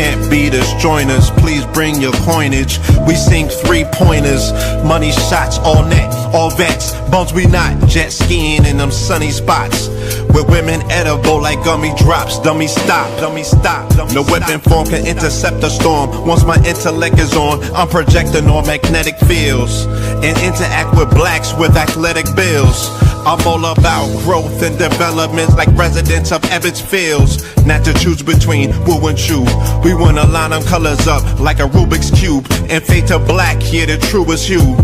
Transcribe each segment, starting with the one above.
Can't beat us, join us, please bring your coinage. We sink 3-pointers, money shots, all net, all vets. Bums we not, jet skiing in them sunny spots. With women edible like gummy drops. Dummy stop, dummy stop. No weapon form can intercept a storm. Once my intellect is on, I'm projecting on magnetic fields and interact with blacks with athletic bills. I'm all about growth and development like residents of Ebbets Fields. Not to choose between woo and chew. We wanna line them colors up like a Rubik's Cube and fade to black, yeah, the truest hue.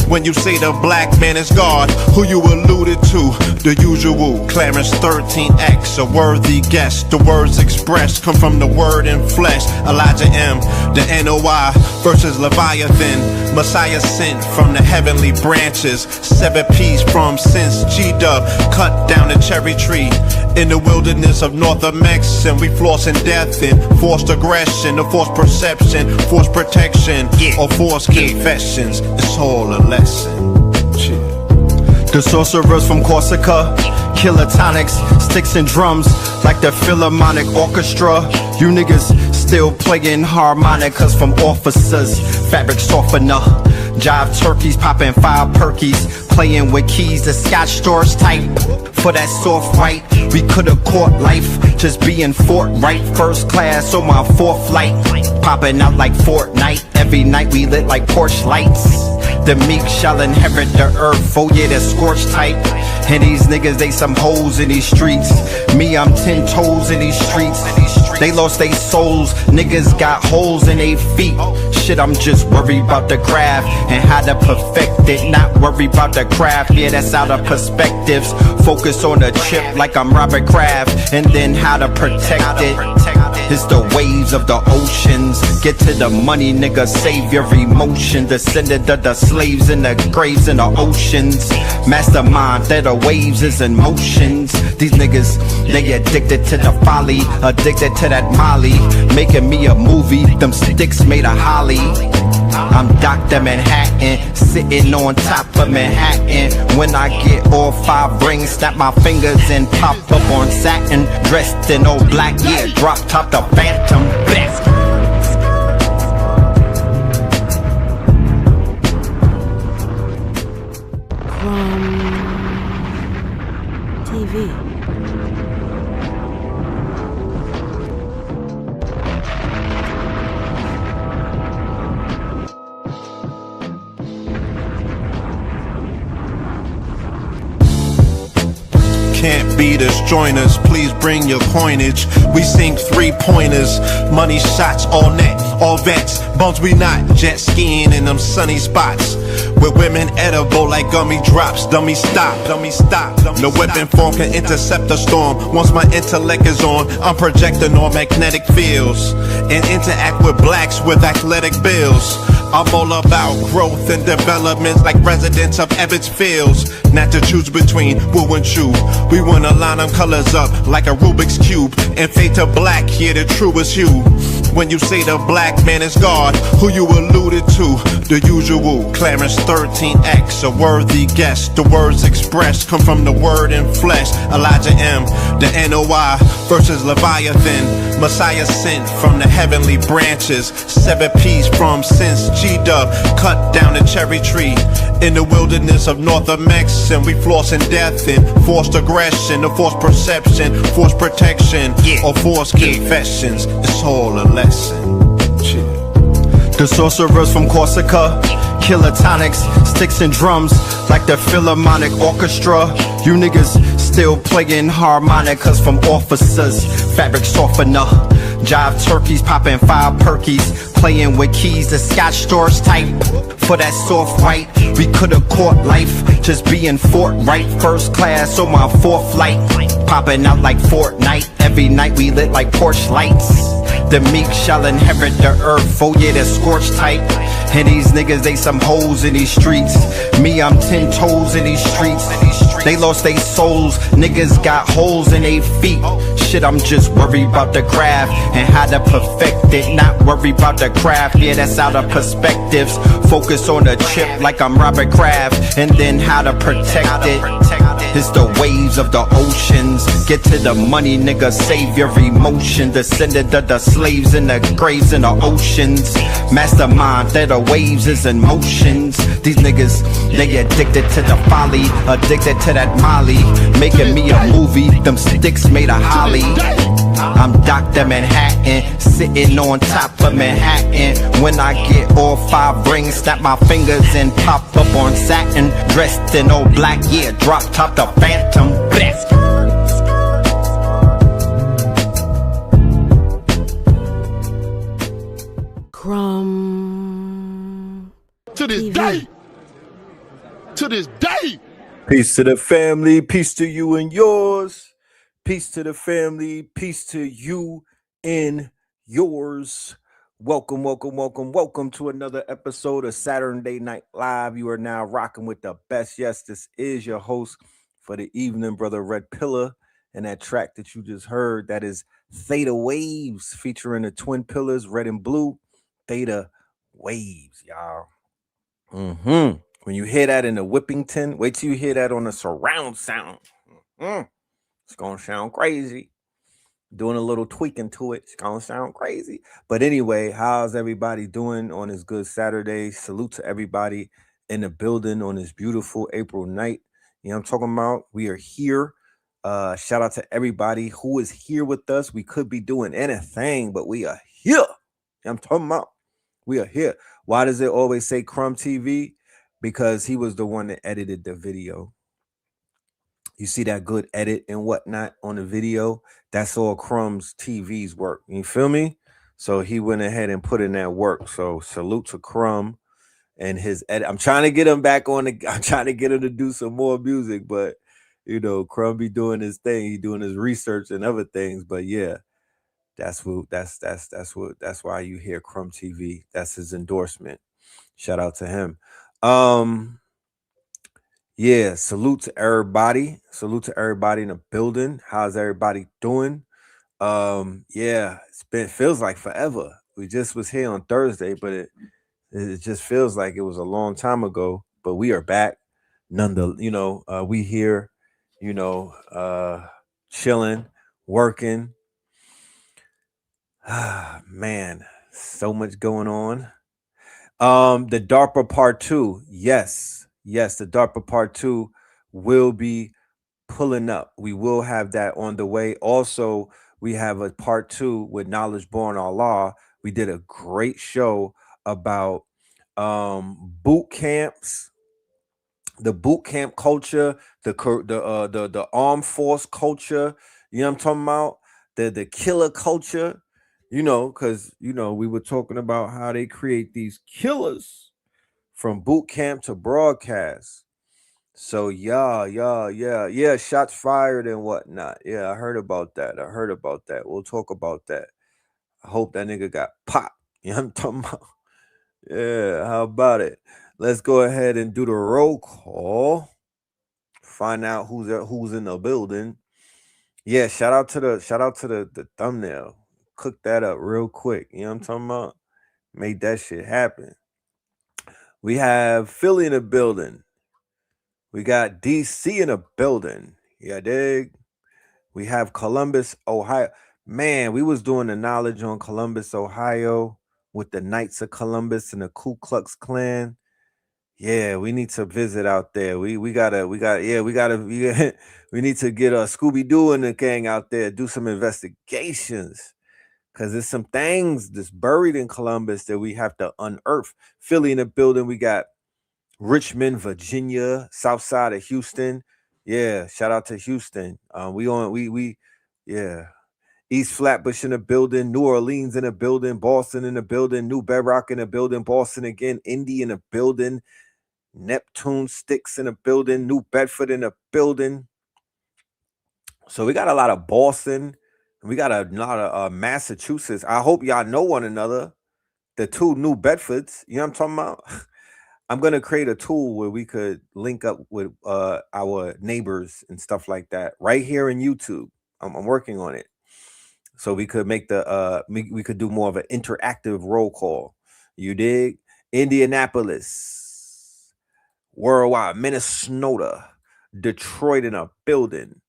When you say the black man is God, who you alluded to? The usual, Clarence 13X, a worthy guess. The words expressed come from the word in flesh. Elijah M, the NOI versus Leviathan. Messiah sent from the heavenly branches. 7 P's from since G-Dub cut down the cherry tree. In the wilderness of North America, and we flossing death and forced aggression, or forced perception, forced protection, or forced confessions. It's all a lesson. The sorcerers from Corsica, killer tonics, sticks and drums like the Philharmonic Orchestra. You niggas still playing harmonicas from officers. Fabric softener, jive turkeys popping 5 perkies, playing with keys. The Scotch stores type for that soft white. We could've caught life just being forthright. First class on my 4th flight, popping out like Fortnite. Every night we lit like Porsche lights. The meek shall inherit the earth, oh yeah, the scorched type. And these niggas, they some hoes in these streets. Me, I'm 10 toes in these streets. They lost they souls, niggas got holes in they feet. Shit, I'm just worried about the craft and how to perfect it. Not worried about the craft, yeah, that's out of perspectives. Focus on the chip like I'm Robert Kraft, and then how to protect it. It's the waves of the oceans. Get to the money, nigga, save your emotion. Descendant of the slaves in the graves in the oceans. Mastermind that the waves is in motions. These niggas, they addicted to the folly, addicted to that molly. Making me a movie, them sticks made of holly. I'm Dr. Manhattan, sitting on top of Manhattan. When I get all 5 rings, snap my fingers and pop up on satin. Dressed in all black, yeah, drop top the Phantom best. TV. Can't beat us, join us, please bring your coinage. We sink 3-pointers, money shots, all net, all vets. Bums we not, jet skiing in them sunny spots. With women edible like gummy drops. Dummy stop, dummy stop. No weapon form can intercept a storm. Once my intellect is on, I'm projecting on magnetic fields and interact with blacks with athletic bills. I'm all about growth and development like residents of Ebbets Fields. Not to choose between woo and chew. We wanna line them colors up like a Rubik's Cube and fade to black, yeah, the truest hue. When you say the black man is God, who you alluded to? The usual, Clarence 13X, a worthy guess. The words expressed come from the word in flesh. Elijah M, the NOI versus Leviathan. Messiah sent from the heavenly branches. 7 P's from since G-Dub cut down the cherry tree. In the wilderness of North America, and we flossing death and forced aggression, or forced perception, forced protection, or forced confessions. It's all a lesson. The sorcerers from Corsica, killer tonics, sticks and drums like the Philharmonic Orchestra. You niggas still playing harmonicas from officers. Fabric softener, jive turkeys popping 5 perkies, playing with keys. The Scotch stores type for that soft white. We could've caught life just being forthright. First class on my 4th flight, popping out like Fortnite. Every night we lit like Porsche lights. The meek shall inherit the earth, oh yeah, the scorched type. And these niggas, they some hoes in these streets. Me, I'm 10 toes in these streets. They lost they souls, niggas got holes in they feet. Shit, I'm just worried about the craft and how to perfect it. Not worried about the craft, yeah, that's out of perspectives. Focus on the chip like I'm Robert Kraft, and then how to protect it. It's the waves of the oceans. Get to the money, nigga, save your emotion. Descended of the slaves in the graves in the oceans. Mastermind that the waves is in motions. These niggas, they addicted to the folly, addicted to that molly. Making me a movie, them sticks made of holly. I'm Dr. Manhattan, sitting on top of Manhattan. When I get all 5 rings, snap my fingers and pop up on satin. Dressed in all black, yeah, drop top the Phantom. Bless. Crumb. To this TV. day. To this day. Peace to the family, peace to you and yours. Peace to the family, peace to you and yours. Welcome to another episode of Saturday Night Live. You are now rocking with the best. Yes, this is your host for the evening, Brother Red Pillar. And that track that you just heard, that is Theta Waves, featuring the twin pillars, red and blue. Theta Waves, y'all. When you hear that in the Whippington, wait till you hear that on the surround sound. It's gonna sound crazy. Doing a little tweaking to it, it's gonna sound crazy. But anyway, how's everybody doing on this good Saturday? Salute to everybody in the building on this beautiful April night. You know what I'm talking about? We are here. Shout out to everybody who is here with us. We could be doing anything, but we are here. You know what I'm talking about? We are here. Why does it always say Crumb TV? Because he was the one that edited the video. You see that good edit and whatnot on the video? That's all Crumb's TV's work. You feel me? So he went ahead and put in that work. So salute to Crumb and his edit. I'm trying to get him back on I'm trying to get him to do some more music, but you know, Crumb be doing his thing. He doing his research and other things. But yeah, that's why you hear Crumb TV. That's his endorsement. Shout out to him. Yeah, salute to everybody. Salute to everybody in the building. How's everybody doing? Yeah, feels like forever. We just was here on Thursday, but it just feels like it was a long time ago. But we are back. We here, chilling, working. Man, so much going on. The DARPA Part 2. Yes, the DARPA Part 2 will be pulling up. We will have that on the way. Also, we have a Part 2 with Knowledge Born Allah. We did a great show about boot camps, the boot camp culture, the armed force culture. You know what I'm talking about? The killer culture. Because we were talking about how they create these killers from boot camp to broadcast. So yeah, shots fired and whatnot. Yeah, I heard about that. We'll talk about that. I hope that nigga got popped. You know what I'm talking about? Yeah, how about it? Let's go ahead and do the roll call. Find out who's in the building. Yeah, shout out to the thumbnail. Cook that up real quick. You know what I'm talking about? Made that shit happen. We have Philly in the building. We got DC in the building. Yeah, dig. We have Columbus, Ohio. Man, we was doing the knowledge on Columbus, Ohio with the Knights of Columbus and the Ku Klux Klan. Yeah, we need to visit out there. We need to get a Scooby-Doo and the gang out there, do some investigations. Because there's some things that's buried in Columbus that we have to unearth. Philly in the building, we got Richmond, Virginia, south side of Houston. Yeah, shout out to Houston. East Flatbush in the building, New Orleans in the building, Boston in the building, New Bedrock in the building, Boston again, Indy in the building, Neptune Sticks in the building, New Bedford in the building. So we got a lot of Boston. We got a lot of Massachusetts. I hope y'all know one another. The two New Bedfords. You know what I'm talking about? I'm going to create a tool where we could link up with our neighbors and stuff like that right here in YouTube. I'm working on it. So we could make we could do more of an interactive roll call. You dig? Indianapolis, worldwide, Minnesota, Detroit in a building.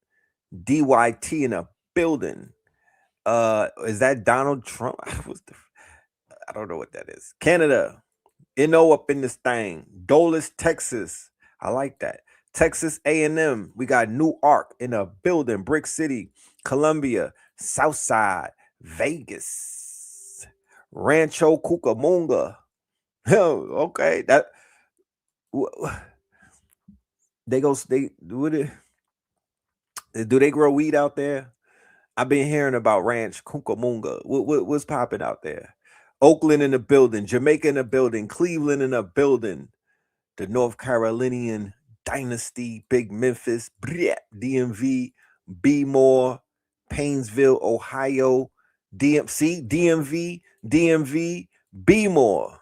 DYT in a building. Is that Donald Trump? I don't know what that is. Canada. NO up in this thing. Dulles, Texas. I like that. Texas A&M. We got New Ark in a building. Brick City. Columbia. Southside. Vegas. Rancho Cucamonga. Okay. That they go. They do it. Do they grow weed out there? I've been hearing about Ranch Cucamonga. What's popping out there? Oakland in the building, Jamaica in the building, Cleveland in the building, the North Carolinian Dynasty, Big Memphis, DMV, B-More, Painesville, Ohio, DMV, B-More.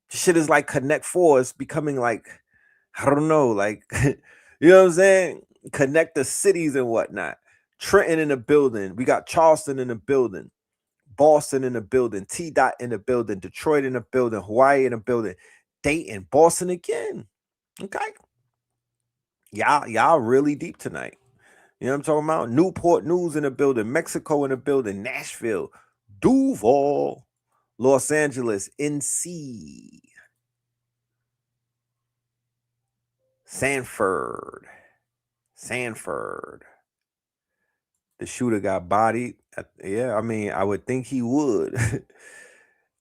Shit is like Connect Four. It's becoming like, I don't know, like, you know what I'm saying? Connect the cities and whatnot. Trenton in the building. We got Charleston in the building. Boston in the building. T-Dot in the building. Detroit in the building. Hawaii in the building. Dayton. Boston again. Okay. Y'all really deep tonight. You know what I'm talking about? Newport News in the building. Mexico in the building. Nashville. Duval. Los Angeles. NC. Sanford. The shooter got bodied. Yeah, I mean, I would think he would.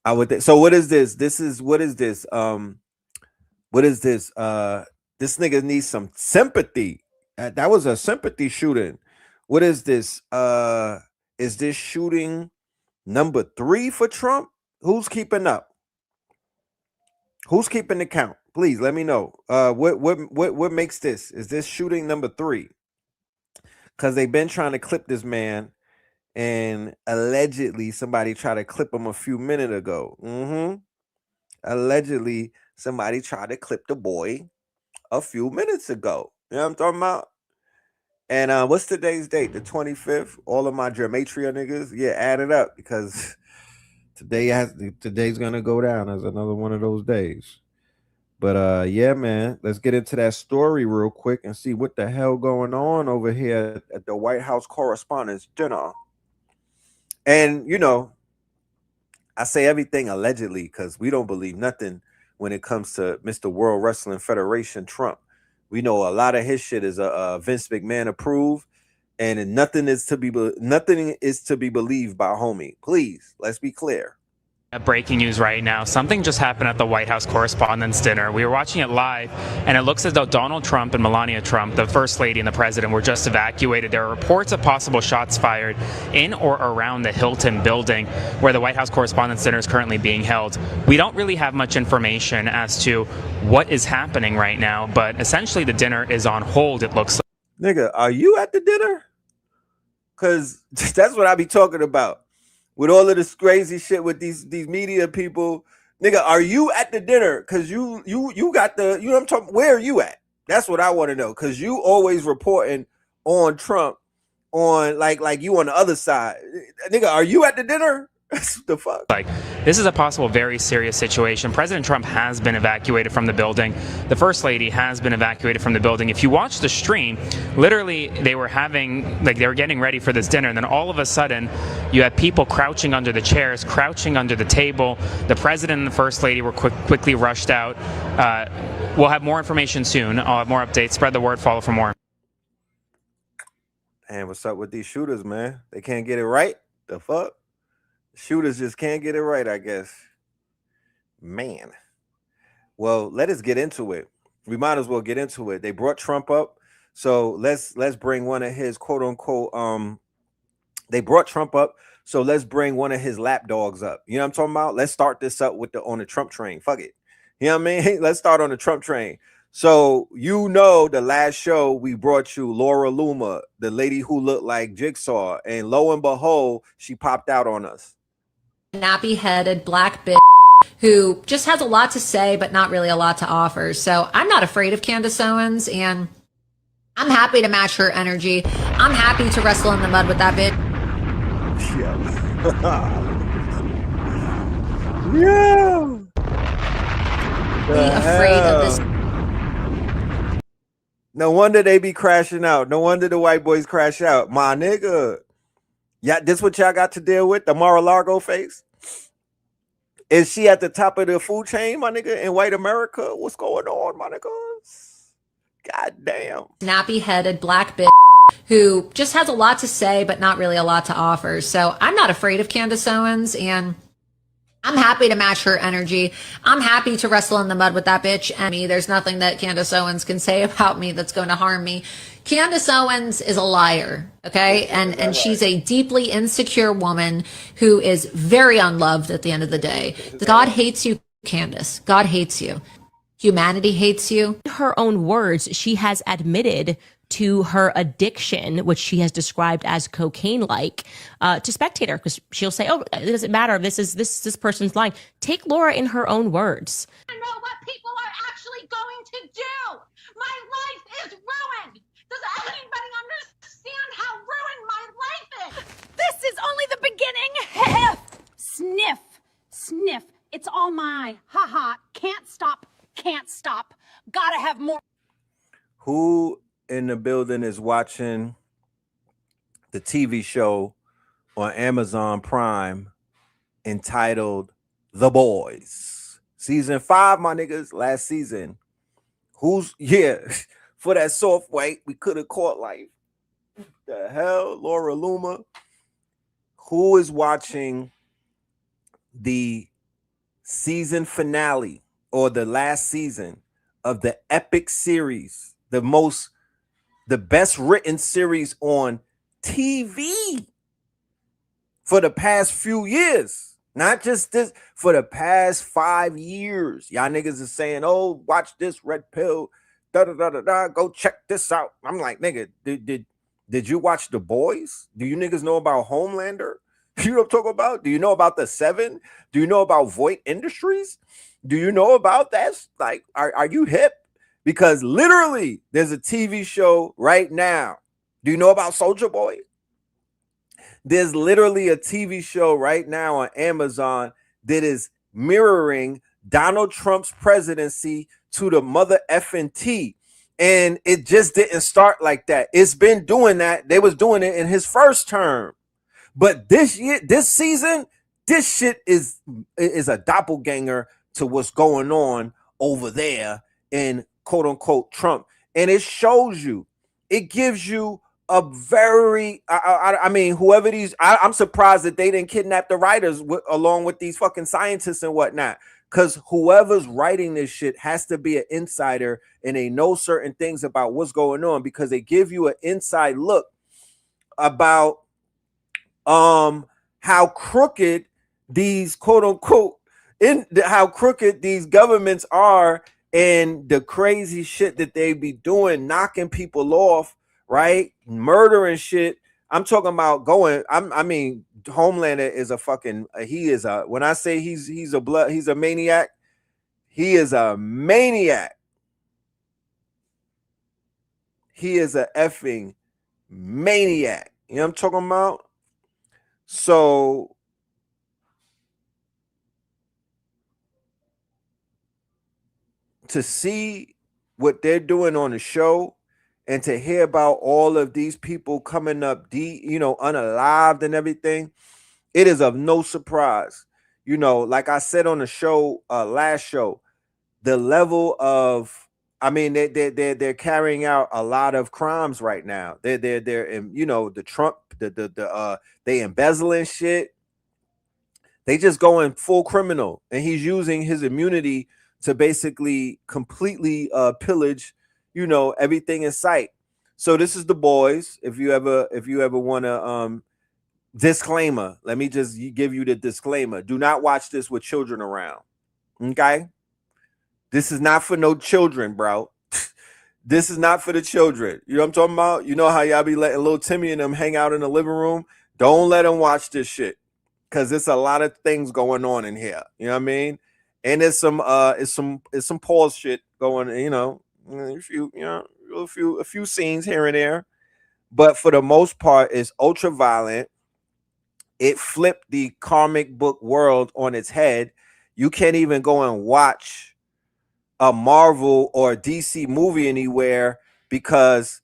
I would think. So what is this? What is this? What is this? This nigga needs some sympathy. That was a sympathy shooting. What is this? Is this shooting number 3 for Trump? Who's keeping up? Who's keeping the count? Please let me know. What makes this? Is this shooting number 3? Because they've been trying to clip this man, and allegedly somebody tried to clip him a few minutes ago. Allegedly somebody tried to clip the boy a few minutes ago. You know what I'm talking about? And what's today's date? The 25th. All of my gematria niggas, yeah, add it up, because today's gonna go down as another one of those days. But yeah, man, let's get into that story real quick and see what the hell going on over here at the White House Correspondents' Dinner. And, you know, I say everything allegedly because we don't believe nothing when it comes to Mr. World Wrestling Federation Trump. We know a lot of his shit is Vince McMahon approved, and nothing is to be believed by homie. Please, let's be clear. Breaking news right now. Something just happened at the White House Correspondents' Dinner. We were watching it live, and it looks as though Donald Trump and Melania Trump, the First Lady and the President, were just evacuated. There are reports of possible shots fired in or around the Hilton building where the White House Correspondents' Dinner is currently being held. We don't really have much information as to what is happening right now, but essentially the dinner is on hold, it looks like. Nigga, are you at the dinner? Because that's what I be talking about. With all of this crazy shit with these media people, nigga, are you at the dinner? Because you got the, you know what I'm talking, where are you at? That's what I want to know, because you always reporting on Trump on like you on the other side. Nigga, are you at the dinner? What the fuck? Like, this is a possible very serious situation. President Trump has been evacuated from the building. The First Lady has been evacuated from the building. If you watch the stream, literally they were getting ready for this dinner, and then all of a sudden you had people crouching under the chairs, crouching under the table. The President and the First Lady were quickly rushed out. We'll have more information soon. I'll have more updates. Spread the word. Follow for more. And what's up with these shooters, man? They can't get it right? The fuck? Shooters just can't get it right, I guess. Man. Well, let us get into it. We might as well get into it. They brought Trump up, so let's bring one of his quote unquote they brought Trump up, so let's bring one of his lapdogs up. You know what I'm talking about? Let's start this up with on the Trump train. Fuck it. You know what I mean? Let's start on the Trump train. So, you know, the last show we brought you Laura Loomer, the lady who looked like Jigsaw, and lo and behold, she popped out on us. Nappy-headed black bitch who just has a lot to say but not really a lot to offer. So I'm not afraid of Candace Owens, and I'm happy to match her energy. I'm happy to wrestle in the mud with that bitch. Yeah. Be afraid of this. No wonder they be crashing out. No wonder the white boys crash out. My nigga. Yeah, this what y'all got to deal with? The Mar-a-Lago face? Is she at the top of the food chain, my nigga, in white America? What's going on, my niggas? God damn. Nappy-headed black bitch who just has a lot to say, but not really a lot to offer. So I'm not afraid of Candace Owens, and I'm happy to match her energy. I'm happy to wrestle in the mud with that bitch. And me, there's nothing that Candace Owens can say about me that's going to harm me. Candace Owens is a liar, okay? And she's a deeply insecure woman who is very unloved at the end of the day. God hates you, Candace. God hates you. Humanity hates you. In her own words, she has admitted to her addiction, which she has described as cocaine-like, to Spectator, because she'll say, "Oh, it doesn't matter. This person's lying." Take Laura in her own words. I know what people are actually going to do. My life is ruined. Does anybody understand how ruined my life is? This is only the beginning. Sniff, sniff. It's all mine. Ha ha. Can't stop. Can't stop. Gotta have more. Who in the building is watching the TV show on Amazon Prime entitled The Boys? Season 5, my niggas, last season. Who's, yeah, for that soft white, we could have caught life. The hell, Laura Luma. Who is watching the season finale or the last season of the epic series, the best written series on TV for the past few years? Not just this, for the past 5 years. Y'all niggas is saying, "Oh, watch this red pill, go check this out." I'm like, nigga, did you watch The Boys? Do you niggas know about Homelander? You know what I'm talking about? Do you know about The Seven? Do you know about Voight Industries? Do you know about that? Like, are you hip? Because literally, there's a TV show right now. Do you know about Soldier Boy? There's literally a TV show right now on Amazon that is mirroring Donald Trump's presidency to the mother effing T. And it just didn't start like that. It's been doing that. They was doing it in his first term. But this year, this season, this shit is a doppelganger to what's going on over there in quote unquote Trump. And it shows you, it gives you a very, I mean, whoever these, I'm surprised that they didn't kidnap the writers along with these fucking scientists and whatnot. Because whoever's writing this shit has to be an insider and they know certain things about what's going on, because they give you an inside look about how crooked these quote unquote how crooked these governments are and the crazy shit that they be doing, knocking people off, right? Murdering shit. I'm talking about I mean, Homelander is a fucking, he is a, when I say he's a maniac, he is a maniac. He is a effing maniac. You know what I'm talking about? So to see what they're doing on the show and to hear about all of these people coming up unalived and everything, it is of no surprise. You know, like I said on the show, last show, the level of, I mean, they're carrying out a lot of crimes right now. They're the Trump, they embezzling shit. They just going full criminal, and he's using his immunity to basically completely pillage, everything in sight. So this is The Boys. If you ever want to disclaimer, let me just give you the disclaimer. Do not watch this with children around. Okay? This is not for no children, bro. This is not for the children. You know what I'm talking about? You know how y'all be letting little Timmy and them hang out in the living room? Don't let them watch this shit, because there's a lot of things going on in here. You know what I mean? And there's some pause shit going, a few scenes here and there, but for the most part, it's ultra violent. It flipped the comic book world on its head. You can't even go and watch a Marvel or a DC movie anywhere because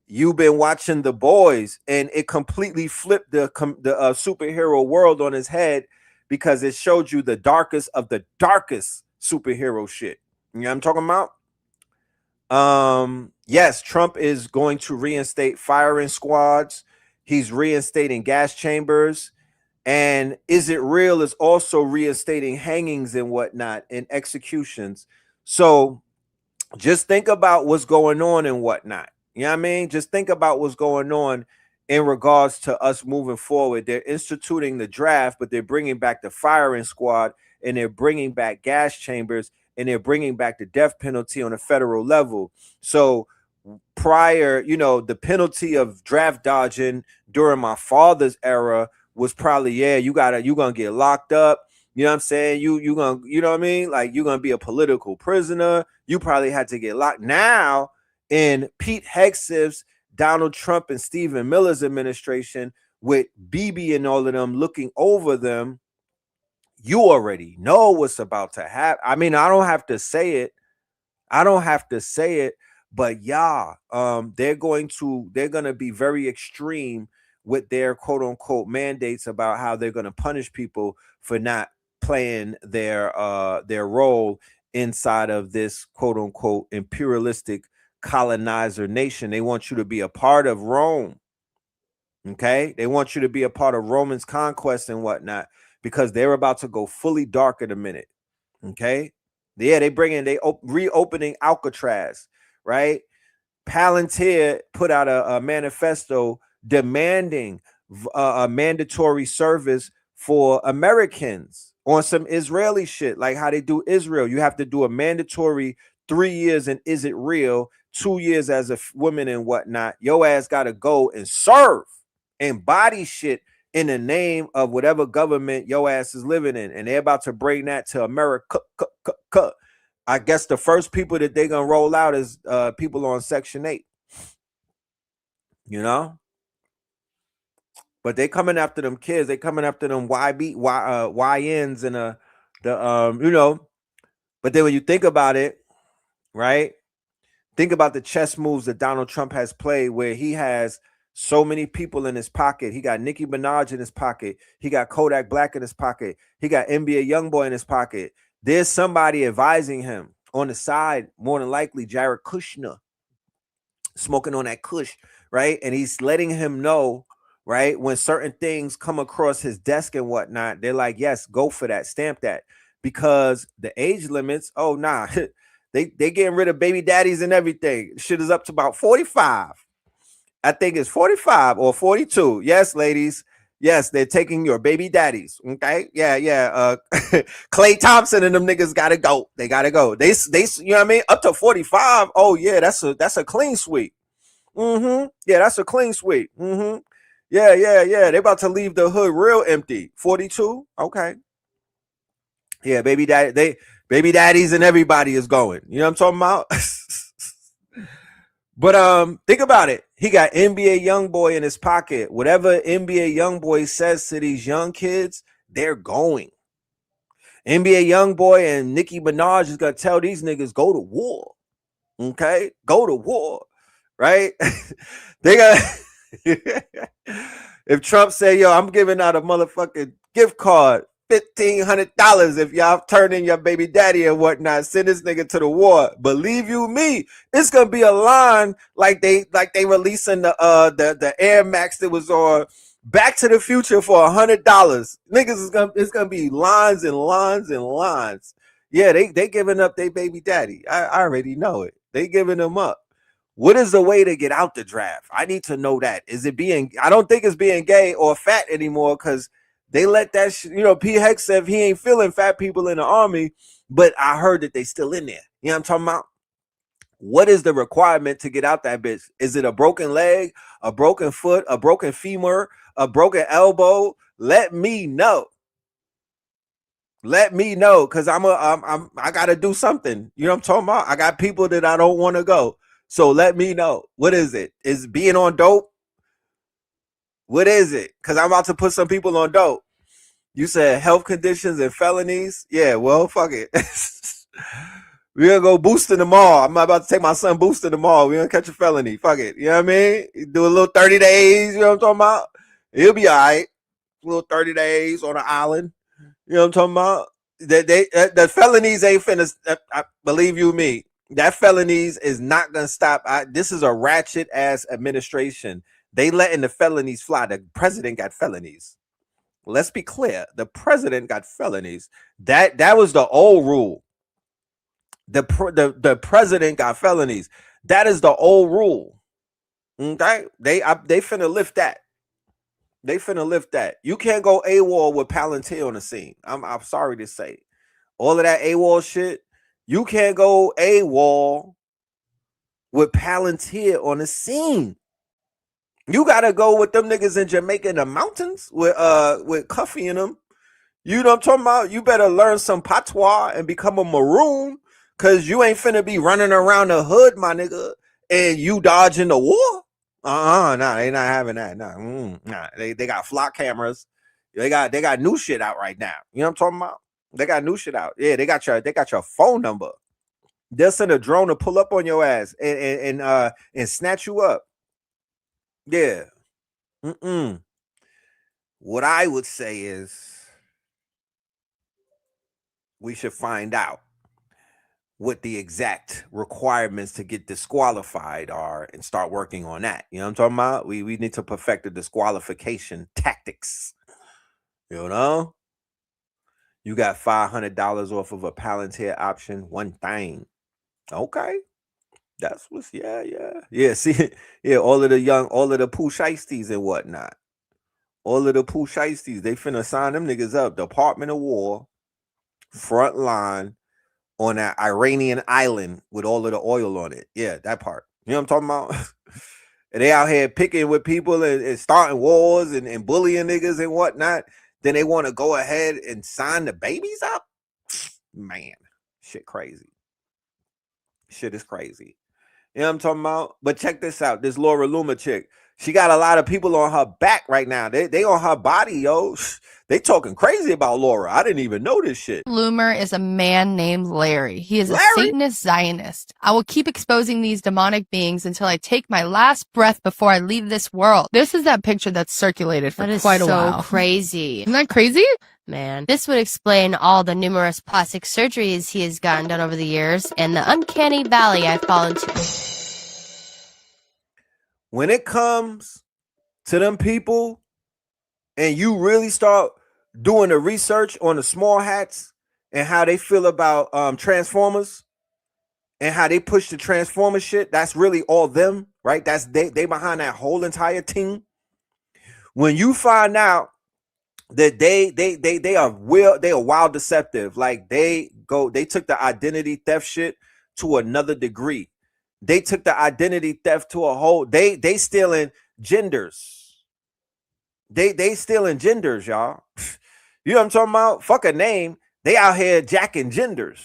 you've been watching The Boys and it completely flipped the superhero world on his head because it showed you the darkest of the darkest superhero shit. You know what I'm talking about? Yes, Trump is going to reinstate firing squads. He's reinstating gas chambers. And Is It Real is also reinstating hangings and whatnot and executions. So just think about what's going on and whatnot. You know what I mean? Just think about what's going on in regards to us moving forward. They're instituting the draft, but they're bringing back the firing squad, and they're bringing back gas chambers, and they're bringing back the death penalty on a federal level. So prior, the penalty of draft dodging during my father's era was probably, you're gonna get locked up. You know what I'm saying? You gonna, you know what I mean? Like, you're gonna be a political prisoner. You probably had to get locked. Now, in Pete Hegseth's, Donald Trump, and Stephen Miller's administration, with Bibi and all of them looking over them, you already know what's about to happen. I mean, I don't have to say it. But they're gonna be very extreme with their quote unquote mandates about how they're gonna punish people for not playing their role inside of this quote unquote imperialistic colonizer nation. They want you to be a part of Rome. Okay, they want you to be a part of Roman's conquest and whatnot, because they're about to go fully dark in a minute. Okay, they reopening Alcatraz, right? Palantir put out a manifesto demanding a mandatory service for Americans on some Israeli shit, like how they do Israel. You have to do a mandatory 3 years in Is It Real, 2 years as a woman and whatnot. Your ass got to go and serve and body shit in the name of whatever government your ass is living in. And they're about to bring that to America. I guess the first people that they're going to roll out is people on Section 8. But they coming after them kids. They coming after them YNs and But then when you think about it, right? Think about the chess moves that Donald Trump has played, where he has so many people in his pocket. He got Nicki Minaj in his pocket. He got Kodak Black in his pocket. He got NBA Youngboy in his pocket. There's somebody advising him on the side, more than likely Jared Kushner, smoking on that Kush, right? And he's letting him know, right, when certain things come across his desk and whatnot, they're like, yes, go for that, stamp that. Because the age limits, they getting rid of baby daddies and everything. Shit is up to about 45. I think it's 45 or 42. Yes, ladies. Yes, they're taking your baby daddies. Okay. Yeah. Clay Thompson and them niggas gotta go. They gotta go. They you know what I mean? Up to 45. Oh, yeah, that's a clean sweep. Yeah, that's a clean sweep. Yeah. They about to leave the hood real empty. 42. Okay. Yeah, baby daddies and everybody is going. You know what I'm talking about? But think about it. He got NBA Youngboy in his pocket. Whatever NBA Youngboy says to these young kids, they're going. NBA Youngboy and Nicki Minaj is gonna tell these niggas, go to war. Okay, go to war, right? They got. If Trump say, yo, I'm giving out a motherfucking gift card, $1,500 if y'all turn in your baby daddy and whatnot, send this nigga to the war. Believe you me, it's gonna be a line like they releasing the Air Max that was on Back to the Future for $100. Niggas it's gonna be lines and lines and lines. Yeah, they giving up their baby daddy. I already know it. They giving them up. What is the way to get out the draft? I need to know that. Is it being? I don't think it's being gay or fat anymore, because they let that Pete Hegseth, he ain't feeling fat people in the army, but I heard that they still in there. You know what I'm talking about? What is the requirement to get out that bitch? Is it a broken leg, a broken foot, a broken femur, a broken elbow? Let me know. Let me know, because I gotta do something. You know what I'm talking about? I got people that I don't want to go. So let me know. What is it? Is being on dope? What is it? Because I'm about to put some people on dope. You said health conditions and felonies? Yeah, well, fuck it. We're gonna go boosting them all. I'm about to take my son boosting them all. We're gonna catch a felony. Fuck it. You know what I mean? Do a little 30 days. You know what I'm talking about? He'll be all right. A little 30 days on an island. You know what I'm talking about? The felonies ain't finna, believe you me, that felonies is not gonna stop. This is a ratchet ass administration. They letting the felonies fly. The president got felonies. Let's be clear. The president got felonies. That was the old rule. The president got felonies. That is the old rule. Okay, they finna lift that. They finna lift that. You can't go AWOL with Palantir on the scene. I'm sorry to say, all of that AWOL shit. You can't go AWOL with Palantir on the scene. You gotta go with them niggas in Jamaica in the mountains with Cuffy and them. You know what I'm talking about? You better learn some patois and become a maroon. Cause you ain't finna be running around the hood, my nigga, and you dodging the war. Nah, they not having that. Nah, they got flock cameras. They got new shit out right now. You know what I'm talking about? They got new shit out. Yeah, they got your phone number. They'll send a drone to pull up on your ass and snatch you up. Yeah. What I would say is we should find out what the exact requirements to get disqualified are and start working on that. You know what I'm talking about? We need to perfect the disqualification tactics. You know? You got $500 off of a Palantir option, one thing. Okay. That's what's yeah. See, yeah, all of the poo shiesties and whatnot. All of the poo shiesties, they finna sign them niggas up. Department of War, front line, on that Iranian island with all of the oil on it. Yeah, that part. You know what I'm talking about? And they out here picking with people and starting wars and bullying niggas and whatnot. Then they want to go ahead and sign the babies up? Man, shit crazy. Shit is crazy. You know what I'm talking about? But check this out. This Laura Luma chick. She got a lot of people on her back right now. They on her body, yo. They talking crazy about Laura. I didn't even know this shit. Loomer is a man named Larry. He is a Satanist Zionist. I will keep exposing these demonic beings until I take my last breath before I leave this world. This is that picture that's circulated for quite a while. So crazy. Isn't that crazy? Man, this would explain all the numerous plastic surgeries he has gotten done over the years and the uncanny valley I've fallen to. When it comes to them people and you really start doing the research on the small hats and how they feel about Transformers and how they push the Transformer shit, that's really all them, right? That's they behind that whole entire team. When you find out that they are wild deceptive, like they took the identity theft shit to another degree. They took the identity theft to a whole. They stealing genders. They stealing genders, y'all. You know what I'm talking about? Fuck a name. They out here jacking genders.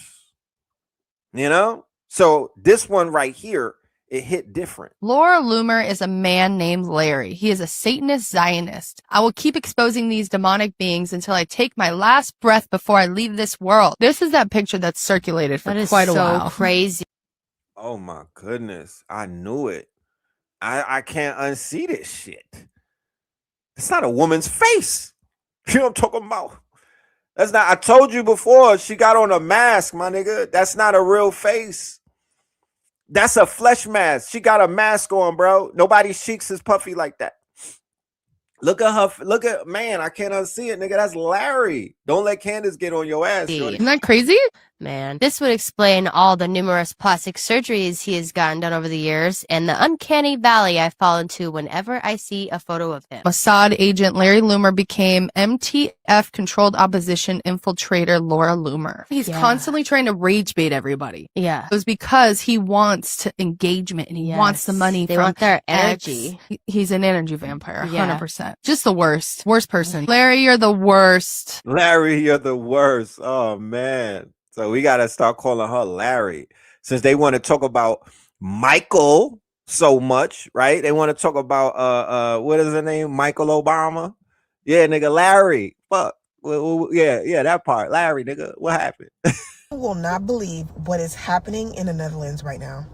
You know. So this one right here, it hit different. Laura Loomer is a man named Larry. He is a Satanist Zionist. I will keep exposing these demonic beings until I take my last breath before I leave this world. This is that picture that's circulated for quite a while. So crazy. Oh my goodness. I knew it. I can't unsee this shit. It's not a woman's face. You know what I'm talking about? That's not, I told you before, she got on a mask, my nigga. That's not a real face. That's a flesh mask. She got a mask on, bro. Nobody's cheeks is puffy like that. Look at her. Look at, man, I can't unsee it, nigga. That's Larry. Don't let Candace get on your ass, shorty. Isn't that crazy? Man, this would explain all the numerous plastic surgeries he has gotten done over the years and the uncanny valley I fall into whenever I see a photo of him. Mossad agent Larry Loomer became MTF controlled opposition infiltrator Laura Loomer. He's constantly trying to rage bait everybody. Yeah. It was because he wants engagement and he wants the money. They want their energy. He's an energy vampire, 100%. Just the worst. Worst person. Larry, you're the worst. Larry, you're the worst. Oh, man. So we got to start calling her Larry. Since they want to talk about Michael so much, right? They want to talk about, what is her name? Michael Obama? Yeah, nigga, Larry. Fuck. Yeah, that part. Larry, nigga. What happened? will not believe what is happening in the Netherlands right now.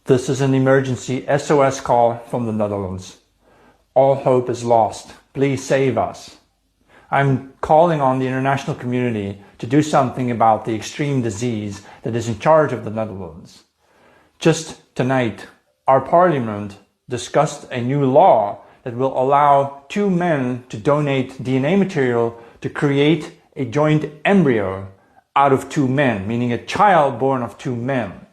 This is an emergency SOS call from the Netherlands. All hope is lost. Please save us. I'm calling on the international community to do something about the extreme disease that is in charge of the Netherlands. Just tonight, our parliament discussed a new law that will allow 2 men to donate DNA material to create a joint embryo out of 2 men, meaning a child born of 2 men.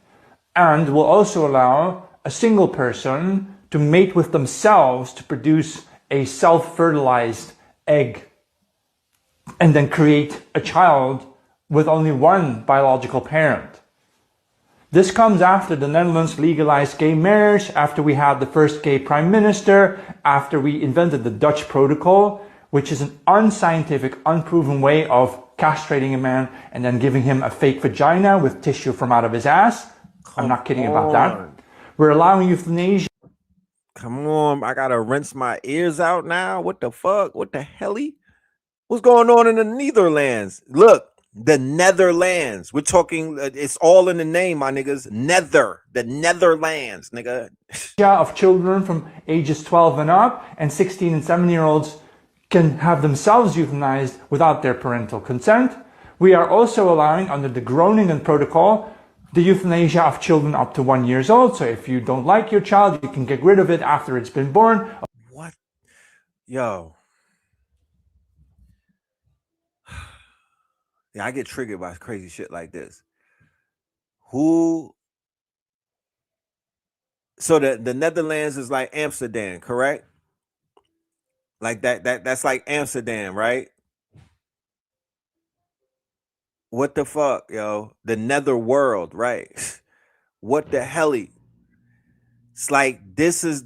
And will also allow a single person to mate with themselves to produce a self-fertilized egg and then create a child with only one biological parent. This comes after the Netherlands legalized gay marriage, after we had the first gay prime minister, after we invented the Dutch protocol, which is an unscientific, unproven way of castrating a man and then giving him a fake vagina with tissue from out of his ass. I'm not kidding about that. We're allowing euthanasia. Come on, I gotta rinse my ears out now. What the fuck? What the helly? What's going on in the Netherlands? Look, the Netherlands. We're talking, it's all in the name, my niggas. The Netherlands, nigga. Of children from ages 12 and up, and 16 and 17-year-olds can have themselves euthanized without their parental consent. We are also allowing, under the Groningen Protocol, the euthanasia of children up to 1 year old. So if you don't like your child, you can get rid of it after it's been born. What? Yo. Yeah, I get triggered by crazy shit like this. So the Netherlands is like Amsterdam, correct? Like that's like Amsterdam, right? What the fuck, yo? The nether world, right? What the helly? It's like this is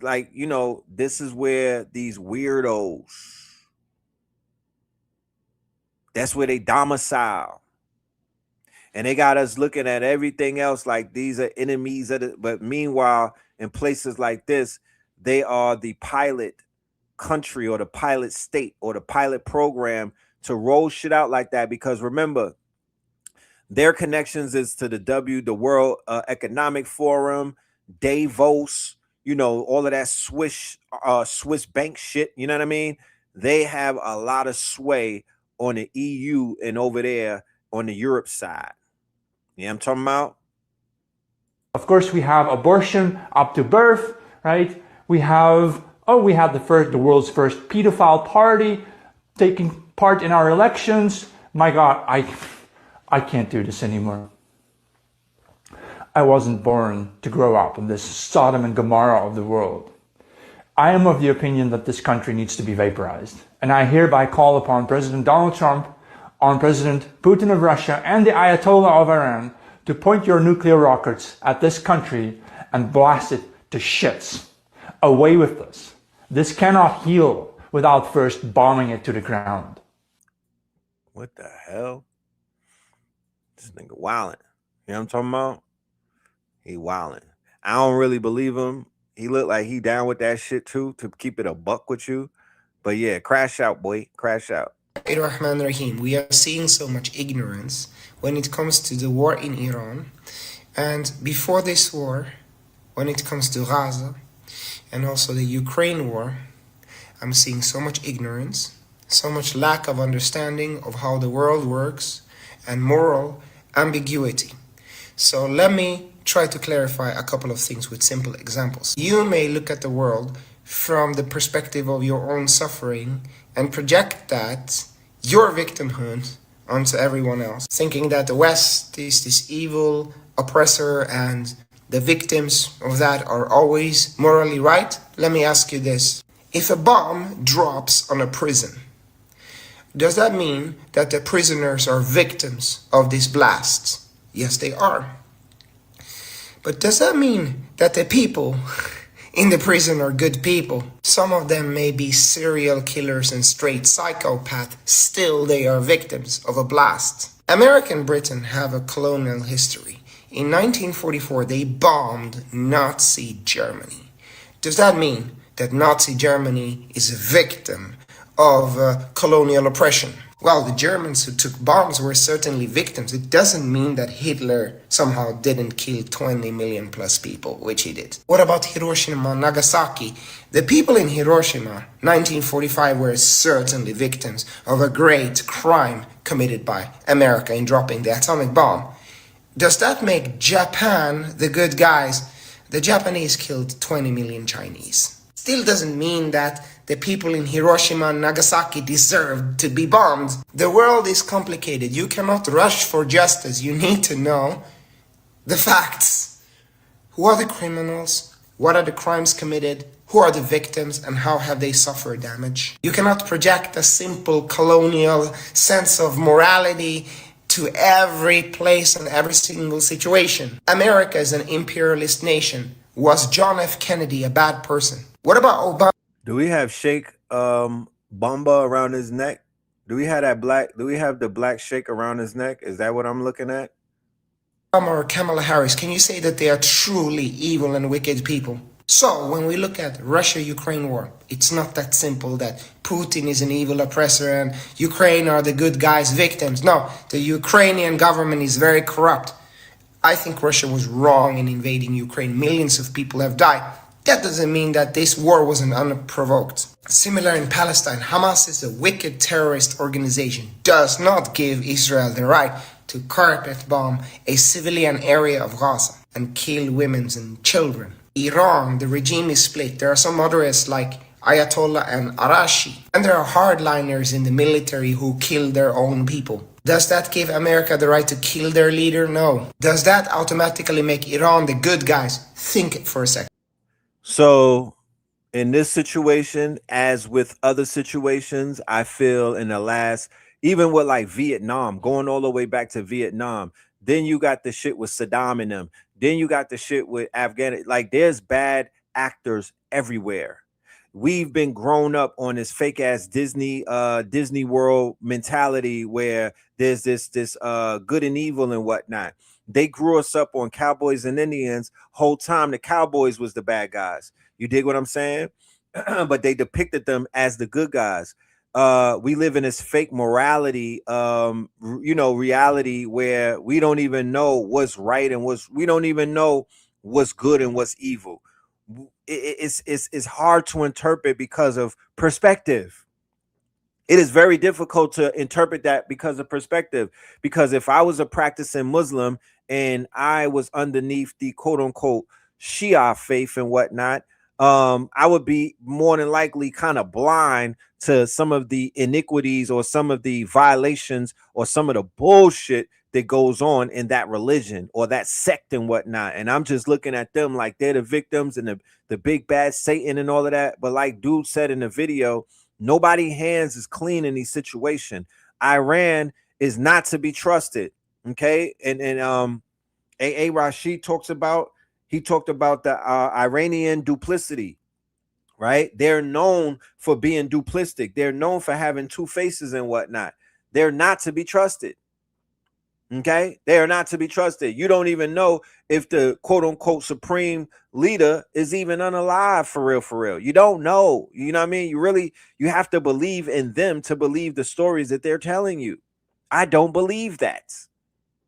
like, you know, this is where these weirdos, that's where they domicile. And they got us looking at everything else like these are enemies of it. But meanwhile, in places like this, they are the pilot country or the pilot state or the pilot program to roll shit out like that. Because remember, their connections is to the World Economic Forum, Davos, you know, all of that Swiss bank shit. You know what I mean? They have a lot of sway on the EU and over there on the Europe side. Yeah, I'm talking about. Of course, we have abortion up to birth, right? We had the world's first pedophile party taking part in our elections. My God, I can't do this anymore. I wasn't born to grow up in this Sodom and Gomorrah of the world. I am of the opinion that this country needs to be vaporized. And I hereby call upon President Donald Trump, on President Putin of Russia, and the Ayatollah of Iran to point your nuclear rockets at this country and blast it to shits. Away with this. This cannot heal without first bombing it to the ground. What the hell? This nigga wildin'. You know what I'm talking about? He wildin'. I don't really believe him. He looked like he down with that shit too, to keep it a buck with you. But yeah, crash out, boy. Crash out. Rahim. We are seeing so much ignorance when it comes to the war in Iran. And before this war, when it comes to Gaza and also the Ukraine war, I'm seeing so much ignorance, so much lack of understanding of how the world works, and moral ambiguity. So let me try to clarify a couple of things with simple examples. You may look at the world from the perspective of your own suffering and project that, your victimhood, onto everyone else, thinking that the West is this evil oppressor and the victims of that are always morally right. Let me ask you this. If a bomb drops on a prison, does that mean that the prisoners are victims of this blast? Yes, they are. But does that mean that the people in the prison are good people? Some of them may be serial killers and straight psychopaths. Still, they are victims of a blast. America and Britain have a colonial history. In 1944, they bombed Nazi Germany. Does that mean that Nazi Germany is a victim of colonial oppression? Well, the Germans who took bombs were certainly victims. It doesn't mean that Hitler somehow didn't kill 20 million plus people, which he did. What about Hiroshima and Nagasaki? The people in Hiroshima, 1945, were certainly victims of a great crime committed by America in dropping the atomic bomb. Does that make Japan the good guys? The Japanese killed 20 million Chinese. Still doesn't mean that the people in Hiroshima and Nagasaki deserved to be bombed. The world is complicated. You cannot rush for justice. You need to know the facts. Who are the criminals? What are the crimes committed? Who are the victims and how have they suffered damage? You cannot project a simple colonial sense of morality to every place and every single situation. America is an imperialist nation. Was John F. Kennedy a bad person? What about Obama? Do we have Sheikh Bamba around his neck? Do we have the black Sheikh around his neck? Is that what I'm looking at? Obama or Kamala Harris, can you say that they are truly evil and wicked people? So when we look at Russia-Ukraine war, it's not that simple that Putin is an evil oppressor and Ukraine are the good guys victims. No, the Ukrainian government is very corrupt. I think Russia was wrong in invading Ukraine. Millions of people have died. That doesn't mean that this war wasn't unprovoked. Similar in Palestine, Hamas is a wicked terrorist organization, does not give Israel the right to carpet bomb a civilian area of Gaza and kill women and children. Iran, the regime is split. There are some moderates like Ayatollah and Arashi. And there are hardliners in the military who kill their own people. Does that give America the right to kill their leader? No. Does that automatically make Iran the good guys? Think for a second. So in this situation, as with other situations, I feel in the last, even with like Vietnam, going all the way back to Vietnam, then you got the shit with Saddam in them. Then you got the shit with Afghanistan. Like there's bad actors everywhere. We've been grown up on this fake ass Disney World mentality where there's this good and evil and whatnot. They grew us up on cowboys and Indians. Whole time the cowboys was the bad guys. You dig what I'm saying? But they depicted them as the good guys. We live in this fake morality, reality where we don't even know what's right and we don't even know what's good and what's evil. It's hard to interpret because of perspective. It is very difficult to interpret that because of perspective. Because if I was a practicing Muslim and I was underneath the quote unquote Shia faith and whatnot, I would be more than likely kind of blind to some of the iniquities or some of the violations or some of the bullshit that goes on in that religion or that sect and whatnot. And I'm just looking at them like they're the victims and the big bad Satan and all of that. But like dude said in the video, nobody hands is clean in these situations. Iran is not to be trusted. Okay. And A.A. Rashid talked about the Iranian duplicity, right? They're known for being duplistic. They're known for having two faces and whatnot. They're not to be trusted. Okay, they are not to be trusted. You don't even know if the quote unquote supreme leader is even unalive for real. You don't know. You know what I mean? You have to believe in them to believe the stories that they're telling you. I don't believe that.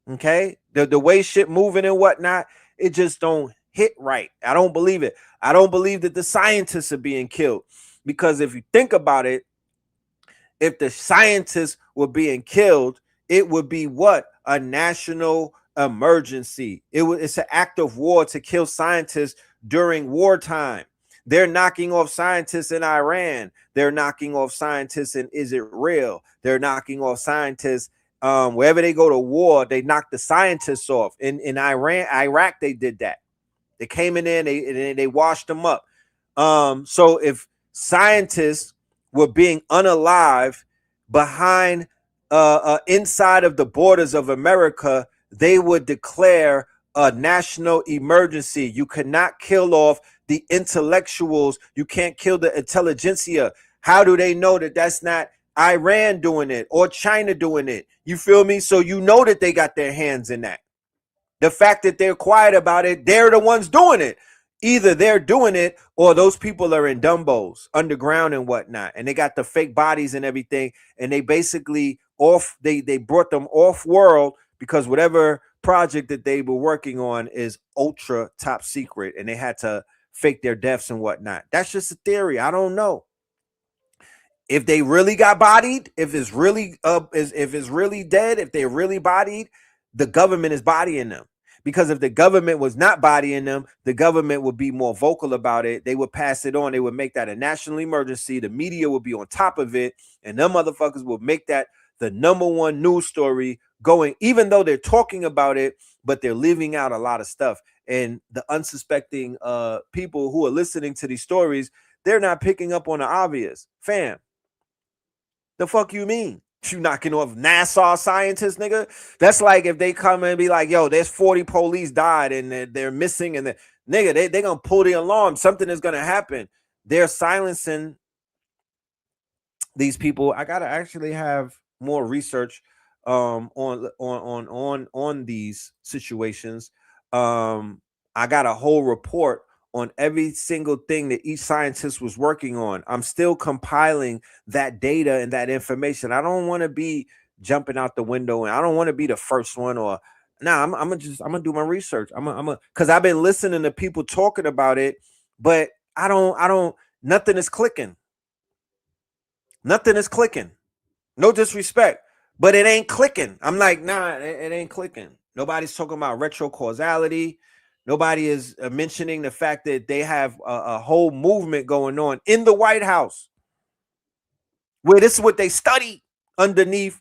Okay, the way shit moving and whatnot, it just don't hit right. I don't believe it. I don't believe that the scientists are being killed, because if you think about it, if the scientists were being killed, it would be what? A national emergency. It's an act of war to kill scientists during wartime. They're knocking off scientists in Iran. They're knocking off scientists in Israel. They're knocking off scientists wherever they go to war. They knock the scientists off. In Iraq, they did that. They came in there and they washed them up. So if scientists were being unalive behind inside of the borders of America, they would declare a national emergency. You cannot kill off the intellectuals. You can't kill the intelligentsia. How do they know that that's not Iran doing it or China doing it? You feel me? So you know that they got their hands in that. The fact that they're quiet about it, they're the ones doing it. either they're doing it or those people are in Dumbos underground and whatnot, and they got the fake bodies and everything, and they basically they brought them off world because whatever project that they were working on is ultra top secret, and they had to fake their deaths and whatnot. That's just a theory. I don't know if they really got bodied, if it's really if it's really dead, if they're really bodied. The government is bodying them. Because if the government was not bodying them, the government would be more vocal about it. They would pass it on. They would make that a national emergency. The media would be on top of it. And them motherfuckers will make that the #1 news story going, even though they're talking about it, but they're leaving out a lot of stuff. And the unsuspecting people who are listening to these stories, they're not picking up on the obvious. Fam, the fuck you mean? You knocking off NASA scientists, nigga? That's like if they come and be like, yo, there's 40 police died and they're missing, and nigga, they gonna pull the alarm. Something is gonna happen. They're silencing these people. I gotta actually have more research on these situations. I got a whole report on every single thing that each scientist was working on. I'm still compiling that data and that information. I don't want to be jumping out the window, and I don't want to be the first one. Or I'm gonna do my research. Because I've been listening to people talking about it, but nothing is clicking. Nothing is clicking. No disrespect, but it ain't clicking. I'm like, nah, it ain't clicking. Nobody's talking about retrocausality. Nobody is mentioning the fact that they have a whole movement going on in the White House, where this is what they study underneath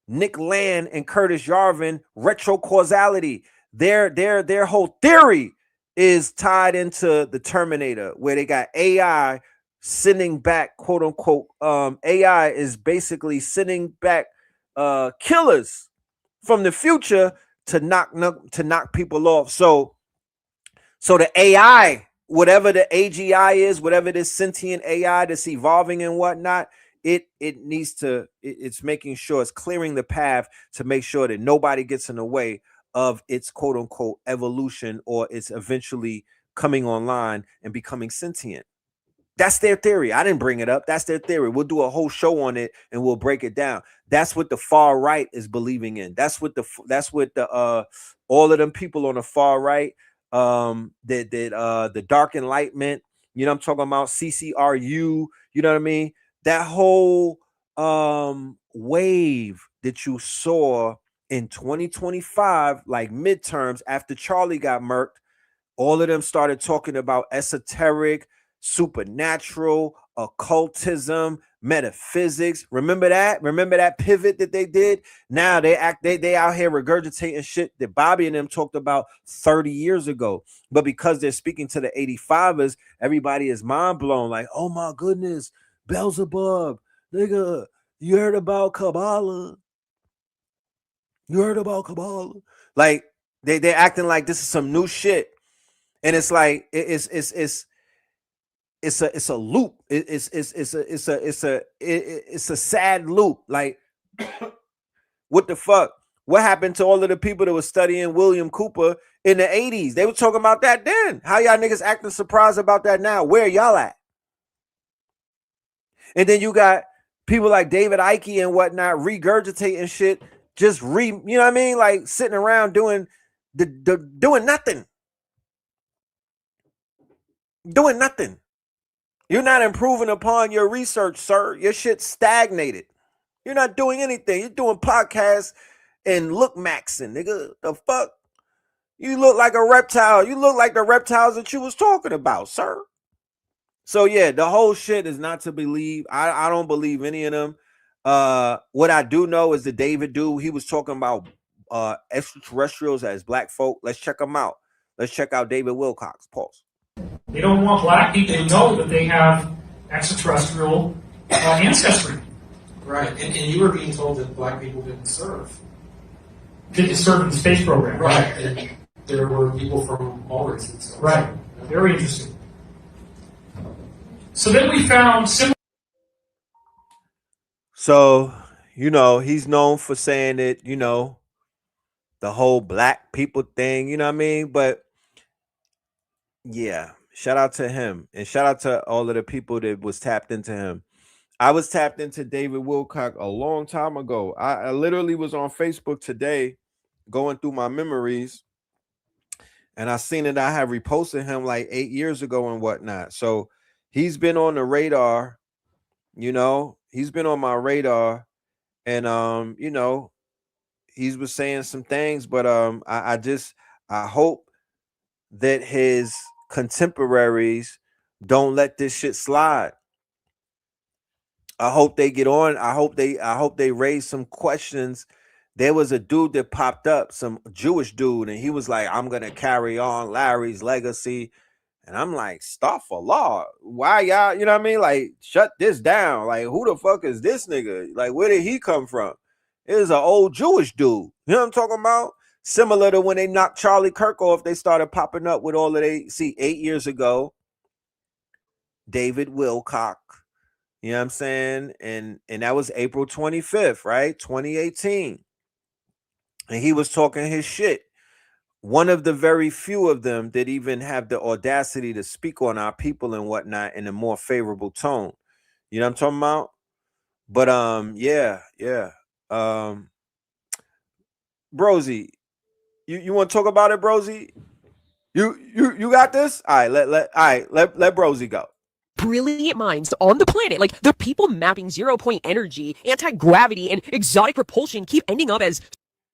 Nick Land and Curtis Yarvin. Retrocausality. Their whole theory is tied into the Terminator, where they got AI sending back, quote unquote. AI is basically sending back killers from the future to knock people off. So the AI, whatever the AGI is, whatever this sentient AI that's evolving and whatnot, it's making sure it's clearing the path to make sure that nobody gets in the way of its quote unquote evolution, or it's eventually coming online and becoming sentient. That's their theory. I didn't bring it up. That's their theory. We'll do a whole show on it and we'll break it down. That's what the far right is believing in. That's what the all of them people on the far right, the dark enlightenment, you know what I'm talking about, CCRU, you know what I mean? That whole wave that you saw in 2025, like midterms after Charlie got murked, all of them started talking about esoteric, supernatural, occultism, metaphysics. Remember that pivot that they did? Now they out here regurgitating shit that Bobby and them talked about 30 years ago. But because they're speaking to the 85ers, everybody is mind blown. Like, oh my goodness, Beelzebub, nigga, you heard about Kabbalah? You heard about Kabbalah? Like they're acting like this is some new shit, and it's like it's a loop. It's a sad loop. Like, what the fuck? What happened to all of the people that were studying William Cooper in the 80s? They were talking about that then. How y'all niggas acting surprised about that now? Where y'all at? And then you got people like David Icke and whatnot regurgitating shit, you know what I mean? Like sitting around doing nothing. Doing nothing. You're not improving upon your research, sir. Your shit's stagnated. You're not doing anything. You're doing podcasts and look maxing, nigga. The fuck? You look like a reptile. You look like the reptiles that you was talking about, sir. So yeah, the whole shit is not to believe. I don't believe any of them. What I do know is the David dude, he was talking about extraterrestrials as black folk. Let's check them out. Let's check out David Wilcox. Pause. They don't want black people to know that they have extraterrestrial ancestry. Right, and you were being told that black people didn't serve. Didn't serve in the space program. Right, and there were people from all races. Right, very interesting. So then we found similar. So, he's known for saying that, the whole black people thing, you know what I mean? But Yeah, shout out to him, and shout out to all of the people that was tapped into him. I was tapped into David Wilcock a long time ago. I literally was on Facebook today going through my memories, and I seen that I had reposted him like 8 years ago and whatnot. So he's been on the radar, he's been on my radar, and he was saying some things, but I hope that his contemporaries don't let this shit slide. I hope they get on. I hope they raise some questions. There was a dude that popped up, some Jewish dude, and he was like, I'm gonna carry on Larry's legacy. And I'm like, Astaghfirullah. Why y'all, you know what I mean? Like, shut this down. Like, who the fuck is this nigga? Like, where did he come from? It was an old Jewish dude. You know what I'm talking about? Similar to when they knocked Charlie Kirk off, they started popping up with all of 8 years ago, David Wilcock. You know what I'm saying? And that was April 25th, right? 2018. And he was talking his shit. One of the very few of them that even have the audacity to speak on our people and whatnot in a more favorable tone. You know what I'm talking about? But yeah. Brosy, you want to talk about it, Brosy? You got this? All right, let Brosy go. Brilliant minds on the planet, like the people mapping 0-point energy, anti-gravity, and exotic propulsion keep ending up as...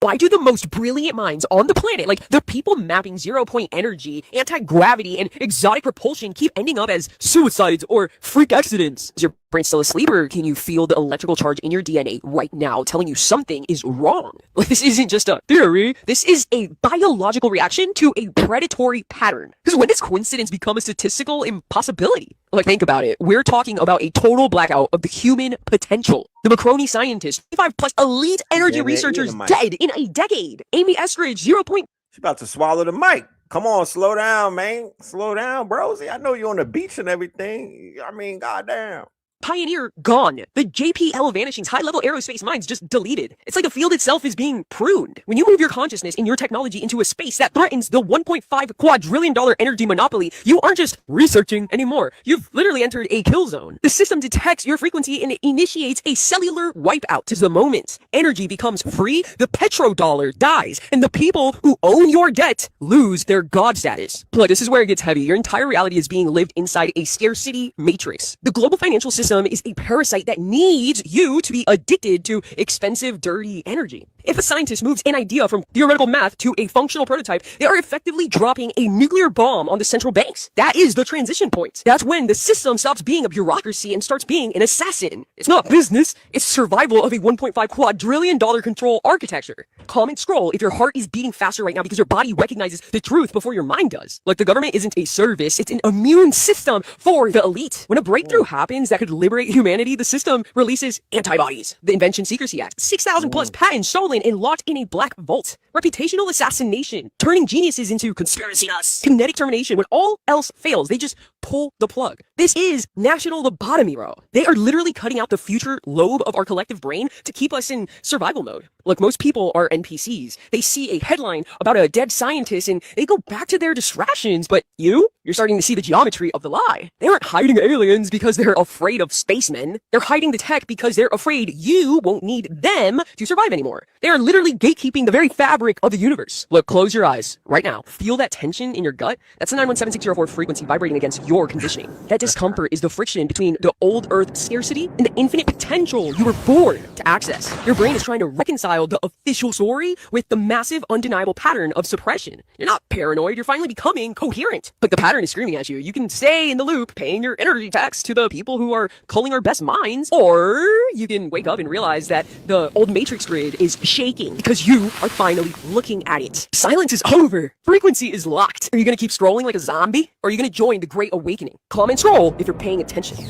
Why do the most brilliant minds on the planet, like the people mapping 0-point energy, anti-gravity, and exotic propulsion keep ending up as suicides or freak accidents? Is your brain still asleep, or can you feel the electrical charge in your DNA right now telling you something is wrong? Like, this isn't just a theory. This is a biological reaction to a predatory pattern. Because when does coincidence become a statistical impossibility? Like, think about it. We're talking about a total blackout of the human potential. The Macroni scientists, 25 plus elite energy researchers dead in a decade. Amy Eskridge, 0. She's about to swallow the mic. Come on, slow down, man. Slow down, Brosy. I know you're on the beach and everything. I mean, goddamn. Pioneer gone. The JPL Vanishing's high-level aerospace minds just deleted. It's like the field itself is being pruned. When you move your consciousness and your technology into a space that threatens the $1.5 quadrillion energy monopoly, you aren't just researching anymore. You've literally entered a kill zone. The system detects your frequency and it initiates a cellular wipeout. To the moment energy becomes free, the petrodollar dies, and the people who own your debt lose their god status. Like, this is where it gets heavy. Your entire reality is being lived inside a scarcity matrix. The global financial system is a parasite that needs you to be addicted to expensive, dirty energy. If a scientist moves an idea from theoretical math to a functional prototype, they are effectively dropping a nuclear bomb on the central banks. That is the transition point. That's when the system stops being a bureaucracy and starts being an assassin. It's not business, it's survival of a $1.5 quadrillion control architecture. Comment scroll if your heart is beating faster right now because your body recognizes the truth before your mind does. Like, the government isn't a service, it's an immune system for the elite. When a breakthrough happens that could liberate humanity, the system releases antibodies. The Invention Secrecy Act, 6,000 plus patents stolen and locked in a black vault. Reputational assassination, turning geniuses into conspiracy nuts. Kinetic termination, when all else fails, they just pull the plug. This is national lobotomy, bro. They are literally cutting out the future lobe of our collective brain to keep us in survival mode. Look, most people are NPCs. They see a headline about a dead scientist and they go back to their distractions, but you're starting to see the geometry of the lie. They aren't hiding aliens because they're afraid of spacemen. They're hiding the tech because they're afraid you won't need them to survive anymore. They are literally gatekeeping the very fabric of the universe. Look, close your eyes right now. Feel that tension in your gut? That's the 917604 frequency vibrating against your conditioning. That discomfort is the friction between the old earth scarcity and the infinite potential you were born to access. Your brain is trying to reconcile the official story with the massive undeniable pattern of suppression. You're not paranoid, you're finally becoming coherent. Like, the pattern is screaming at you. You can stay in the loop, paying your energy tax to the people who are culling our best minds, or you can wake up and realize that the old matrix grid is shaking because you are finally looking at it. Silence is over. Frequency is locked. Are you gonna keep scrolling like a zombie, or are you gonna join the Great Awakening? Comment scroll if you're paying attention.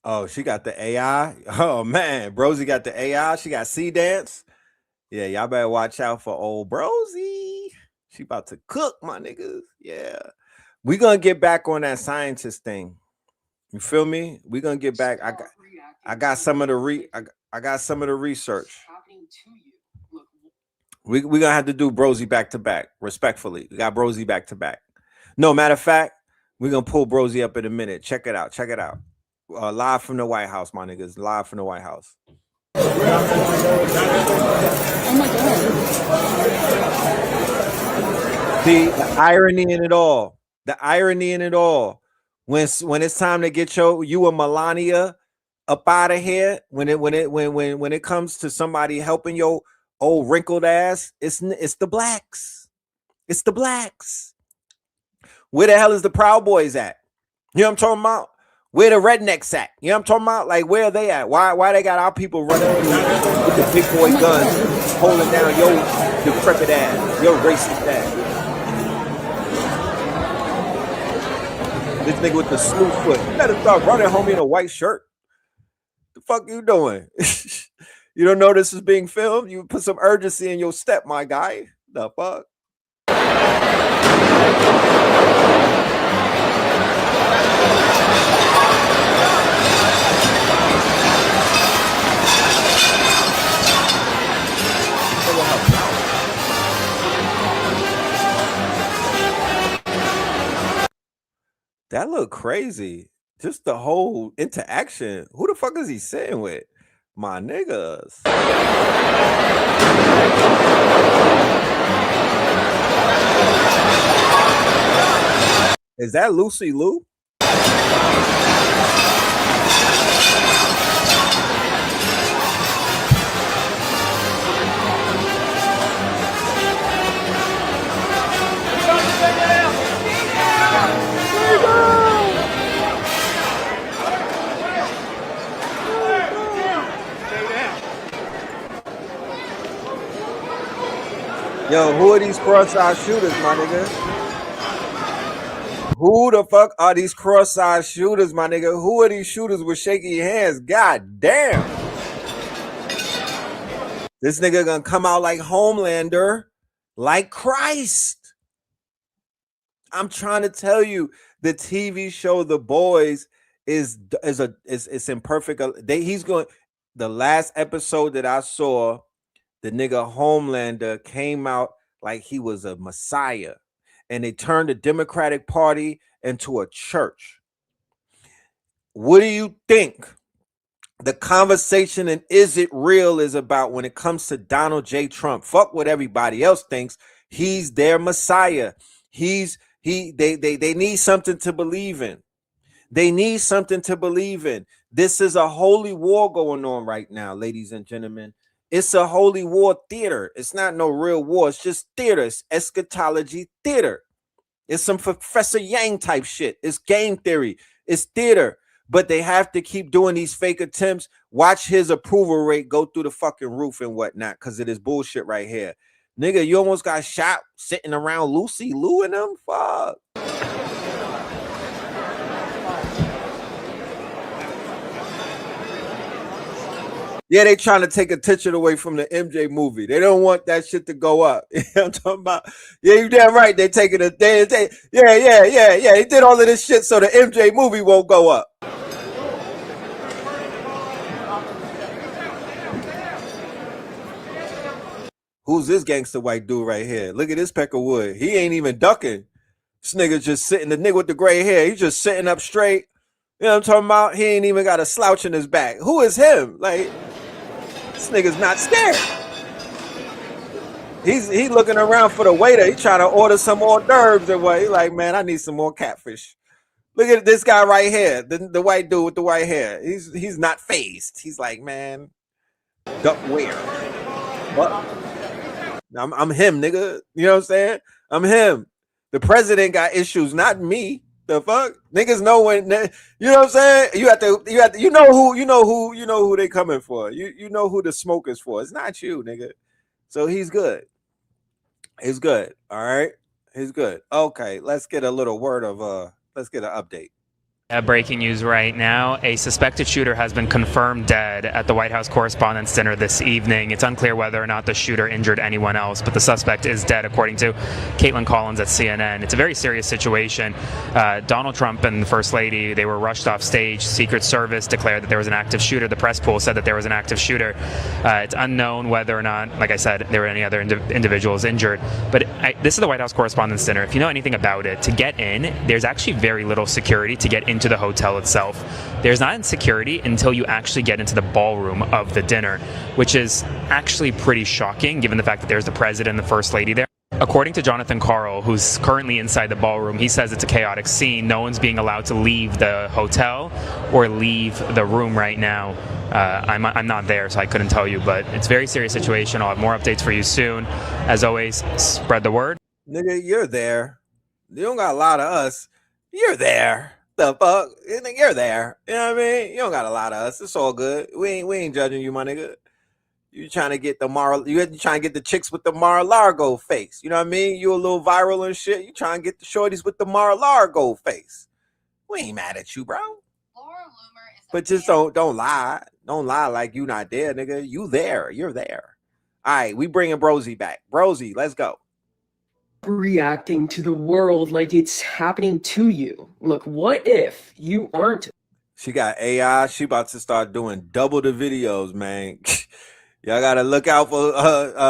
Oh, she got the AI. Oh man, Brosy got the AI. She got C dance. Yeah, y'all better watch out for old Brosy. She about to cook, my niggas. Yeah, we gonna get back on that scientist thing. You feel me? We gonna get back. I got some of the I got some of the research. We gonna have to do Brosy back to back. Respectfully, we got Brosy back to back. No, matter of fact, We're gonna pull Brosy up in a minute. Check it out. Check it out. Live from the White House, my niggas. Live from the White House. Oh my God. The irony in it all. The irony in it all. When it's time to get you and Melania up out of here, when it comes to somebody helping your old wrinkled ass, it's the blacks. It's the blacks. Where the hell is the Proud Boys at? You know what I'm talking about? Where the rednecks at? You know what I'm talking about? Like, where are they at? Why they got our people running with the big boy guns, holding down your decrepit ass, your racist ass? This nigga with the slew foot. You better start running, homie, in a white shirt. The fuck you doing? You don't know this is being filmed? You put some urgency in your step, my guy. The fuck? That look crazy. Just the whole interaction. Who the fuck is he sitting with? My niggas. Is that Lucy Liu? Yo, who are these cross-eyed shooters, my nigga? Who the fuck are these cross-eyed shooters, my nigga? Who are these shooters with shaky hands? God damn. This nigga gonna come out like Homelander, like Christ. I'm trying to tell you, the TV show The Boys is imperfect. He's going. The last episode that I saw, the nigga Homelander came out like he was a messiah, and they turned the Democratic Party into a church. What do you think the conversation and is it real is about when it comes to Donald J. Trump? Fuck what everybody else thinks. He's their messiah. They need something to believe in. They need something to believe in. This is a holy war going on right now, ladies and gentlemen. It's a holy war theater. It's not no real war. It's just theater. It's eschatology theater. It's some Professor Yang type shit. It's game theory. It's theater. But they have to keep doing these fake attempts. Watch his approval rate go through the fucking roof and whatnot because of this bullshit right here. Nigga, you almost got shot sitting around Lucy Liu and them. Fuck. Yeah, they trying to take attention away from the MJ movie. They don't want that shit to go up. You know what I'm talking about? Yeah, you damn right. They taking it. They did all of this shit so the MJ movie won't go up. Who's this gangster white dude right here? Look at this peck of wood. He ain't even ducking. This nigga just sitting, the nigga with the gray hair, he's just sitting up straight. You know what I'm talking about? He ain't even got a slouch in his back. Who is him? Like, this nigga's not scared. He looking around for the waiter. He trying to order some hors d'oeuvres and what. He like, man, I need some more catfish. Look at this guy right here, the white dude with the white hair. He's not phased. He's like, man, duck where? What? I'm him, nigga. You know what I'm saying? I'm him. The president got issues, not me. The fuck? Niggas know when, you know what I'm saying? You have to, you know who they coming for. You know who the smoke is for. It's not you, nigga. So he's good. He's good. All right. He's good. Okay. Let's get a little word of let's get an update. Breaking news right now. A suspected shooter has been confirmed dead at the White House Correspondents' Dinner this evening. It's unclear whether or not the shooter injured anyone else, but the suspect is dead, according to Caitlin Collins at CNN. It's a very serious situation. Donald Trump and the First Lady, they were rushed off stage. Secret Service declared that there was an active shooter. The press pool said that there was an active shooter. It's unknown whether or not, like I said, there were any other individuals injured. But this is the White House Correspondents' Dinner. If you know anything about it, to get in, there's actually very little security to get into the hotel itself. There's not insecurity until you actually get into the ballroom of the dinner, which is actually pretty shocking given the fact that there's the president and the first lady there. According to Jonathan Karl, who's currently inside the ballroom, he says it's a chaotic scene. No one's being allowed to leave the hotel or leave the room right now. I'm not there, so I couldn't tell you, but it's a very serious situation. I'll have more updates for you soon. As always, spread the word. Nigga, you're there. You don't got a lot of us. You're there. The fuck? You're there. You know what I mean? You don't got a lot of us. It's all good. We ain't judging you, my nigga. You trying to get the you trying to get the chicks with the Mar-a-Lago face. You know what I mean? You a little viral and shit. You trying to get the shorties with the Mar-a-Lago face. We ain't mad at you, bro. But just don't lie. Don't lie like you not there, nigga. You there. You're there. All right, we bringing Brosy back. Brosy, let's go. Reacting to the world like it's happening to you. Look, what if you aren't? She got AI. She about to start doing double the videos, man. Y'all gotta look out for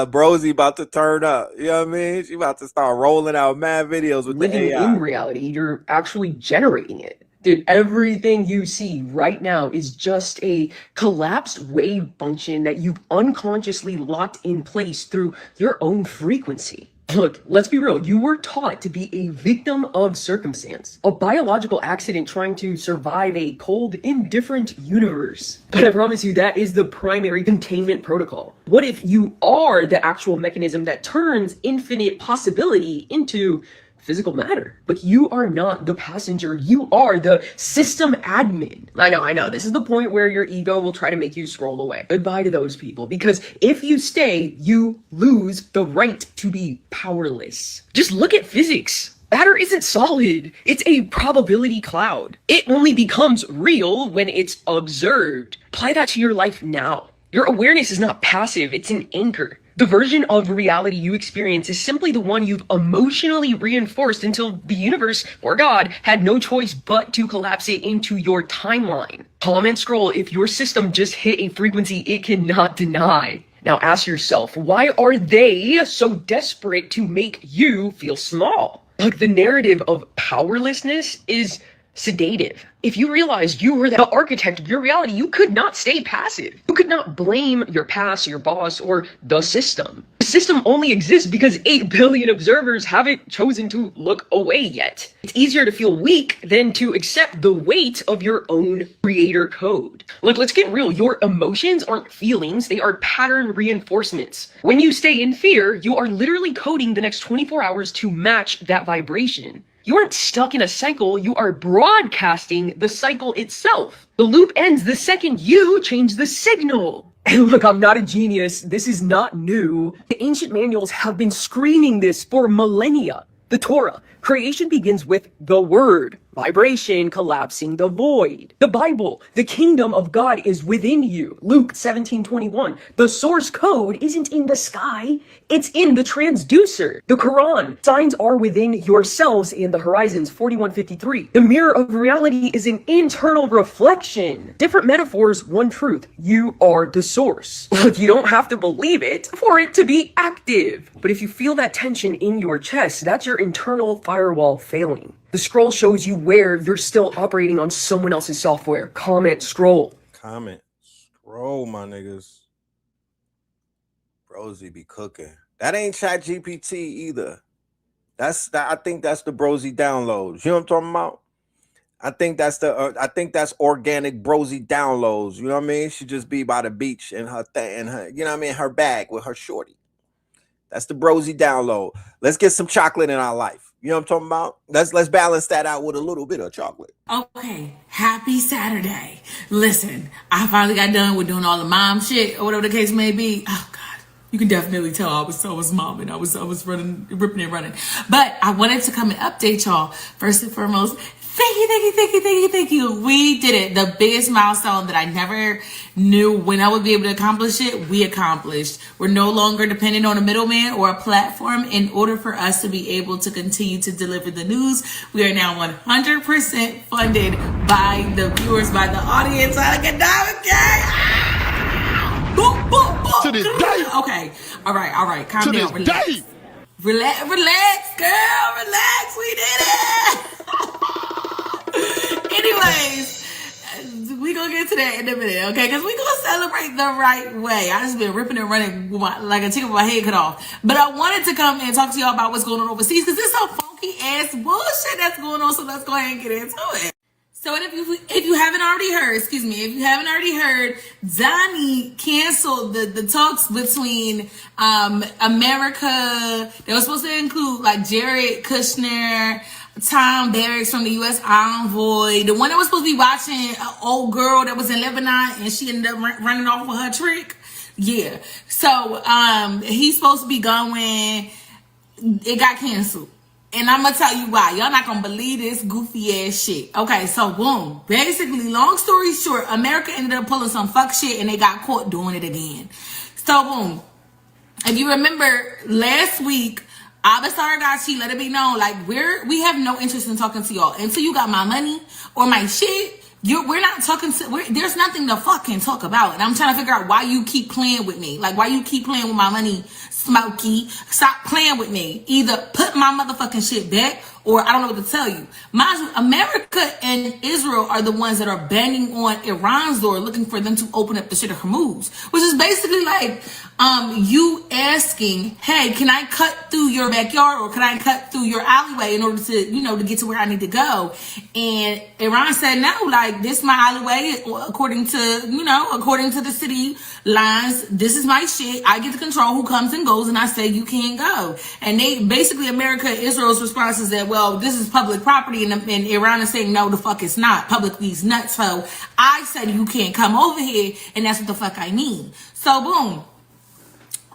Brosy about to turn up. You know what I mean? She about to start rolling out mad videos with Living the AI. in reality, you're actually generating it. Dude, everything you see right now is just a collapsed wave function that you've unconsciously locked in place through your own frequency. Look, let's be real. You were taught to be a victim of circumstance, a biological accident trying to survive a cold, indifferent universe. But I promise you, that is the primary containment protocol. What if you are the actual mechanism that turns infinite possibility into physical matter? But you are not the passenger. You are the system admin. I know. This is the point where your ego will try to make you scroll away. Goodbye to those people, because if you stay, you lose the right to be powerless. Just look at physics. Matter isn't solid. It's a probability cloud. It only becomes real when it's observed. Apply that to your life now. Your awareness is not passive. It's an anchor. The version of reality you experience is simply the one you've emotionally reinforced until the universe or God had no choice but to collapse it into your timeline. Comment scroll if your system just hit a frequency it cannot deny. Now ask yourself, why are they so desperate to make you feel small? Like, the narrative of powerlessness is sedative. If you realized you were the architect of your reality, you could not stay passive. You could not blame your past, your boss, or the system. The system only exists because 8 billion observers haven't chosen to look away yet. It's easier to feel weak than to accept the weight of your own creator code. Look, let's get real. Your emotions aren't feelings, they are pattern reinforcements. When you stay in fear, you are literally coding the next 24 hours to match that vibration. You aren't stuck in a cycle, you are broadcasting the cycle itself. The loop ends the second you change the signal. And look, I'm not a genius. This is not new. The ancient manuals have been screaming this for millennia. The Torah, creation begins with the word, vibration collapsing the void. The Bible, the kingdom of God is within you. Luke 17:21. The source code isn't in the sky, it's in the transducer. The Quran, signs are within yourselves in the horizons 41:53. The mirror of reality is an internal reflection. Different metaphors, one truth. You are the source. Look, you don't have to believe it for it to be active. But if you feel that tension in your chest, that's your internal firewall failing. The scroll shows you where you're still operating on someone else's software. Comment scroll. Comment scroll, my niggas. Brosy be cooking. That ain't ChatGPT either. I think that's the Brosy downloads. You know what I'm talking about? I think that's organic Brosy downloads. You know what I mean? She just be by the beach in her you know what I mean, her bag with her shorty. That's the Brosy download. Let's get some chocolate in our life. You know what I'm talking about? Let's balance that out with a little bit of chocolate. Okay, happy Saturday. Listen, I finally got done with doing all the mom shit or whatever the case may be. Oh God, you can definitely tell I was momming. I was running, ripping and running. But I wanted to come and update y'all. First and foremost, Thank you. We did it. The biggest milestone that I never knew when I would be able to accomplish it, we accomplished. We're no longer dependent on a middleman or a platform in order for us to be able to continue to deliver the news. We are now 100% funded by the viewers, by the audience. Okay. To this day. Okay. All right. Calm To down. this day. Relax, girl. Relax. We did it. Anyways, we gonna get to that in a minute, okay? Because we gonna celebrate the right way. I just been ripping and running like a chicken with my head cut off. But I wanted to come and talk to y'all about what's going on overseas because there's some funky ass bullshit that's going on. So let's go ahead and get into it. So if you haven't already heard, Donnie canceled the talks between America. They were supposed to include like Jared Kushner, Tom Barracks from the U.S. envoy, the one that was supposed to be watching an old girl that was in Lebanon and she ended up running off with her trick. Yeah. So he's supposed to be going. It got canceled. And I'm going to tell you why. Y'all not going to believe this goofy ass shit. Okay, so boom. Basically, long story short, America ended up pulling some fuck shit and they got caught doing it again. So boom. If you remember last week, Abasar Gachi let it be known, like we have no interest in talking to y'all. Until you got my money or my shit, we're not talking to, there's nothing to fucking talk about. And I'm trying to figure out why you keep playing with me. Like why you keep playing with my money, Smokey. Stop playing with me. Either put my motherfucking shit back or I don't know what to tell you. Mind you, America and Israel are the ones that are banging on Iran's door looking for them to open up the Strait of Hormuz, which is basically like you asking, hey, can I cut through your backyard or can I cut through your alleyway in order to, to get to where I need to go? And Iran said, no, like this is my alleyway according to the city lines. This is my shit. I get to control who comes and goes and I say you can't go. And they basically America and Israel's response is that, well, this is public property and Iran is saying, no, the fuck it's not. Public these nuts. So I said you can't come over here and that's what the fuck I mean. So boom.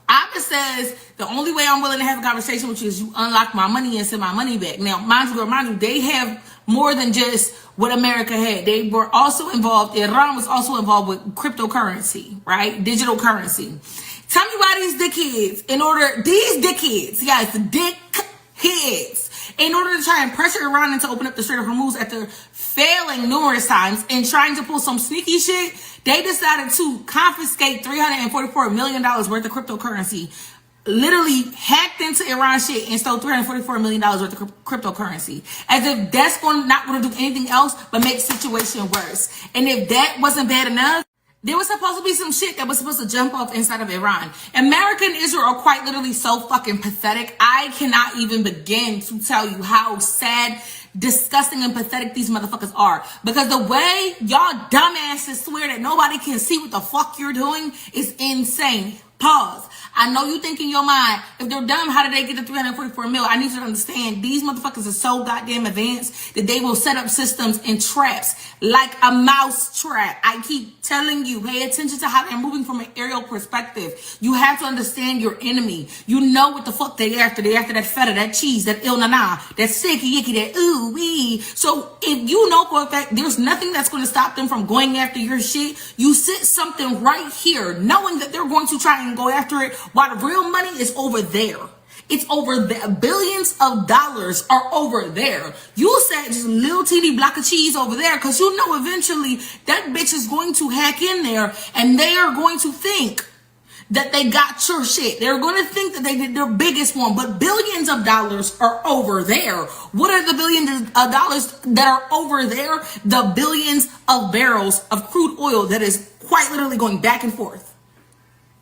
Abba says the only way I'm willing to have a conversation with you is you unlock my money and send my money back. Now, mind you, they have more than just what America had. They were also involved, Iran was also involved with cryptocurrency, right? Digital currency. Tell me why these dickheads, in order to try and pressure Iran into open up the Strait of Hormuz after failing numerous times and trying to pull some sneaky shit, they decided to confiscate $344 million worth of cryptocurrency. Literally hacked into Iran shit and stole $344 million worth of cryptocurrency. As if that's not going to do anything else but make the situation worse. And if that wasn't bad enough, there was supposed to be some shit that was supposed to jump off inside of Iran. America and Israel are quite literally so fucking pathetic. I cannot even begin to tell you how sad, disgusting, and pathetic these motherfuckers are. Because the way y'all dumbasses swear that nobody can see what the fuck you're doing is insane. Pause. I know you think in your mind, if they're dumb, how did they get the 344 mil? I need you to understand these motherfuckers are so goddamn advanced that they will set up systems and traps like a mouse trap. I keep telling you, pay attention to how they're moving from an aerial perspective. You have to understand your enemy. You know what the fuck they after. They after that feta, that cheese, that il nana, that sticky yicky, that ooh wee. So if you know for a fact there's nothing that's going to stop them from going after your shit, you sit something right here knowing that they're going to try and go after it while the real money is over there. It's over there. Billions of dollars are over there. You said just a little teeny block of cheese over there because you know eventually that bitch is going to hack in there and they are going to think that they got your shit. They're going to think that they did their biggest one, but billions of dollars are over there. What are the billions of dollars that are over there? The billions of barrels of crude oil that is quite literally going back and forth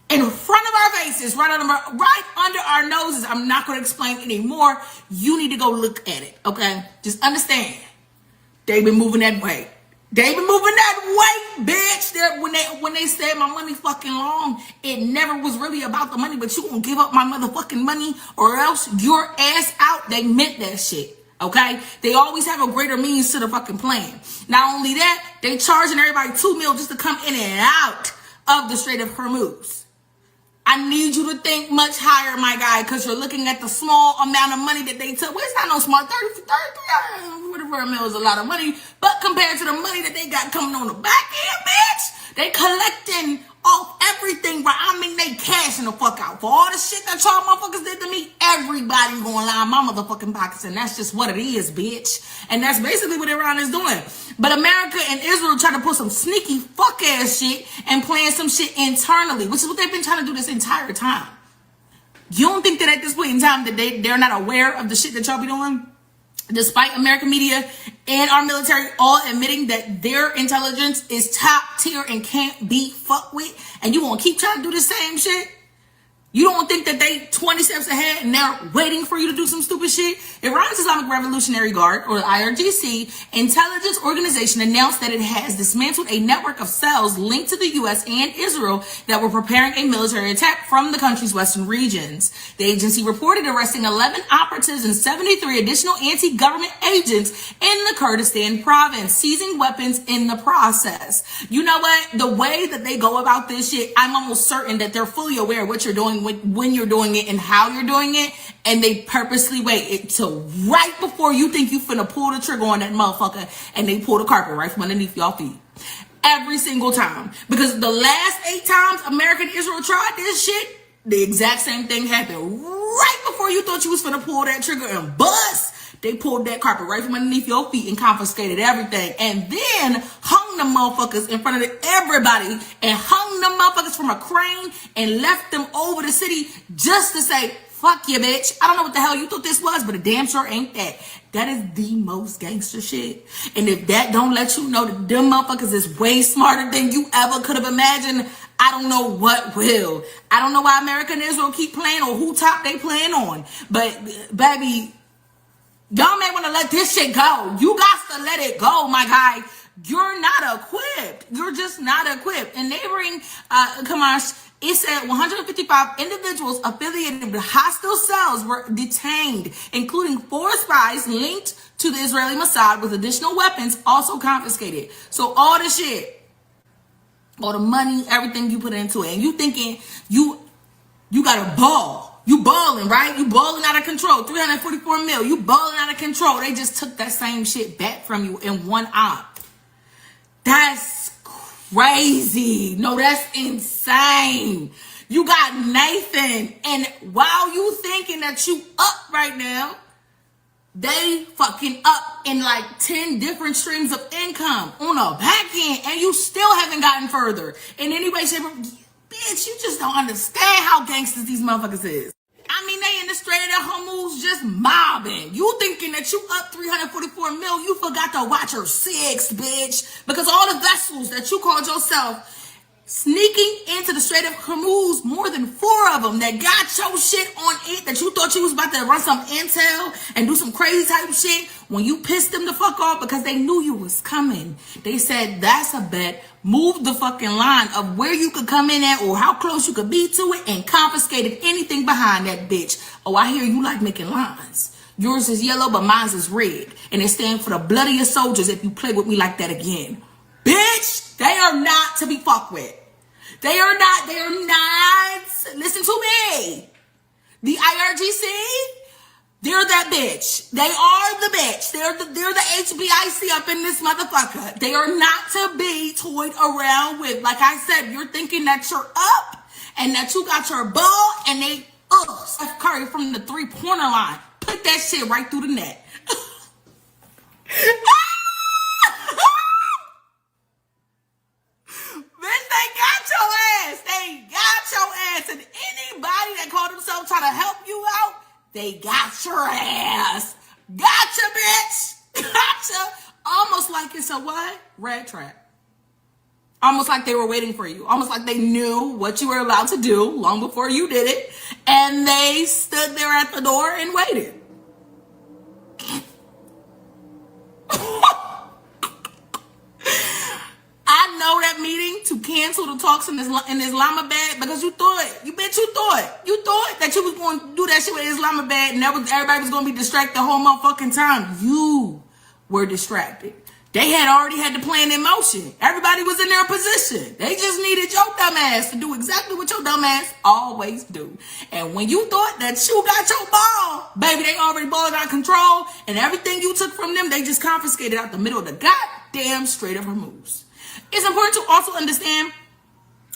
in front of our faces, right under our noses. I'm not going to explain anymore. You need to go look at it, okay? Just understand. They've been moving that way. They've been moving that way, bitch. When they said my money fucking long, it never was really about the money, but you gonna give up my motherfucking money or else your ass out. They meant that shit, okay? They always have a greater means to the fucking plan. Not only that, they charging everybody $2 million just to come in and out of the Strait of Hormuz. I need you to think much higher, my guy, because you're looking at the small amount of money that they took. Well, it's not no small, 33, whatever mil is a lot of money, but compared to the money that they got coming on the back end, bitch, they collecting off everything, bro. I mean, they cashing the fuck out. For all the shit that y'all motherfuckers did to me, everybody gonna line my motherfucking pockets, and that's just what it is, bitch. And that's basically what Iran is doing. But America and Israel try to put some sneaky fuck ass shit and plan some shit internally, which is what they've been trying to do this entire time. You don't think that at this point in time that they're not aware of the shit that y'all be doing? Despite American media and our military all admitting that their intelligence is top tier and can't be fucked with, and you want to keep trying to do the same shit? You don't think that they 20 steps ahead and they're waiting for you to do some stupid shit? Iran's Islamic Revolutionary Guard, or IRGC, intelligence organization announced that it has dismantled a network of cells linked to the U.S. and Israel that were preparing a military attack from the country's western regions. The agency reported arresting 11 operatives and 73 additional anti-government agents in the Kurdistan province, seizing weapons in the process. You know what? The way that they go about this shit, I'm almost certain that they're fully aware of what you're doing, when you're doing it and how you're doing it, and they purposely wait it till right before you think you finna pull the trigger on that motherfucker, and they pull the carpet right from underneath y'all feet. Every single time. Because the last 8 times America and Israel tried this shit, the exact same thing happened. Right before you thought you was finna pull that trigger and bust, they pulled that carpet right from underneath your feet and confiscated everything. And then hung the motherfuckers in front of everybody and hung them motherfuckers from a crane and left them over the city just to say, fuck you, bitch. I don't know what the hell you thought this was, but it damn sure ain't that. That is the most gangster shit. And if that don't let you know that them motherfuckers is way smarter than you ever could have imagined, I don't know what will. I don't know why America and Israel keep playing or who top they playing on. But, baby, y'all may want to let this shit go. You got to let it go, my guy. You're not equipped. You're just not equipped. And neighboring Kamash, it said 155 individuals affiliated with hostile cells were detained, including 4 spies linked to the Israeli Mossad, with additional weapons also confiscated. So all the shit, all the money, everything you put into it, and you thinking you got a ball. You balling, right? You balling out of control. 344 mil. You balling out of control. They just took that same shit back from you in one op. That's crazy. No, that's insane. You got Nathan, and while you thinking that you up right now, they fucking up in like 10 different streams of income on a back end, and you still haven't gotten further in any way, shape, or bitch, you just don't understand how gangsters these motherfuckers is. I mean, they in the Strait of Hormuz just mobbing. You thinking that you up 344 mil, you forgot to watch your 6, bitch. Because all the vessels that you called yourself sneaking into the Strait of Hormuz, more than 4 of them that got your shit on it, that you thought you was about to run some intel and do some crazy type of shit, when you pissed them the fuck off because they knew you was coming. They said, that's a bet. Move the fucking line of where you could come in at or how close you could be to it, and confiscated anything behind that bitch. Oh, I hear you like making lines. Yours is yellow, but mine's is red. And it stands for the bloodiest soldiers if you play with me like that again. Bitch, they are not to be fucked with. They are not. Listen to me. The IRGC, they're that bitch. They are the bitch. They're the HBIC up in this motherfucker. They are not to be toyed around with. Like I said, you're thinking that you're up and that you got your ball, and they, Steph Curry from the 3-pointer line. Put that shit right through the net. Bitch, they got your ass. They got your ass. And anybody that called themselves trying to help you out, they got your ass. Gotcha, bitch. Gotcha. Almost like it's a what? Red trap. Almost like they were waiting for you. Almost like they knew what you were allowed to do long before you did it. And they stood there at the door and waited. I know that meeting to cancel the talks in Islamabad because you thought that you was going to do that shit with Islamabad, and everybody was going to be distracted the whole motherfucking time. You were distracted. They had already had the plan in motion. Everybody was in their position. They just needed your dumb ass to do exactly what your dumb ass always do. And when you thought that you got your ball, baby, they already balled out of control, and everything you took from them, they just confiscated out the middle of the goddamn Strait of Hormuz. It's important to also understand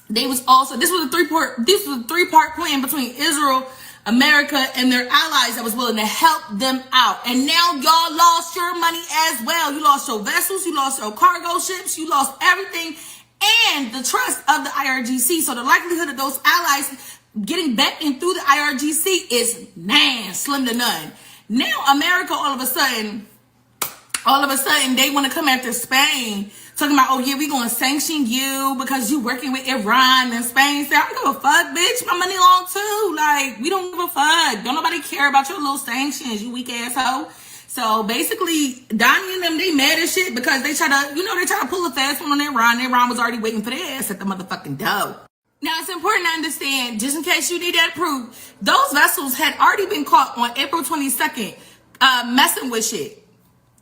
this was a three-part plan between Israel, America, and their allies that was willing to help them out. And now y'all lost your money as well. You lost your vessels, you lost your cargo ships, you lost everything, and the trust of the IRGC. So the likelihood of those allies getting back in through the IRGC is slim to none. Now America all of a sudden they want to come after Spain, talking about, oh yeah, we gonna sanction you because you working with Iran. And Spain said, I don't give a fuck, bitch. My money long too. Like, we don't give a fuck. Don't nobody care about your little sanctions, you weak asshole. So basically, Donnie and them, they mad as shit because they try to pull a fast one on Iran. Iran was already waiting for their ass at the motherfucking door. Now, it's important to understand, just in case you need that proof, those vessels had already been caught on April 22nd, messing with shit.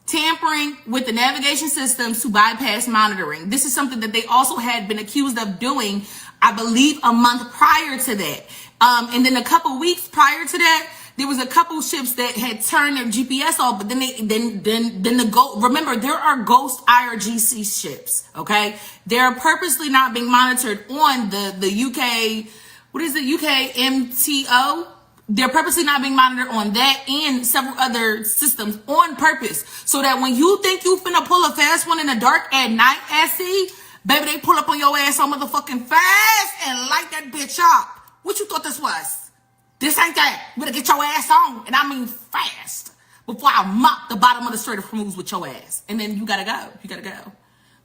Tampering with the navigation systems to bypass monitoring. This is something that they also had been accused of doing, I believe, a month prior to that. And then a couple weeks prior to that, there was a couple ships that had turned their GPS off, but remember, there are ghost IRGC ships, okay? They're purposely not being monitored on the UK, UK MTO? They're purposely not being monitored on that and several other systems on purpose. So that when you think you finna pull a fast one in the dark at night at sea, baby, they pull up on your ass so motherfucking fast and light that bitch up. What you thought this was? This ain't that. You better get your ass on, and I mean fast, before I mop the bottom of the Strait of Hormuz with your ass. And then you gotta go. You gotta go.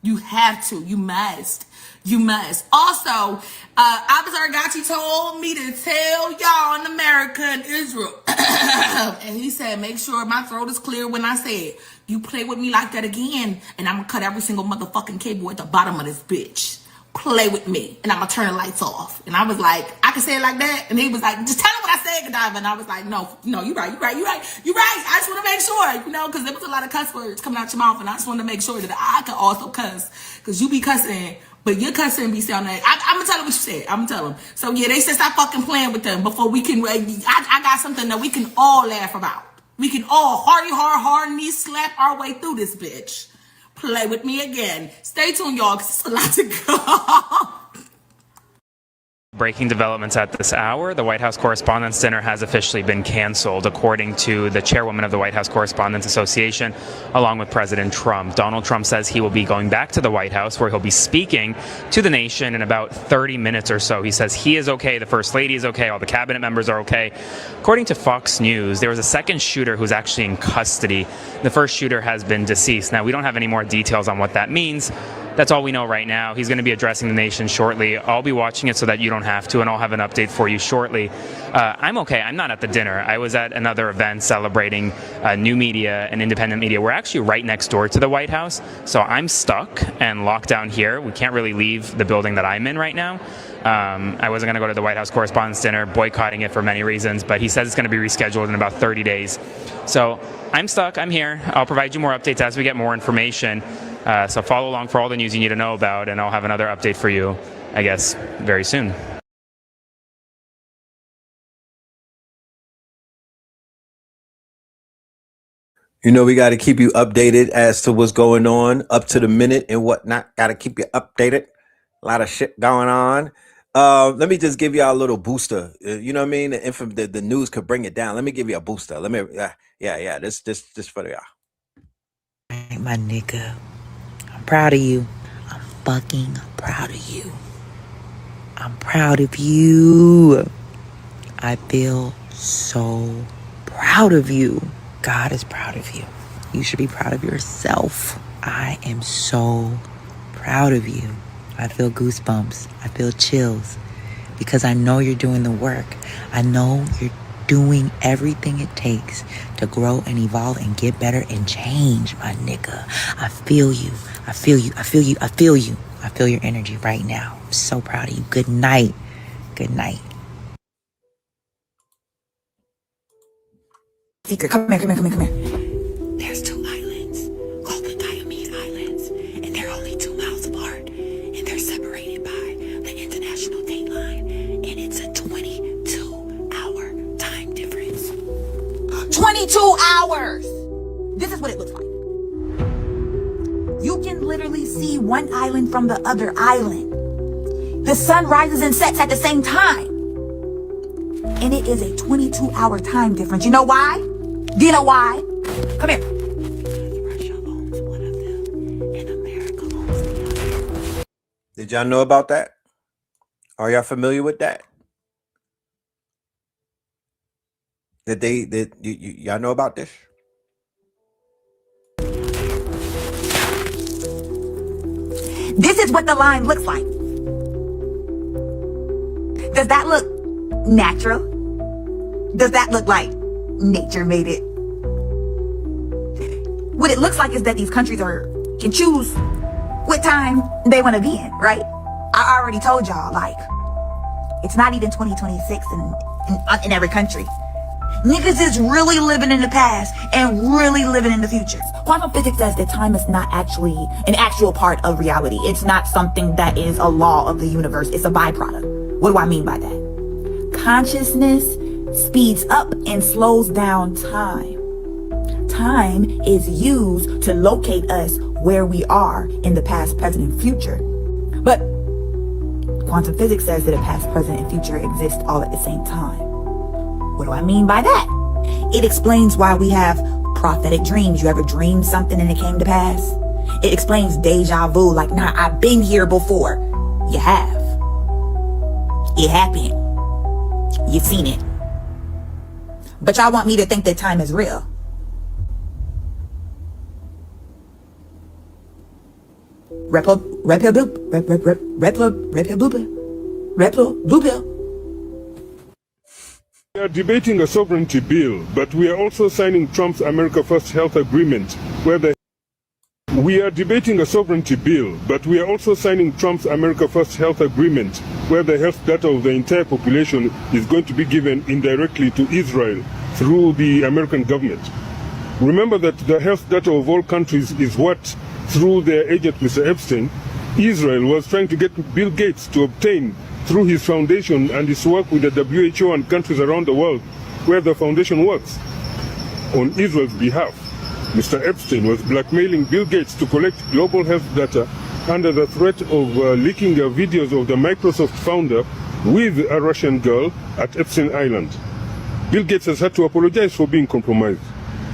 You have to. You must. You must. Also, Abbas Argachi told me to tell y'all in America and Israel. And he said, make sure my throat is clear when I say it. You play with me like that again, and I'm going to cut every single motherfucking cable at the bottom of this bitch. Play with me, and I'm going to turn the lights off. And I was like, I can say it like that? And he was like, just tell him what I said, Godiva. And I was like, no, you're right. I just want to make sure, because there was a lot of cuss words coming out your mouth, and I just wanted to make sure that I could also cuss, because you be cussing, but your cussing be sounding like, I'm going to tell him what you said. I'm going to tell him. So yeah, they said stop fucking playing with them before we can, I got something that we can all laugh about. We can all hard knee slap our way through this bitch. Play with me again. Stay tuned, y'all, because it's a lot to go. Breaking developments at this hour. The White House Correspondents' Dinner has officially been canceled, according to the chairwoman of the White House Correspondents Association, along with President Trump. Donald Trump says he will be going back to the White House, where he'll be speaking to the nation in about 30 minutes or so. He says he is okay, the First Lady is okay, all the cabinet members are okay. According to Fox News, there was a second shooter who's actually in custody. The first shooter has been deceased. Now, we don't have any more details on what that means. That's all we know right now. He's going to be addressing the nation shortly. I'll be watching it so that you don't have to, and I'll have an update for you shortly. I'm okay. I'm not at the dinner. I was at another event celebrating new media and independent media. We're actually right next door to the White House, so I'm stuck and locked down here. We can't really leave the building that I'm in right now. I wasn't going to go to the White House Correspondents' Dinner, boycotting it for many reasons, but he says it's going to be rescheduled in about 30 days. So I'm stuck. I'm here. I'll provide you more updates as we get more information. So follow along for all the news you need to know about, and I'll have another update for you, I guess, very soon. We got to keep you updated as to what's going on, up to the minute and whatnot. Got to keep you updated. A lot of shit going on. Let me just give y'all a little booster. You know what I mean? The news could bring it down. Let me give you a booster. Let me, this for y'all. My nigga, I'm proud of you. I'm fucking proud of you. I'm proud of you. I feel so proud of you. God is proud of you. You should be proud of yourself. I am so proud of you. I feel goosebumps. I feel chills because I know you're doing the work. I know you're doing everything it takes to grow and evolve and get better and change, my nigga. I feel you. I feel you. I feel you. I feel you. I feel your energy right now. I'm so proud of you. Good night. Good night. Secret, come here. There's two islands called the Diomede Island. 22 hours. This is what it looks like. You can literally see one island from the other island. The sun rises and sets at the same time. And it is a 22-hour time difference. You know why? Do you know why? Come here. Did y'all know about that? Are y'all familiar with that? Y'all know about this? This is what the line looks like. Does that look natural? Does that look like nature made it? What it looks like is that these countries can choose what time they want to be in, right? I already told y'all, like, it's not even 2026 in every country. Niggas is really living in the past and really living in the future. Quantum physics says that time is not actually an actual part of reality. It's not something that is a law of the universe. It's a byproduct. What do I mean by that? Consciousness speeds up and slows down time. Time is used to locate us where we are in the past, present, and future. But quantum physics says that the past, present, and future exist all at the same time. What do I mean by that? It explains why we have prophetic dreams. You ever dreamed something and it came to pass? It explains deja vu, like, nah, I've been here before. You have. It happened. You've seen it. But y'all want me to think that time is real. We are debating a sovereignty bill, but we are also signing Trump's America First Health Agreement, where the health data of the entire population is going to be given indirectly to Israel through the American government. Remember that the health data of all countries is what, through their agent Mr. Epstein, Israel was trying to get Bill Gates to obtain through his foundation and his work with the WHO and countries around the world where the foundation works. On Israel's behalf, Mr. Epstein was blackmailing Bill Gates to collect global health data under the threat of leaking videos of the Microsoft founder with a Russian girl at Epstein Island. Bill Gates has had to apologize for being compromised.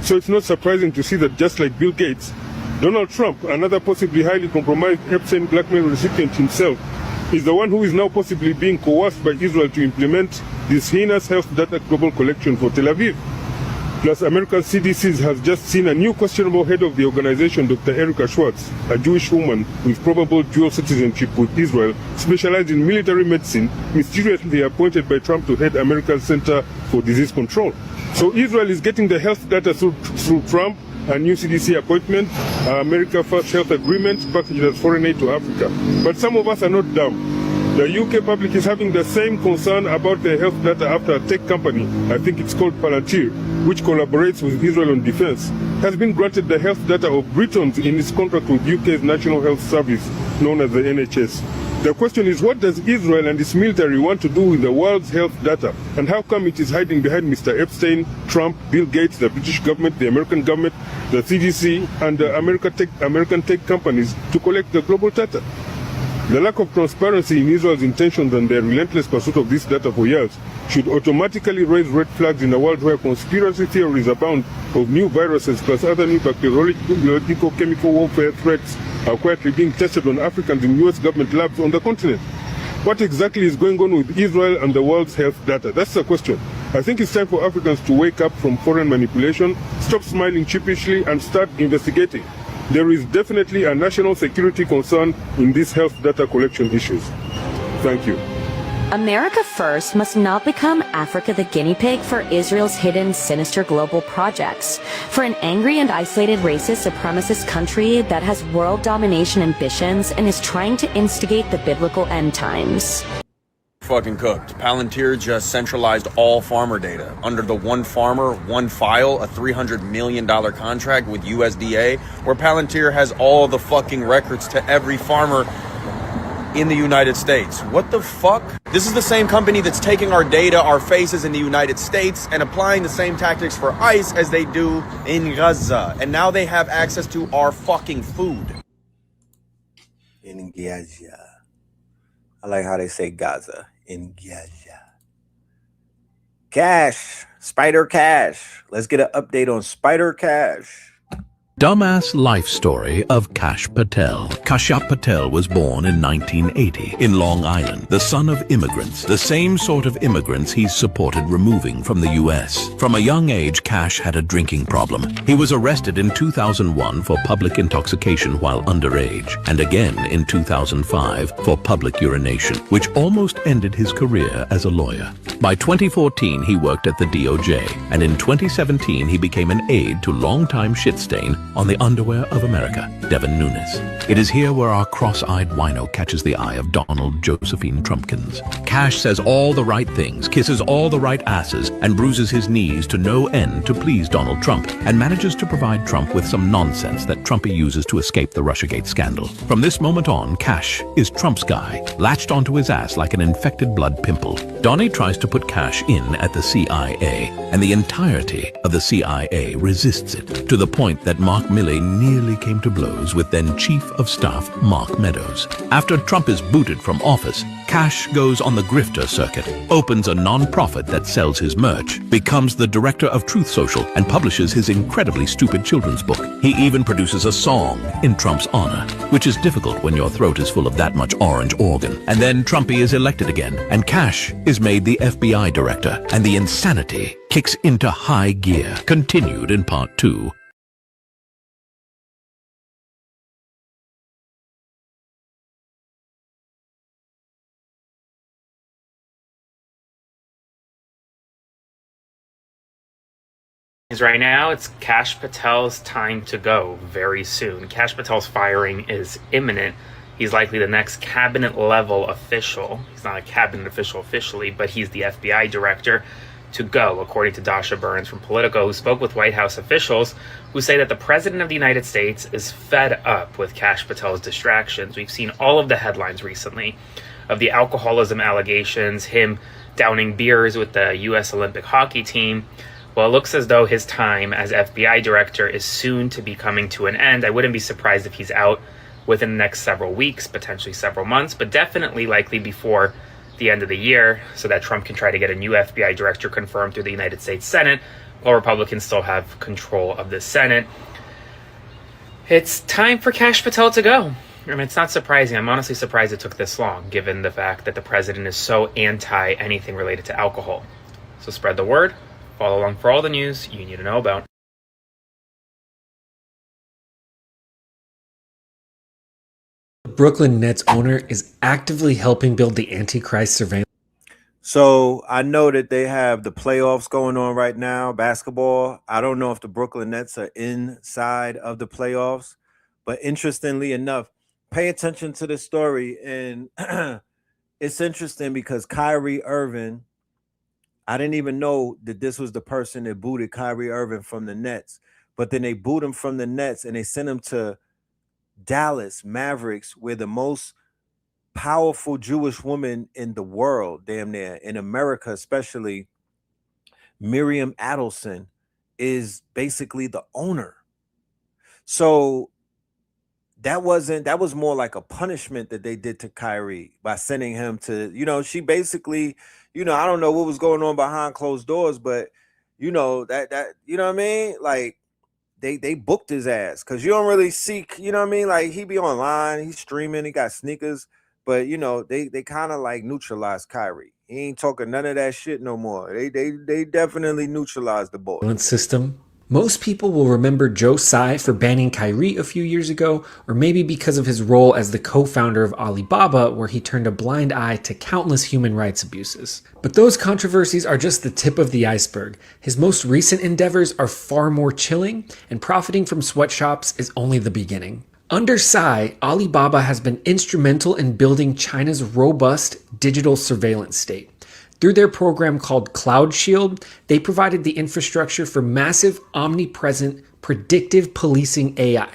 So it's not surprising to see that just like Bill Gates, Donald Trump, another possibly highly compromised Epstein blackmail recipient himself, is the one who is now possibly being coerced by Israel to implement this heinous health data global collection for Tel Aviv. Plus, America's CDC has just seen a new questionable head of the organization, Dr. Erika Schwartz, a Jewish woman with probable dual citizenship with Israel, specialized in military medicine, mysteriously appointed by Trump to head America's Center for Disease Control. So Israel is getting the health data through Trump, a new CDC appointment, America First Health Agreement, packaged as foreign aid to Africa. But some of us are not dumb. The UK public is having the same concern about their health data after a tech company, I think it's called Palantir, which collaborates with Israel on defense, has been granted the health data of Britons in its contract with UK's National Health Service, known as the NHS. The question is, what does Israel and its military want to do with the world's health data? And how come it is hiding behind Mr. Epstein, Trump, Bill Gates, the British government, the American government, the CDC, and the American tech companies to collect the global data? The lack of transparency in Israel's intentions and their relentless pursuit of this data for years should automatically raise red flags in a world where conspiracy theories abound of new viruses plus other new bacteriological chemical warfare threats are quietly being tested on Africans in US government labs on the continent. What exactly is going on with Israel and the world's health data? That's the question. I think it's time for Africans to wake up from foreign manipulation, stop smiling sheepishly, and start investigating. There is definitely a national security concern in these health data collection issues. Thank you. America First must not become Africa the guinea pig for Israel's hidden, sinister global projects. For an angry and isolated racist supremacist country that has world domination ambitions and is trying to instigate the biblical end times. Fucking cooked. Palantir just centralized all farmer data under the one farmer, one file, a $300 million contract with USDA, where Palantir has all the fucking records to every farmer in the United States. What the fuck? This is the same company that's taking our data, our faces in the United States, and applying the same tactics for ICE as they do in Gaza. And now they have access to our fucking food. In Gaza. I like how they say Gaza. In Gaza. Cash. Spider Cash. Let's get an update on Spider Cash. Dumbass life story of Kash Patel. Kashyap Patel was born in 1980 in Long Island, the son of immigrants, the same sort of immigrants he's supported removing from the U.S. From a young age, Kash had a drinking problem. He was arrested in 2001 for public intoxication while underage, and again in 2005 for public urination, which almost ended his career as a lawyer. By 2014, he worked at the DOJ, and in 2017, he became an aide to longtime shitstain on the underwear of America, Devin Nunes. It is here where our cross-eyed wino catches the eye of Donald Josephine Trumpkins. Kash says all the right things, kisses all the right asses, and bruises his knees to no end to please Donald Trump, and manages to provide Trump with some nonsense that Trumpy uses to escape the Russiagate scandal. From this moment on, Kash is Trump's guy, latched onto his ass like an infected blood pimple. Donnie tries to put Kash in at the CIA, and the entirety of the CIA resists it, to the point that Mark Milley nearly came to blows with then Chief of Staff Mark Meadows. After Trump is booted from office, Kash goes on the grifter circuit, opens a non-profit that sells his merch, becomes the director of Truth Social, and publishes his incredibly stupid children's book. He even produces a song in Trump's honor, which is difficult when your throat is full of that much orange organ. And then Trumpy is elected again, and Kash is made the FBI director, and the insanity kicks into high gear. Continued in part 2. Right now, it's Kash Patel's time to go very soon. Kash Patel's firing is imminent. He's likely the next cabinet level official. He's not a cabinet official officially, but he's the FBI director to go, according to Dasha Burns from Politico, who spoke with White House officials who say that the President of the United States is fed up with Kash Patel's distractions. We've seen all of the headlines recently of the alcoholism allegations, him downing beers with the U.S. Olympic hockey team. Well, it looks as though his time as FBI director is soon to be coming to an end. I wouldn't be surprised if he's out within the next several weeks, potentially several months, but definitely likely before the end of the year, so that Trump can try to get a new FBI director confirmed through the United States Senate, while Republicans still have control of the Senate. It's time for Kash Patel to go. I mean, it's not surprising. I'm honestly surprised it took this long, given the fact that the president is so anti anything related to alcohol. So spread the word. Follow along for all the news you need to know about. The Brooklyn Nets owner is actively helping build the Antichrist surveillance. So I know that they have the playoffs going on right now, basketball. I don't know if the Brooklyn Nets are inside of the playoffs, but interestingly enough, pay attention to this story. And it's interesting because Kyrie Irving, I didn't even know that this was the person that booted Kyrie Irving from the Nets. But then they boot him from the Nets and they send him to Dallas Mavericks, where the most powerful Jewish woman in the world, damn near, in America especially, Miriam Adelson, is basically the owner. So that was more like a punishment that they did to Kyrie by sending him to, she basically, I don't know what was going on behind closed doors, but that you know what I mean? Like they booked his ass, because you don't really see, like he be online, he's streaming, he got sneakers, but they kind of like neutralized Kyrie. He ain't talking none of that shit no more. They definitely neutralized the boy. System. Most people will remember Joe Tsai for banning Kyrie a few years ago, or maybe because of his role as the co-founder of Alibaba, where he turned a blind eye to countless human rights abuses. But those controversies are just the tip of the iceberg. His most recent endeavors are far more chilling, and profiting from sweatshops is only the beginning. Under Tsai, Alibaba has been instrumental in building China's robust digital surveillance state. Through their program called Cloud Shield, they provided the infrastructure for massive, omnipresent predictive policing AI,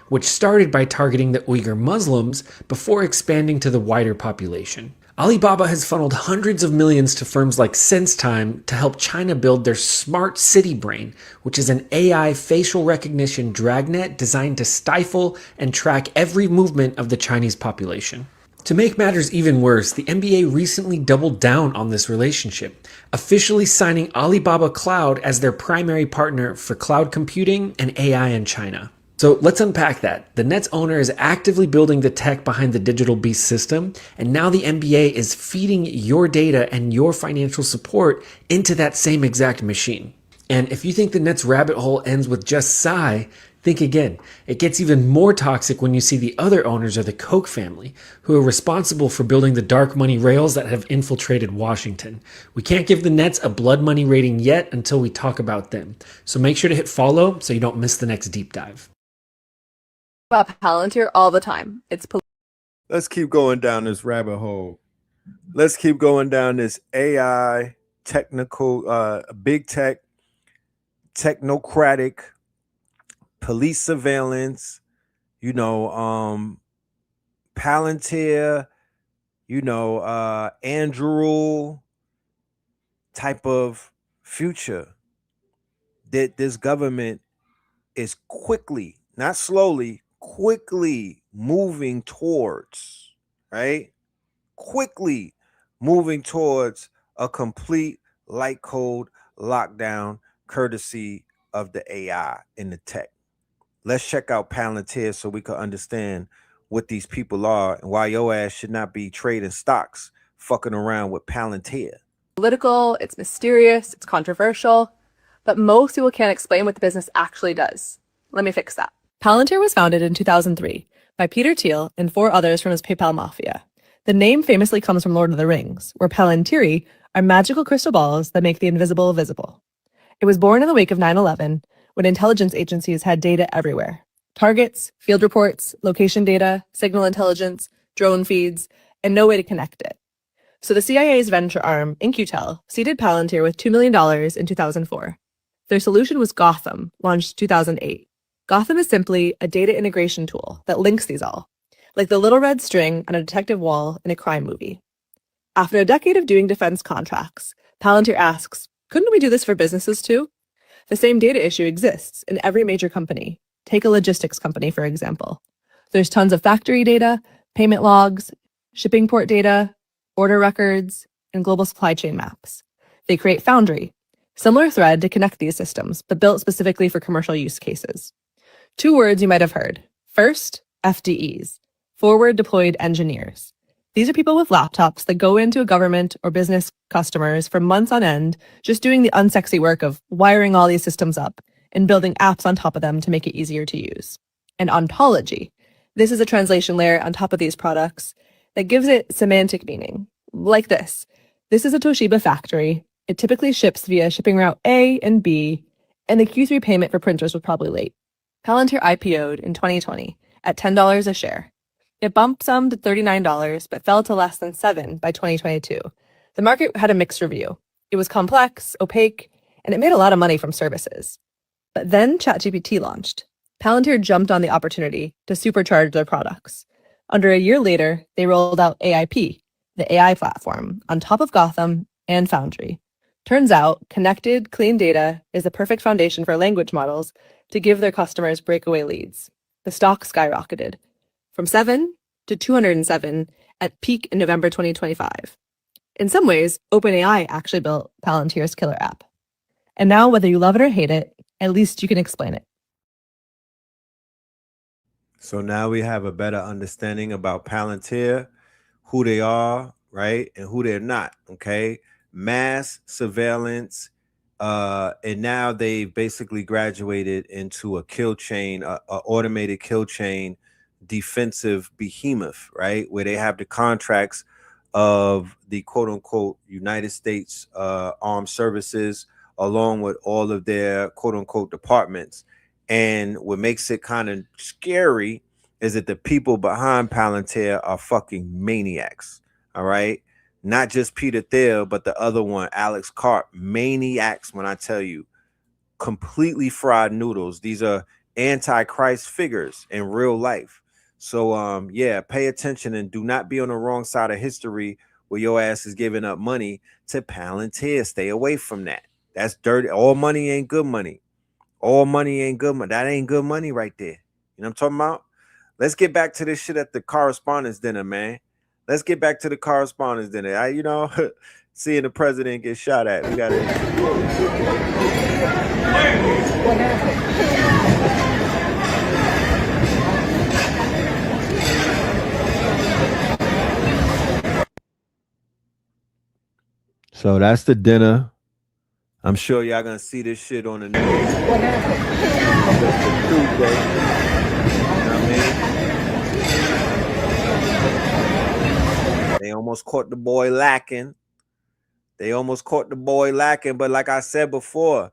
which started by targeting the Uyghur Muslims before expanding to the wider population. Alibaba has funneled hundreds of millions to firms like SenseTime to help China build their Smart City Brain, which is an AI facial recognition dragnet designed to stifle and track every movement of the Chinese population. To make matters even worse, the NBA recently doubled down on this relationship, officially signing Alibaba Cloud as their primary partner for cloud computing and AI in China. So let's unpack that. The Nets owner is actively building the tech behind the Digital Beast system, and now the NBA is feeding your data and your financial support into that same exact machine. And if you think the Nets rabbit hole ends with just Psy, think again. It gets even more toxic when you see the other owners of the Koch family, who are responsible for building the dark money rails that have infiltrated Washington. We can't give the Nets a blood money rating yet until we talk about them. So make sure to hit follow so you don't miss the next deep dive. About Palantir all the time. Let's keep going down this rabbit hole. Let's keep going down this AI, technical, big tech, technocratic, police surveillance, Palantir, Andrew type of future that this government is quickly, not slowly, quickly moving towards, right? Quickly moving towards a complete light code lockdown courtesy of the AI in the tech. Let's check out Palantir so we can understand what these people are and why your ass should not be trading stocks fucking around with Palantir. Political, it's mysterious, it's controversial, but most people can't explain what the business actually does. Let me fix that. Palantir was founded in 2003 by Peter Thiel and 4 others from his PayPal mafia. The name famously comes from Lord of the Rings, where Palantiri are magical crystal balls that make the invisible visible. It was born in the wake of 9/11, when intelligence agencies had data everywhere. Targets, field reports, location data, signal intelligence, drone feeds, and no way to connect it. So the CIA's venture arm, In-Q-Tel, seeded Palantir with $2 million in 2004. Their solution was Gotham, launched 2008. Gotham is simply a data integration tool that links these all, like the little red string on a detective wall in a crime movie. After a decade of doing defense contracts, Palantir asks, couldn't we do this for businesses too? The same data issue exists in every major company. Take a logistics company, for example. There's tons of factory data, payment logs, shipping port data, order records, and global supply chain maps. They create Foundry, similar thread to connect these systems, but built specifically for commercial use cases. 2 words you might have heard. First, FDEs, forward deployed engineers. These are people with laptops that go into a government or business customers for months on end, just doing the unsexy work of wiring all these systems up and building apps on top of them to make it easier to use. And ontology. This is a translation layer on top of these products that gives it semantic meaning. Like this. This is a Toshiba factory. It typically ships via shipping route A and B, and the Q3 payment for printers was probably late. Palantir IPO'd in 2020 at $10 a share. It bumped some to $39, but fell to less than $7 by 2022. The market had a mixed review. It was complex, opaque, and it made a lot of money from services. But then ChatGPT launched. Palantir jumped on the opportunity to supercharge their products. Under a year later, they rolled out AIP, the AI platform, on top of Gotham and Foundry. Turns out, connected, clean data is the perfect foundation for language models to give their customers breakaway leads. The stock skyrocketed from 7 to 207 at peak in November 2025. In some ways, OpenAI actually built Palantir's killer app. And now, whether you love it or hate it, at least you can explain it. So now we have a better understanding about Palantir, who they are, right, and who they're not, okay? Mass surveillance, and now they've basically graduated into a kill chain, a automated kill chain defensive behemoth, right, where they have the contracts of the quote-unquote United States armed services along with all of their quote-unquote departments. And what makes it kind of scary is that the people behind Palantir are fucking maniacs, all right? Not just Peter Thiel, but the other one, Alex Karp. Maniacs, when I tell you. completely fried noodles. These are antichrist figures in real life. So yeah, pay attention and do not be on the wrong side of history where your ass is giving up money to Palantir. Stay away from that. That's dirty. All money ain't good money. All money ain't good money. That ain't good money right there. You know what I'm talking about? Let's get back to this shit at the correspondence dinner, man. Let's get back to the correspondence dinner. You know, seeing the president get shot at. We got it. What happened? So that's the dinner. I'm sure y'all gonna see this shit on the news. What happened? Tuesday. You know what I mean? They almost caught the boy lacking. But like I said before,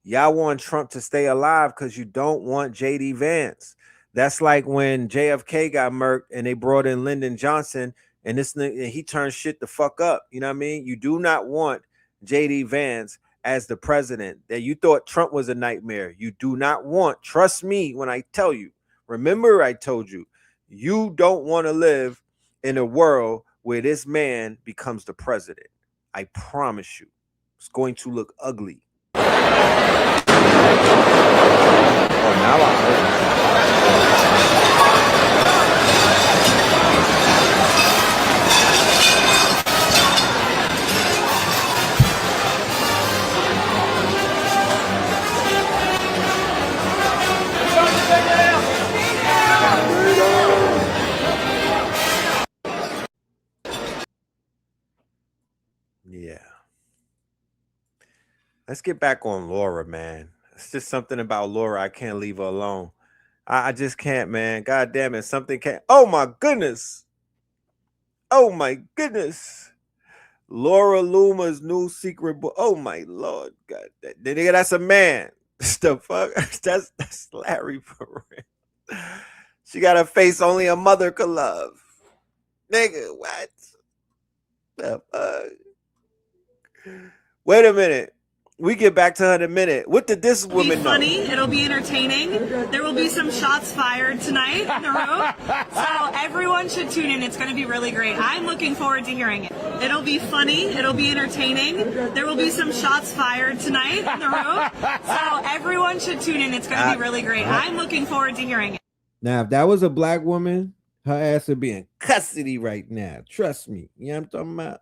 y'all want Trump to stay alive because you don't want JD Vance. That's like when JFK got murked and they brought in Lyndon Johnson and he turned shit the fuck up. You know what I mean? You do not want JD Vance as the president. That you thought Trump was a nightmare. You do not want. Trust me when I tell you. Remember I told you. You don't want to live in a world where this man becomes the president. I promise you. It's going to look ugly. Oh, now I heard. Yeah. Let's get back on Laura, man. It's just something about Laura. I can't leave her alone. I just can't, man. God damn it. Something can't. Oh, my goodness. Oh, my goodness. Laura Loomer's new secret book. Oh, my Lord. God. That's a man. The fuck? That's Larry for real. She got a face only a mother could love. Nigga, what? The fuck? Wait a minute. We get back to her in a minute. What did this woman know? Funny. It'll be entertaining. There will be some shots fired tonight in the room. So everyone should tune in. It's going to be really great. I'm looking forward to hearing it. It'll be funny. It'll be entertaining. There will be some shots fired tonight in the room. So everyone should tune in. It's going to be really great. I'm looking forward to hearing it. Now, if that was a black woman, her ass would be in custody right now. Trust me. You know what I'm talking about?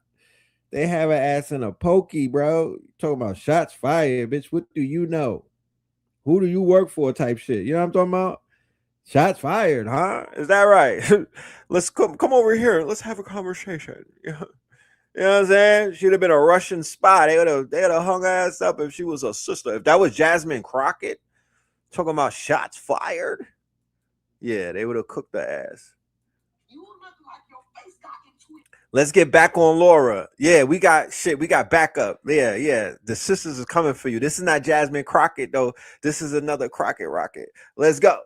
They have her ass in a pokey, bro. Talking about shots fired, bitch. What do you know? Who do you work for type shit? You know what I'm talking about? Shots fired, huh? Is that right? Let's come over here. Let's have a conversation. You know what I'm saying? She'd have been a Russian spy. They would have hung her ass up if she was a sister. If that was Jasmine Crockett talking about shots fired, yeah, they would have cooked the ass. Let's get back on Laura. Yeah, we got shit. We got backup. Yeah. The sisters is coming for you. This is not Jasmine Crockett, though. This is another Crockett rocket. Let's go.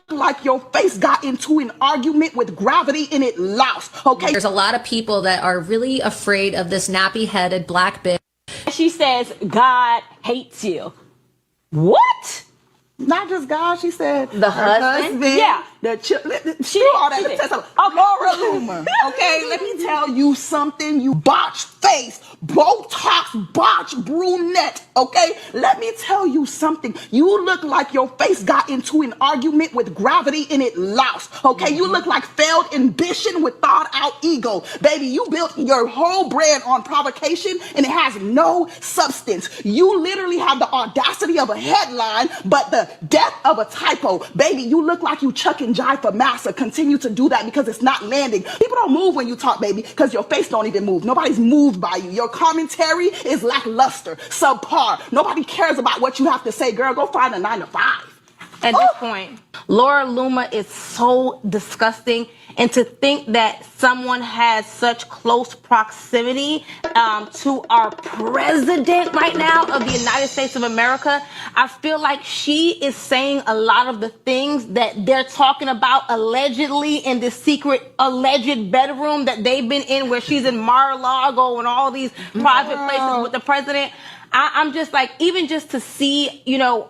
Like your face got into an argument with gravity and it lost, okay? There's a lot of people that are really afraid of this nappy-headed black bitch. She says, God hates you. What? Not just God, she said the husband. Yeah, she all that. Laura Loomer. Okay, let me tell you something. You botched face, Botox, botched brunette. Okay, let me tell you something. You look like your face got into an argument with gravity and it lost. Okay, you look like failed ambition with thought out ego, baby. You built your whole brand on provocation and it has no substance. You literally have the audacity of a headline, but the death of a typo. Baby, you look like you chuck and jive for massa. Continue to do that because it's not landing. People don't move when you talk, baby, because your face don't even move. Nobody's moved by you. Your commentary is lackluster, subpar. Nobody cares about what you have to say, girl. Go find a 9 to 5. At this point, Laura Loomer is so disgusting And to think that someone has such close proximity to our president right now of the United States of America, I feel like she is saying a lot of the things that they're talking about allegedly in this secret alleged bedroom that they've been in, where she's in Mar-a-Lago and all these private places with the president. I'm just like, even just to see, you know,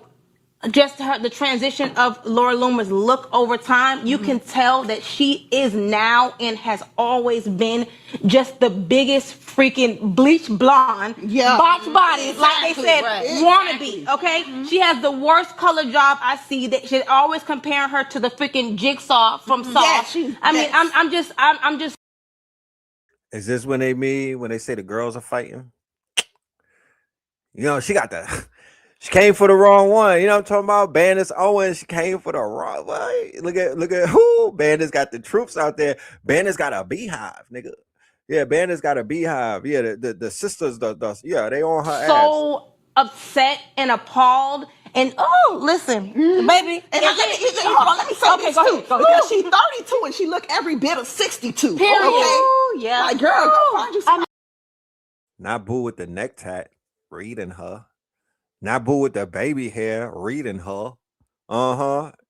just the transition of Laura Loomer's look over time, you can tell that she is now and has always been just the biggest freaking bleach blonde, botch body, like they said, wannabe, okay? She has the worst color job I see. That she's always comparing her to the freaking Jigsaw from Saw. I'm just. Is this when they say the girls are fighting? You know, she came for the wrong one. You know what I'm talking about? Bandits Owens, she came for the wrong one. Look at who? Bandits got the troops out there. Bandits got a beehive, nigga. Yeah, Bandits got a beehive. Yeah, the sisters, yeah, they on her ass. So upset and appalled. And listen, baby. And hold on, let me say this too. Because she's 32 and she look every bit of 62. Period. Okay? Yeah. Like, girl, go find you some. Not boo with the neck tat, reading her. Not boo with the baby hair, reading her.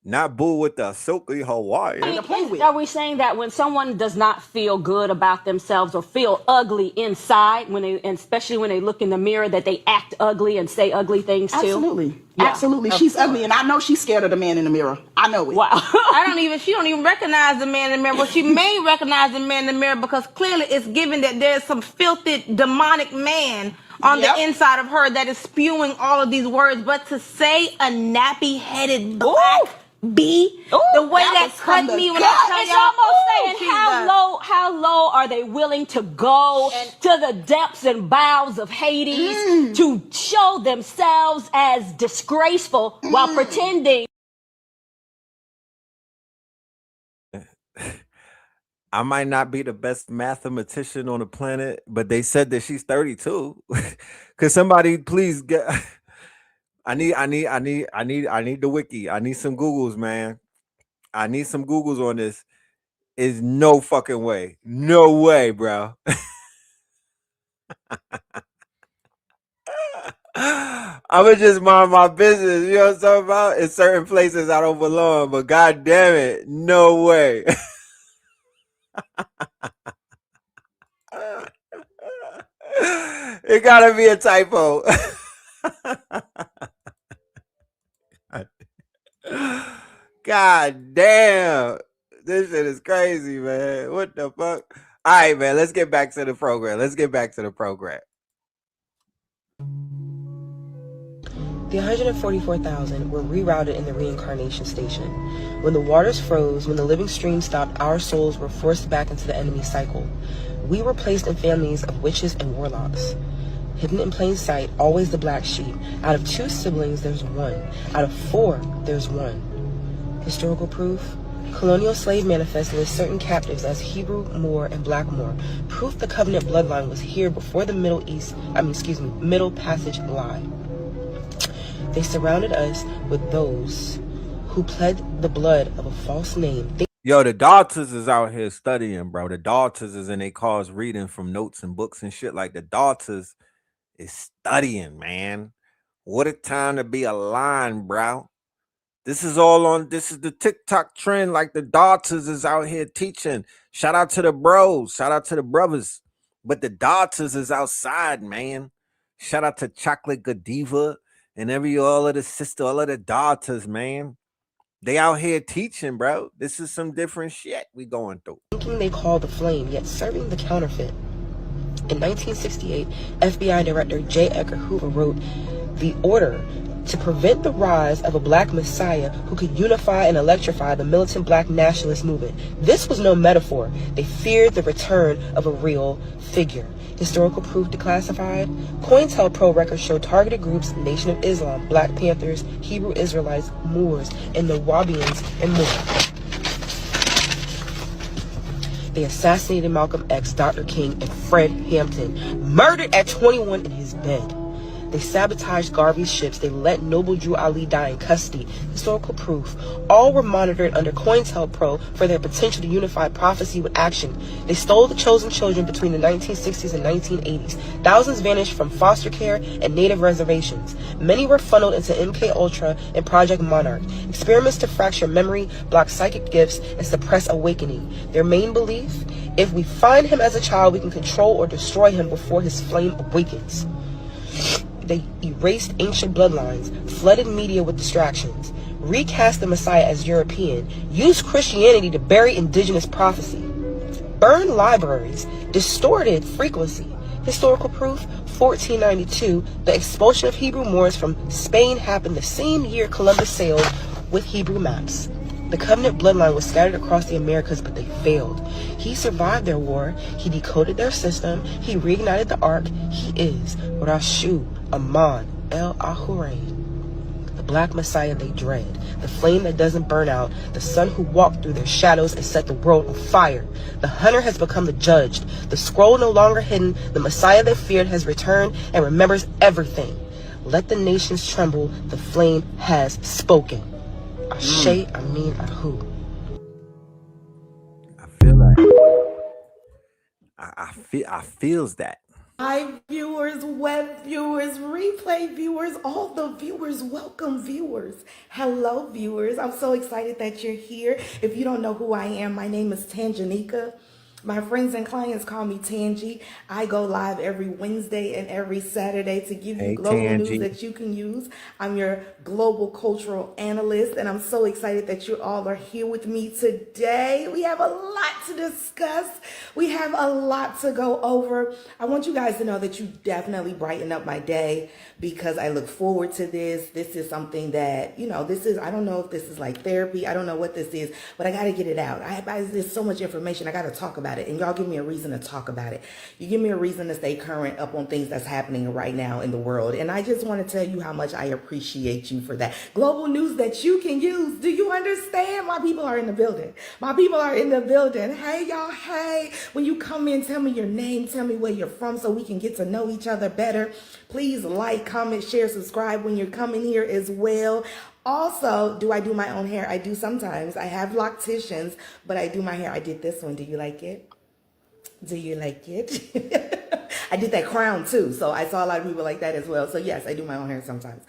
Not boo with the silky Hawaiian. Are we saying that when someone does not feel good about themselves or feel ugly inside, and especially when they look in the mirror, that they act ugly and say ugly things too? Absolutely. Yeah. Absolutely. She's ugly, and I know she's scared of the man in the mirror. I know it. Wow. She don't even recognize the man in the mirror. Well, she may recognize the man in the mirror because clearly it's given that there's some filthy, demonic man on the inside of her that is spewing all of these words. But to say a nappy-headed black bee, the way that cut me when I tell y'all, it's almost saying how low are they willing to go to the depths and bowels of Hades to show themselves as disgraceful while pretending. I might not be the best mathematician on the planet, but they said that she's 32. Could somebody please get? I need the wiki. I need some Googles, man. I need some Googles on this. Is no fucking way. No way, bro. I'ma just mind my business. You know what I'm talking about? In certain places I don't belong, but god damn it, no way. It gotta be a typo. God damn. This shit is crazy, man. What the fuck? All right, man. Let's get back to the program. The 144,000 were rerouted in the reincarnation station. When the waters froze, when the living stream stopped, our souls were forced back into the enemy cycle. We were placed in families of witches and warlocks. Hidden in plain sight, always the black sheep. Out of 2 siblings, there's 1. Out of 4, there's 1. Historical proof? Colonial slave manifests list certain captives as Hebrew, Moor, and Black Moor. Proof the covenant bloodline was here before the Middle Passage lie. They surrounded us with those who pled the blood of a false name. Yo, the daughters is out here studying, bro. The daughters is in their cars reading from notes and books and shit. Like, the daughters is studying, man. What a time to be aligned, bro. This is the TikTok trend. Like, the daughters is out here teaching. Shout out to the bros. Shout out to the brothers. But the daughters is outside, man. Shout out to Chocolate Godiva and all of the daughters, man. They out here teaching, bro. This is some different shit we going through. Thinking they call the flame, yet serving the counterfeit. In 1968, FBI Director J. Edgar Hoover wrote the order to prevent the rise of a black messiah who could unify and electrify the militant black nationalist movement. This was no metaphor. They feared the return of a real figure. Historical proof declassified. COINTELPRO records show targeted groups: Nation of Islam, Black Panthers, Hebrew Israelites, Moors, and the Wahabians, and more. They assassinated Malcolm X, Dr. King, and Fred Hampton, murdered at 21 in his bed. They sabotaged Garvey's ships. They let Noble Drew Ali die in custody. Historical proof. All were monitored under COINTELPRO for their potential to unify prophecy with action. They stole the chosen children between the 1960s and 1980s. Thousands vanished from foster care and native reservations. Many were funneled into MK Ultra and Project Monarch. Experiments to fracture memory, block psychic gifts, and suppress awakening. Their main belief? If we find him as a child, we can control or destroy him before his flame awakens. They erased ancient bloodlines, flooded media with distractions, recast the Messiah as European, used Christianity to bury indigenous prophecy, burned libraries, distorted frequency. Historical proof, 1492, the expulsion of Hebrew Moors from Spain happened the same year Columbus sailed with Hebrew maps. The Covenant bloodline was scattered across the Americas, but they failed. He survived their war. He decoded their system. He reignited the Ark. He is Rashu Aman El Ahurain, the Black Messiah they dread, the flame that doesn't burn out, the sun who walked through their shadows and set the world on fire. The hunter has become the judged. The scroll no longer hidden. The Messiah they feared has returned and remembers everything. Let the nations tremble. The flame has spoken. Ashe, Amin, Ahu. I feel that. I feels that. Hi viewers, web viewers, replay viewers, all the viewers, welcome viewers. Hello viewers, I'm so excited that you're here. If you don't know who I am, my name is Tanjanika. My friends and clients call me Tangi. I go live every Wednesday and every Saturday to give you global news that you can use. I'm your global cultural analyst, and I'm so excited that you all are here with me today. We have a lot to discuss. We have a lot to go over. I want you guys to know that you definitely brighten up my day because I look forward to this. This is something that, you know, I don't know if this is like therapy. I don't know what this is, but I got to get it out. There's so much information. I got to talk about it, and y'all give me a reason to talk about it. You give me a reason to stay current up on things that's happening right now in the world, and I just want to tell you how much I appreciate you for that. Global news that you can use. Do you understand? My people are in the building. My people are in the building. Hey y'all, hey. When you come in, tell me your name, tell me where you're from so we can get to know each other better. Please like, comment, share, subscribe when you're coming here as well. Also, do I do my own hair? I do sometimes. I have locticians, but I do my hair. I did this one. Do you like it? Do you like it? I did that crown too, so I saw a lot of people like that as well. So yes, I do my own hair sometimes.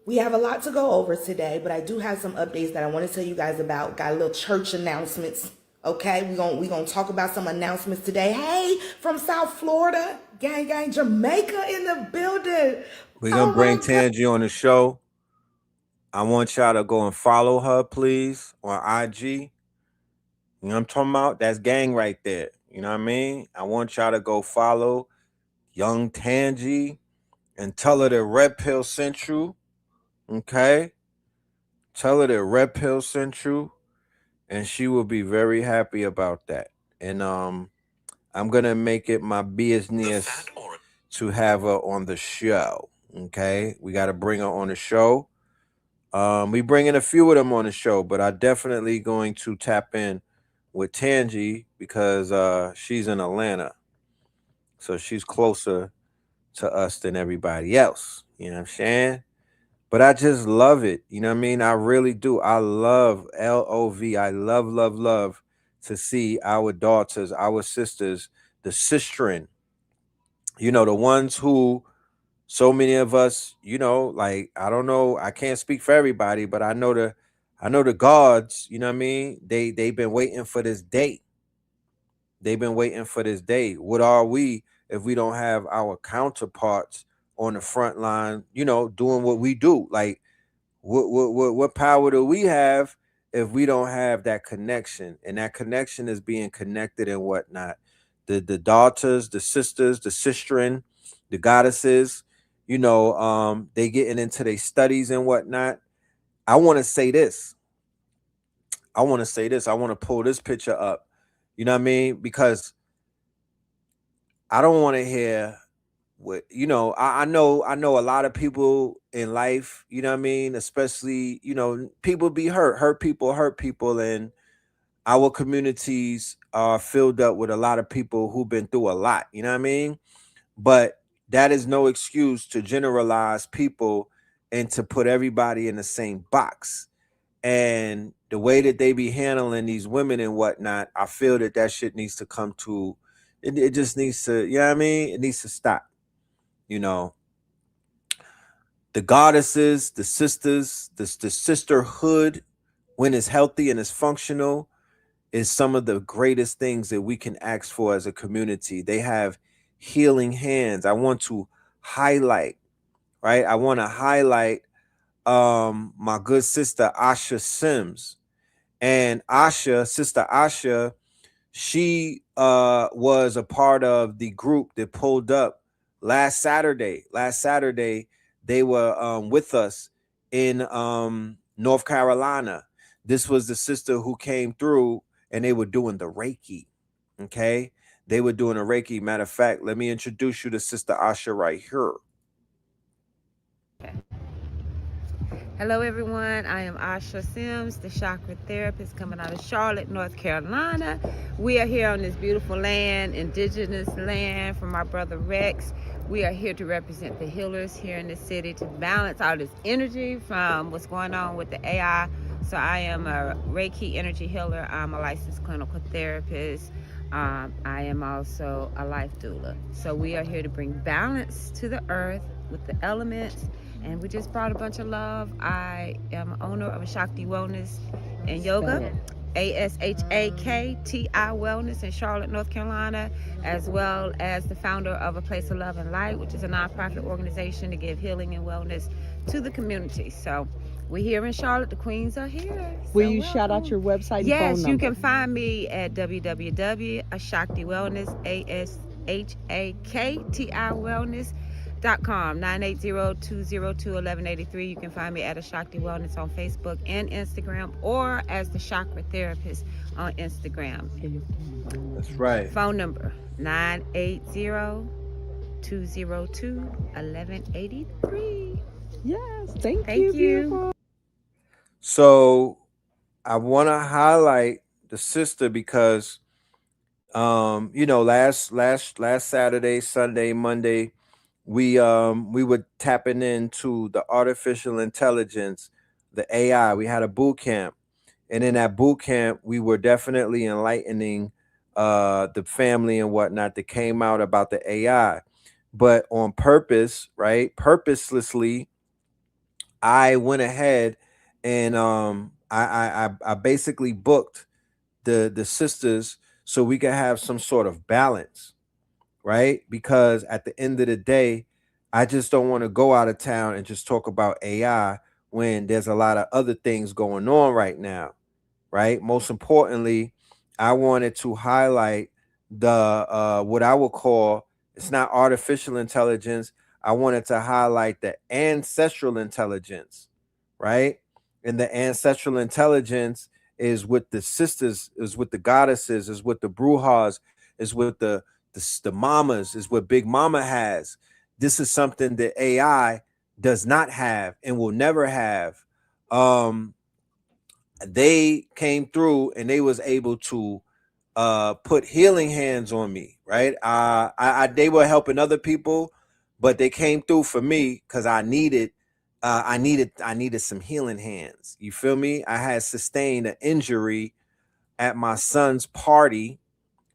We have a lot to go over today, but I do have some updates that I want to tell you guys about. Got a little church announcements. Okay, we're gonna talk about some announcements today. Hey, from South Florida, gang, Jamaica in the building. We're gonna bring Tangi on the show. I want y'all to go and follow her, please, on IG. You know what I'm talking about? That's gang right there. You know what I mean? I want y'all to go follow young Tangi and tell her that Red Pill sent you. Okay? Tell her that Red Pill sent you, and she will be very happy about that. And I'm gonna make it my business to have her on the show. Okay, we got to bring her on the show. We bringing a few of them on the show, but I definitely going to tap in with Tangi because she's in Atlanta, so she's closer to us than everybody else. You know what I'm saying? But I just love it. You know what I mean? I really do. I love LOV. I love to see our daughters, our sisters, the sistren. You know, the ones who so many of us, you know, like, I don't know, I can't speak for everybody, but I know the gods, you know what I mean? They've been waiting for this day. They've been waiting for this day. What are we if we don't have our counterparts on the front line, you know, doing what we do? Like, what power do we have if we don't have that connection? And that connection is being connected and whatnot. The daughters, the sisters, the sistren, the goddesses, you know, they getting into their studies and whatnot. I want to say this. I want to pull this picture up. You know what I mean? Because I don't want to hear what, you know, I know a lot of people in life, you know what I mean? Especially, you know, people be hurt people. And our communities are filled up with a lot of people who've been through a lot, you know what I mean? But that is no excuse to generalize people and to put everybody in the same box. And the way that they be handling these women and whatnot, I feel that shit needs to come to, it just needs to, you know what I mean? It needs to stop. You know, the goddesses, the sisters, the sisterhood, when it's healthy and it's functional, is some of the greatest things that we can ask for as a community. They have healing hands. I want to highlight, right? I want to highlight my good sister Asha Sims. And Sister Asha, she was a part of the group that pulled up last Saturday. They were with us in North Carolina. This was the sister who came through, and they were doing the Reiki. Okay, they were doing a Reiki. Matter of fact, let me introduce you to Sister Asha right here. Hello everyone, I am Asha Sims, the chakra therapist coming out of Charlotte, North Carolina. We are here on this beautiful land, indigenous land, from our brother Rex. We are here to represent the healers here in the city to balance all this energy from what's going on with the AI. So I am a Reiki energy healer. I'm a licensed clinical therapist. I am also a life doula. So we are here to bring balance to the earth with the elements. And we just brought a bunch of love. I am owner of a Shakti Wellness and Yoga, ASHAKTI Wellness in Charlotte, North Carolina, as well as the founder of A Place of Love and Light, which is a nonprofit organization to give healing and wellness to the community. So we're here in Charlotte. The queens are here. Will you shout out your website and phone Yes, number? you can find me at www.ashakti Wellness, ASHAKTI Wellness.com, 980-202-1183. You can find me at Ashakti Wellness on Facebook and Instagram, or as the Chakra Therapist on Instagram. That's right. Phone number 980-202-1183. Yes, thank you. Beautiful. So I want to highlight the sister because last Saturday, Sunday, Monday, we were tapping into the artificial intelligence, the AI. We had a boot camp, and in that boot camp, we were definitely enlightening the family and whatnot that came out about the AI. But on purpose, right? Purposelessly, I went ahead and I basically booked the sisters so we could have some sort of balance, right? Because at the end of the day, I just don't want to go out of town and just talk about AI when there's a lot of other things going on right now, right? Most importantly, I wanted to highlight the what I would call, it's not artificial intelligence. I wanted to highlight the ancestral intelligence, right? And the ancestral intelligence is with the sisters, is with the goddesses, is with the brujas, is with the mamas, is what Big Mama has. This is something that AI does not have and will never have. They came through and they was able to put healing hands on me, right? They were helping other people, but they came through for me because I needed some healing hands. You feel me? I had sustained an injury at my son's party,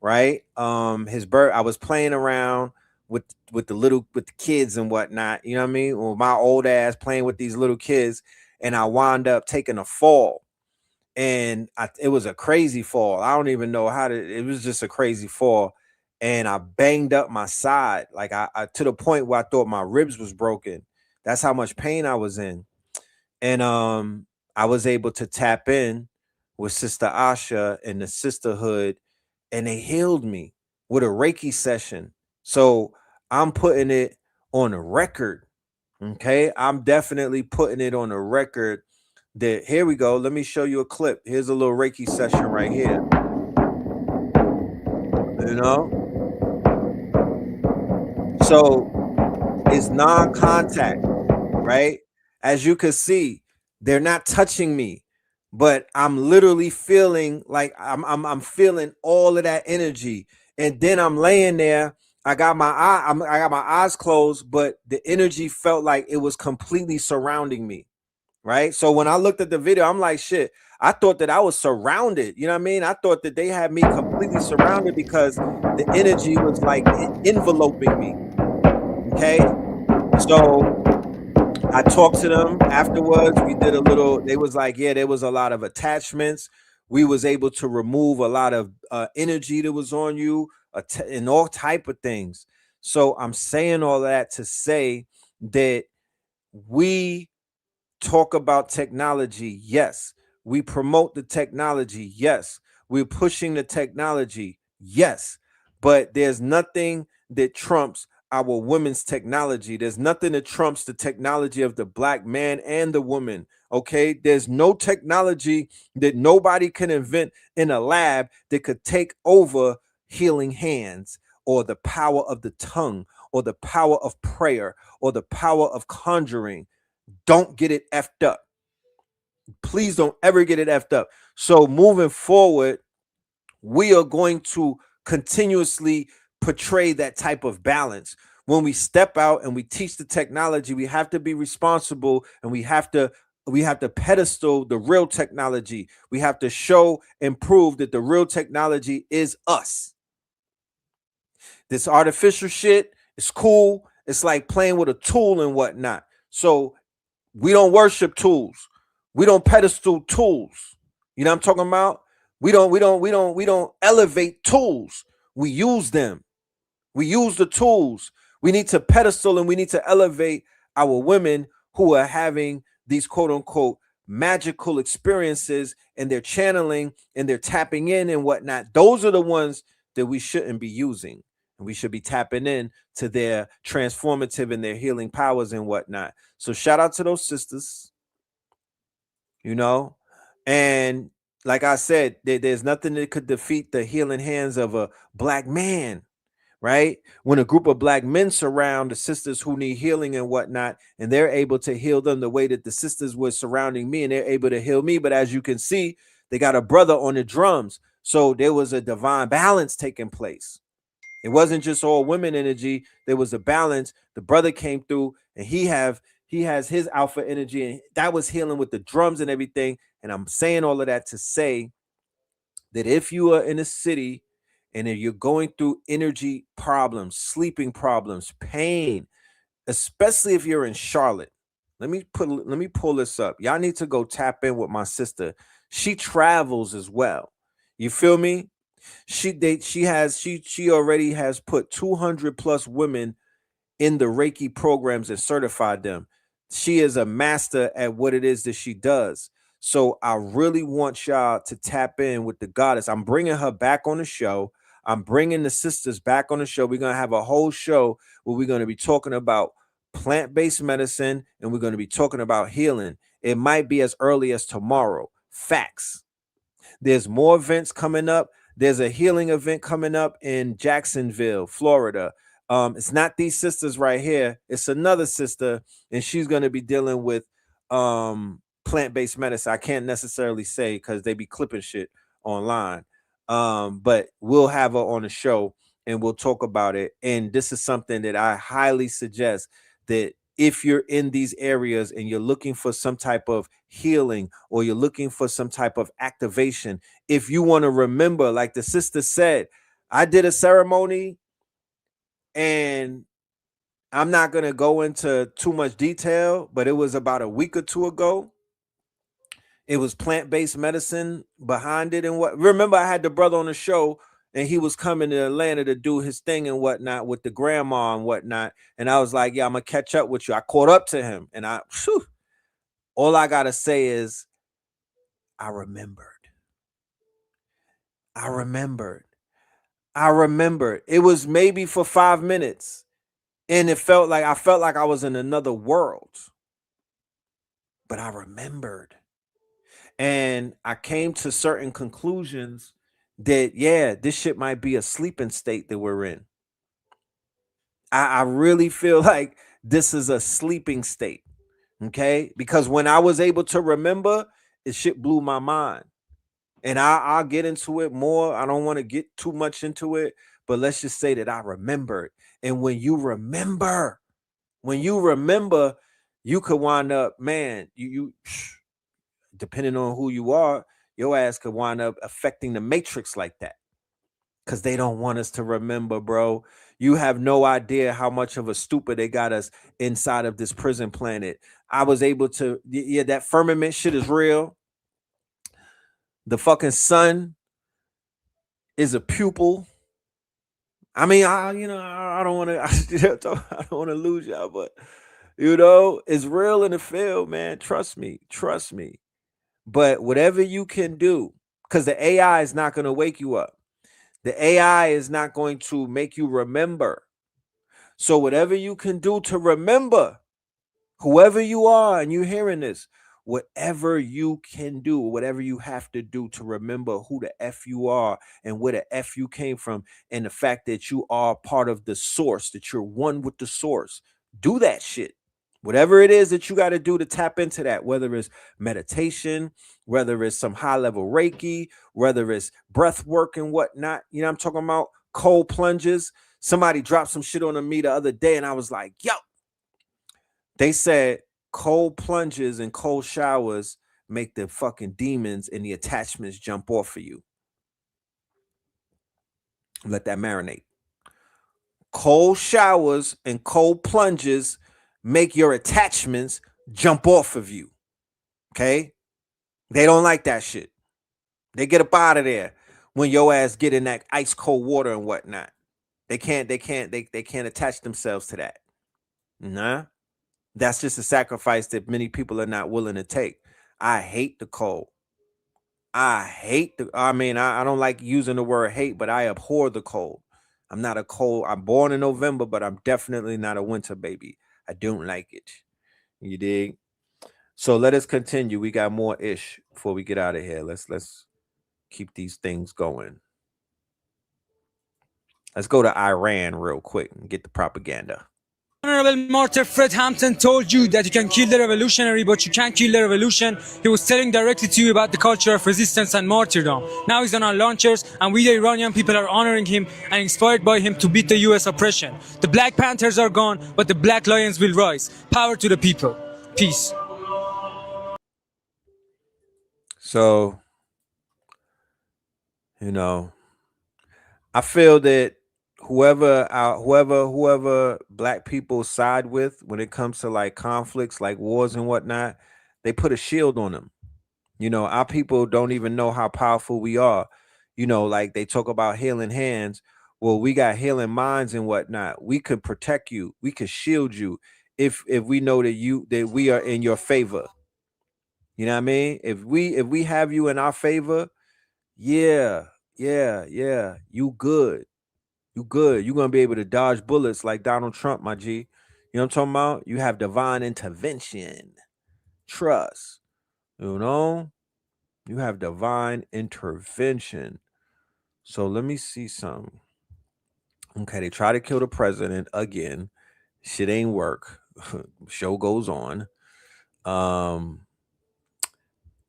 right? His birth. I was playing around with the kids and whatnot. You know what I mean? Well, my old ass playing with these little kids, and I wound up taking a fall. And it was a crazy fall. I don't even know it was just a crazy fall. And I banged up my side, like I to the point where I thought my ribs was broken. That's how much pain I was in. And I was able to tap in with Sister Asha and the sisterhood, and they healed me with a Reiki session. So I'm putting it on a record. Okay. I'm definitely putting it on a record. That here we go. Let me show you a clip. Here's a little Reiki session right here. You know? So it's non-contact, right? As you can see, they're not touching me, but I'm literally feeling like I'm feeling all of that energy. And then I'm laying there I got my I got my eyes closed, but the energy felt like it was completely surrounding me. Right. So when I looked at the video, I'm like, shit, I thought that I was surrounded. You know what I mean? I thought that they had me completely surrounded because the energy was like enveloping me. Okay. So I talked to them afterwards. We did a little, they was like, yeah, there was a lot of attachments. We was able to remove a lot of energy that was on you and all type of things. So I'm saying all that to say that we talk about technology. Yes. We promote the technology. Yes. We're pushing the technology. Yes. But there's nothing that trumps our women's technology. There's nothing that trumps the technology of the black man and the woman. Okay. There's no technology that nobody can invent in a lab that could take over healing hands or the power of the tongue or the power of prayer or the power of conjuring. Don't get it effed up. Please don't ever get it effed up. So moving forward, we are going to continuously portray that type of balance. When we step out and we teach the technology, we have to be responsible, and we have to pedestal the real technology. We have to show and prove that the real technology is us. This artificial shit is cool. It's like playing with a tool and whatnot. So we don't worship tools. We don't pedestal tools. You know what I'm talking about? We don't elevate tools. We use them. We use the tools. We need to pedestal and we need to elevate our women who are having these quote unquote magical experiences, and they're channeling and they're tapping in and whatnot. Those are the ones that we shouldn't be using. And we should be tapping in to their transformative and their healing powers and whatnot. So shout out to those sisters, you know, and like I said, there's nothing that could defeat the healing hands of a black man, right? When a group of black men surround the sisters who need healing and whatnot, and they're able to heal them the way that the sisters were surrounding me, and they're able to heal me. But as you can see, they got a brother on the drums. So there was a divine balance taking place. It wasn't just all women energy. There was a balance. The brother came through, and he has his alpha energy, and that was healing with the drums and everything. And I'm saying all of that to say that if you are in a city and if you're going through energy problems, sleeping problems, pain, especially if you're in Charlotte, let me pull this up. Y'all need to go tap in with my sister. She travels as well. You feel me? She already has put 200 plus women in the Reiki programs and certified them. She is a master at what it is that she does. So I really want y'all to tap in with the goddess. I'm bringing her back on the show. I'm bringing the sisters back on the show. We're going to have a whole show where we're going to be talking about plant-based medicine, and we're going to be talking about healing. It might be as early as tomorrow. Facts. There's more events coming up. There's a healing event coming up in Jacksonville, Florida. It's not these sisters right here. It's another sister, and she's going to be dealing with plant-based medicine. I can't necessarily say because they be clipping shit online. But we'll have her on the show and we'll talk about it. And this is something that I highly suggest, that if you're in these areas and you're looking for some type of healing or you're looking for some type of activation, if you want to remember, like the sister said, I did a ceremony, and I'm not going to go into too much detail, but it was about a week or two ago. It was plant-based medicine behind it. And what, remember, I had the brother on the show, and he was coming to Atlanta to do his thing and whatnot with the grandma and whatnot. And I was like, yeah, I'm going to catch up with you. I caught up to him, and all I got to say is I remembered. It was maybe for 5 minutes, and I felt like I was in another world, but I remembered. And I came to certain conclusions that, yeah, this shit might be a sleeping state that we're in. I really feel like this is a sleeping state. Okay. Because when I was able to remember, it shit blew my mind. And I'll get into it more. I don't want to get too much into it, but let's just say that I remembered. And when you remember, you could wind up, man, you depending on who you are, your ass could wind up affecting the matrix like that. Because they don't want us to remember, bro. You have no idea how much of a stupid they got us inside of this prison planet. I was able to, yeah, that firmament shit is real. The fucking sun is a pupil. I mean, I don't want to, I don't want to lose y'all, but it's real in the field, man. Trust me. But whatever you can do, because the AI is not going to wake you up. The AI is not going to make you remember. So whatever you can do to remember, whoever you are, and you're hearing this, whatever you can do, whatever you have to do to remember who the F you are and where the F you came from, and the fact that you are part of the source, that you're one with the source, do that shit. Whatever it is that you got to do to tap into that, whether it's meditation, whether it's some high-level Reiki, whether it's breath work and whatnot, I'm talking about cold plunges. Somebody dropped some shit on me the other day, and I was like, yo, they said cold plunges and cold showers make the fucking demons and the attachments jump off of you. Let that marinate. Cold showers and cold plunges make your attachments jump off of you. Okay? They don't like that shit. They get up out of there when your ass get in that ice cold water and whatnot. They can't attach themselves to that. Nah. That's just a sacrifice that many people are not willing to take. I hate the cold. I don't like using the word hate, but I abhor the cold. I'm born in November, but I'm definitely not a winter baby. I don't like it. You dig? So let us continue. We got more ish before we get out of here. Let's keep these things going. Let's go to Iran real quick and get the propaganda. Honorable Martyr Fred Hampton told you that you can kill the revolutionary, but you can't kill the revolution. He was telling directly to you about the culture of resistance and martyrdom. Now he's on our launchers, and we the Iranian people are honoring him and inspired by him to beat the US oppression. The Black Panthers are gone, but the Black Lions will rise. Power to the people. Peace. So, I feel that whoever Black people side with when it comes to like conflicts, like wars and whatnot, they put a shield on them. Our people don't even know how powerful we are. Like they talk about healing hands. Well, we got healing minds and whatnot. We could protect you. We could shield you if we know that we are in your favor. You know what I mean? If we have you in our favor, yeah, you good. You good. You're going to be able to dodge bullets like Donald Trump, my G. You know what I'm talking about? You have divine intervention. Trust. You have divine intervention. So let me see something. Okay, they try to kill the president again. Shit ain't work. Show goes on.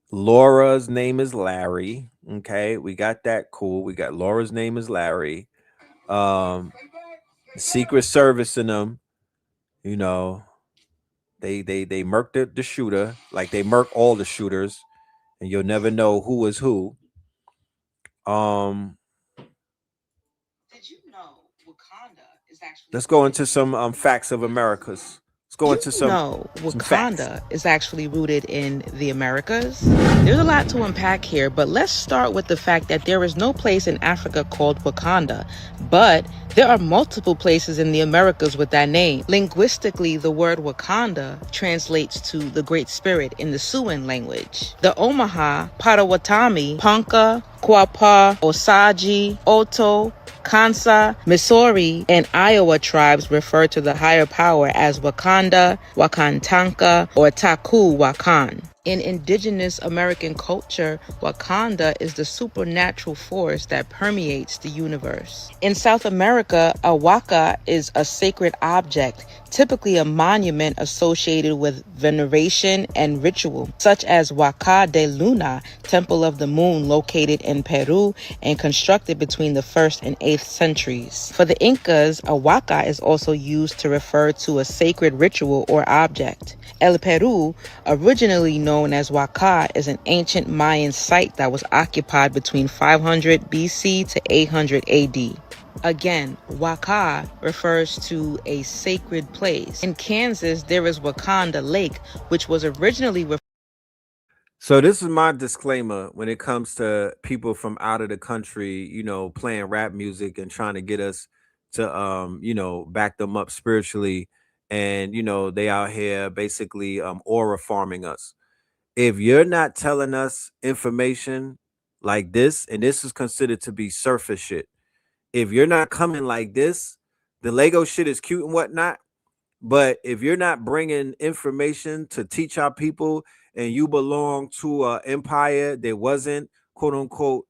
Laura's name is Larry. Okay, we got that. Cool. We got Laura's name is Larry. Secret Service in them, they murked the shooter, like they murk all the shooters, and you'll never know who is who. Did you know Wakanda is actually? Let's go into some facts of Americas. Let's go into some. Wakanda is actually rooted in the Americas. There's a lot to unpack here, but let's start with the fact that there is no place in Africa called Wakanda, but there are multiple places in the Americas with that name. Linguistically, the word Wakanda translates to the Great Spirit in the Siouan language. The Omaha, Potawatomi, Ponca, Quapaw, Osage, Oto, Kansa, Missouri, and Iowa tribes refer to the higher power as Wakanda, Wakantanka, or Taku Wakan. In indigenous American culture, Wakanda is the supernatural force that permeates the universe. In South America, a waka is a sacred object, typically a monument associated with veneration and ritual, such as Waka de Luna, Temple of the Moon, located in Peru and constructed between the 1st and 8th centuries. For the Incas, a waka is also used to refer to a sacred ritual or object. El Peru, originally known as Waka, is an ancient Mayan site that was occupied between 500 BC to 800 AD. Again, Waka refers to a sacred place. In Kansas, there is Wakanda Lake, which was originally So this is my disclaimer when it comes to people from out of the country, playing rap music and trying to get us to back them up spiritually. And they out here basically aura farming us. If you're not telling us information like this, and this is considered to be surface shit, if you're not coming like this, the Lego shit is cute and whatnot, but if you're not bringing information to teach our people, and you belong to an empire that wasn't quote unquote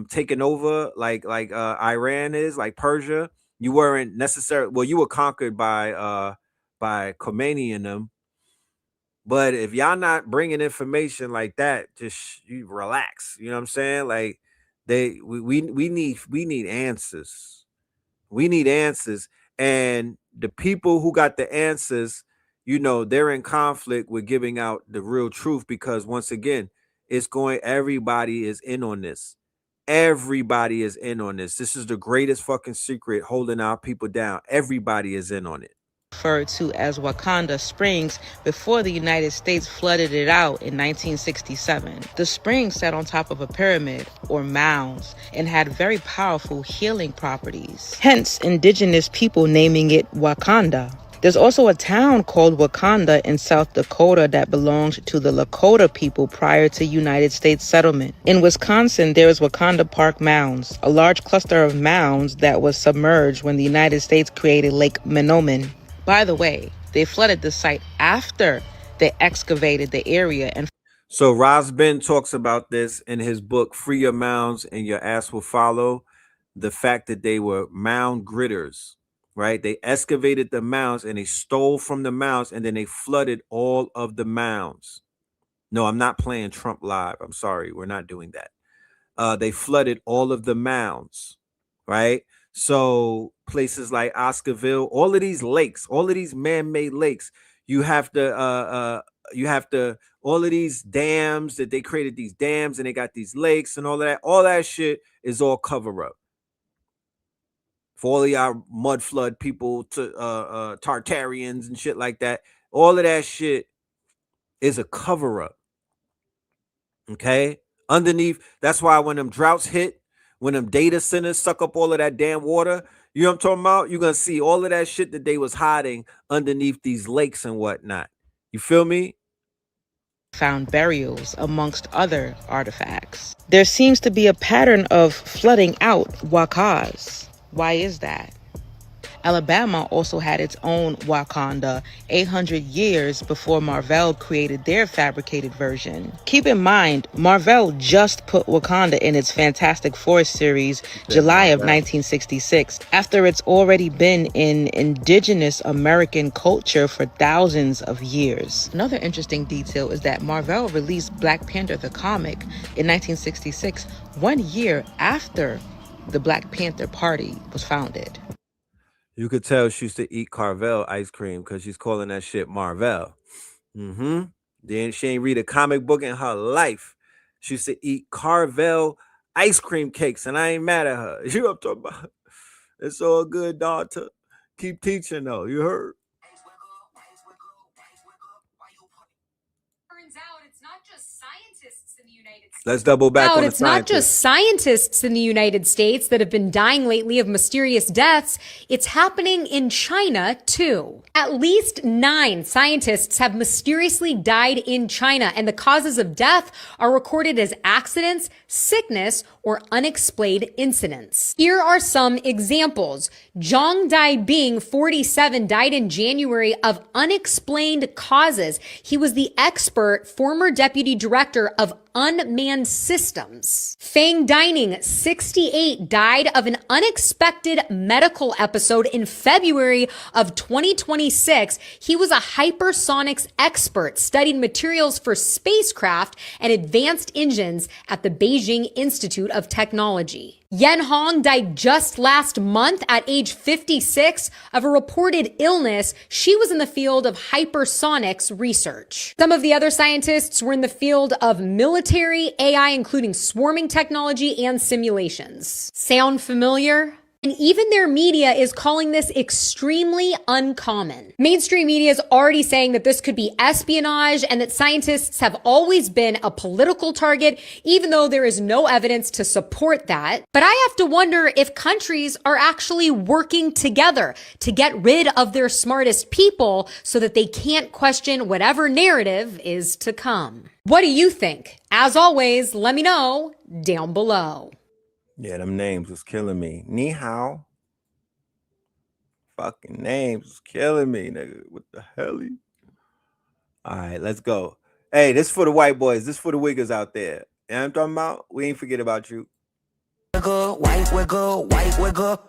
taken over like Iran is, like Persia, you weren't necessarily, well, you were conquered by Khomeini and them. But if y'all not bringing information like that, just you relax. You know what I'm saying? Like we need answers. We need answers. And the people who got the answers, they're in conflict with giving out the real truth, because once again, everybody is in on this. Everybody is in on this. This is the greatest fucking secret holding our people down. Everybody is in on it. Referred to as Wakanda Springs before the United States flooded it out in 1967. The springs sat on top of a pyramid or mounds and had very powerful healing properties. Hence, indigenous people naming it Wakanda. There's also a town called Wakanda in South Dakota that belonged to the Lakota people prior to United States settlement. In Wisconsin, there is Wakanda Park Mounds, a large cluster of mounds that was submerged when the United States created Lake Menomin. By the way, they flooded the site after they excavated the area. And so Roz Ben talks about this in his book, Free Your Mounds and Your Ass Will Follow. The fact that they were mound gritters, right? They excavated the mounds and they stole from the mounds, and then they flooded all of the mounds. No, I'm not playing Trump live. I'm sorry. We're not doing that. They flooded all of the mounds, right? So places like Oscarville, all of these lakes, all of these man-made lakes, you have to, all of these dams that they created, these dams, and they got these lakes and all that shit is all cover up. For all of y'all mud flood people, to Tartarians and shit like that, all of that shit is a cover up. Okay, underneath, that's why when them droughts hit, when them data centers suck up all of that damn water, you know what I'm talking about? You're going to see all of that shit that they was hiding underneath these lakes and whatnot. You feel me? Found burials amongst other artifacts. There seems to be a pattern of flooding out wakas. Why is that? Alabama also had its own Wakanda 800 years before Marvel created their fabricated version. Keep in mind, Marvel just put Wakanda in its Fantastic Four series, July of 1966, after it's already been in indigenous American culture for thousands of years. Another interesting detail is that Marvel released Black Panther the comic in 1966, 1 year after the Black Panther Party was founded. You could tell she used to eat Carvel ice cream because she's calling that shit Marvel. Then she ain't read a comic book in her life. She used to eat Carvel ice cream cakes, and I ain't mad at her. You know what I'm talking about? It's all good, daughter. Keep teaching, though. You heard? Turns out it's not just scientists in the United States. Let's double back on the It's not scientists. just scientists in the United States that have been dying lately of mysterious deaths. It's happening in China, too. At least 9 scientists have mysteriously died in China, and the causes of death are recorded as accidents, sickness, or unexplained incidents. Here are some examples. Zhang Daibing, 47, died in January of unexplained causes. He was the expert Report, former deputy director of unmanned systems. Fang Dining, 68, died of an unexpected medical episode in February of 2026. He was a hypersonics expert, studied materials for spacecraft and advanced engines at the Beijing Institute of Technology. Yen Hong died just last month at age 56 of a reported illness. She was in the field of hypersonics research. Some of the other scientists were in the field of military AI, including swarming technology and simulations. Sound familiar? And even their media is calling this extremely uncommon. Mainstream media is already saying that this could be espionage and that scientists have always been a political target, even though there is no evidence to support that. But I have to wonder if countries are actually working together to get rid of their smartest people so that they can't question whatever narrative is to come. What do you think? As always, let me know down below. Yeah, them names was killing me. Ni hao. Fucking names was killing me, nigga. What the hell? All right, let's go. Hey, this for the white boys. This for the wiggers out there. You know what I'm talking about? We ain't forget about you. White wigger,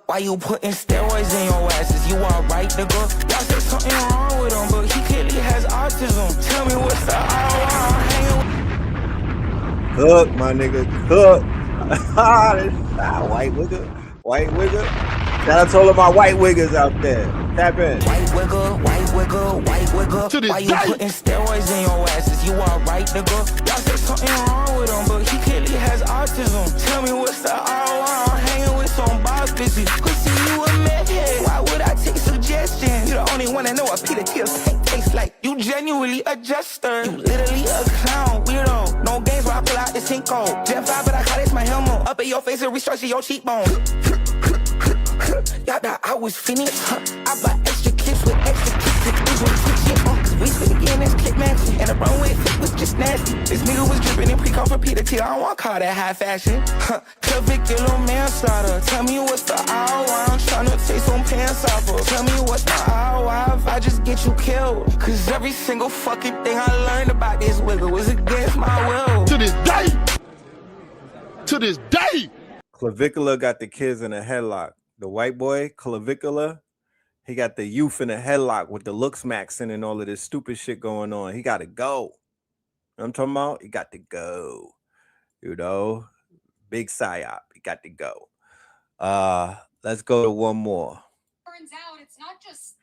why you putting steroids in your asses? You alright, nigga? Y'all say something wrong with him, but he clearly has autism. Tell me what's the Cook, my nigga, cook. White wigger. Shout out to all of my white wiggers out there. Tap in. White wigger. Why you putting steroids in your asses? You alright, nigga? Y'all say something wrong with him, but he clearly has autism. Tell me what's the ROI? I'm hanging with some boss bitches. Could see you a medhead. Why would I take suggestions? You the only one that know what Peter Thiel's tastes like. You genuinely a jester. You literally a clown, weirdo. No games where I pull out the Cinco. Jet 5, but I call this my helmet. Up in your face and restructure your cheekbone. Y'all thought I was finished. I bought extra clips with extra clips. We spin again, that's clip matching. And the runway fit was just nasty. This nigga was dripping in pre-call for Peter T. I don't want to call that high fashion. Clavicular manslaughter. Tell me what's the ROI? I'm trying to take some pants off her. Tell me what's the ROI if I just get you killed. Cause every single fucking thing I learned about this wigger was against my will. To this day. Clavicular got the kids in a headlock. The white boy, Clavicular, he got the youth in a headlock with the looks maxing and all of this stupid shit going on. He got to go. You know what I'm talking about? He got to go. You know, big psyop. He got to go. Let's go to one more. Turns out it's not just.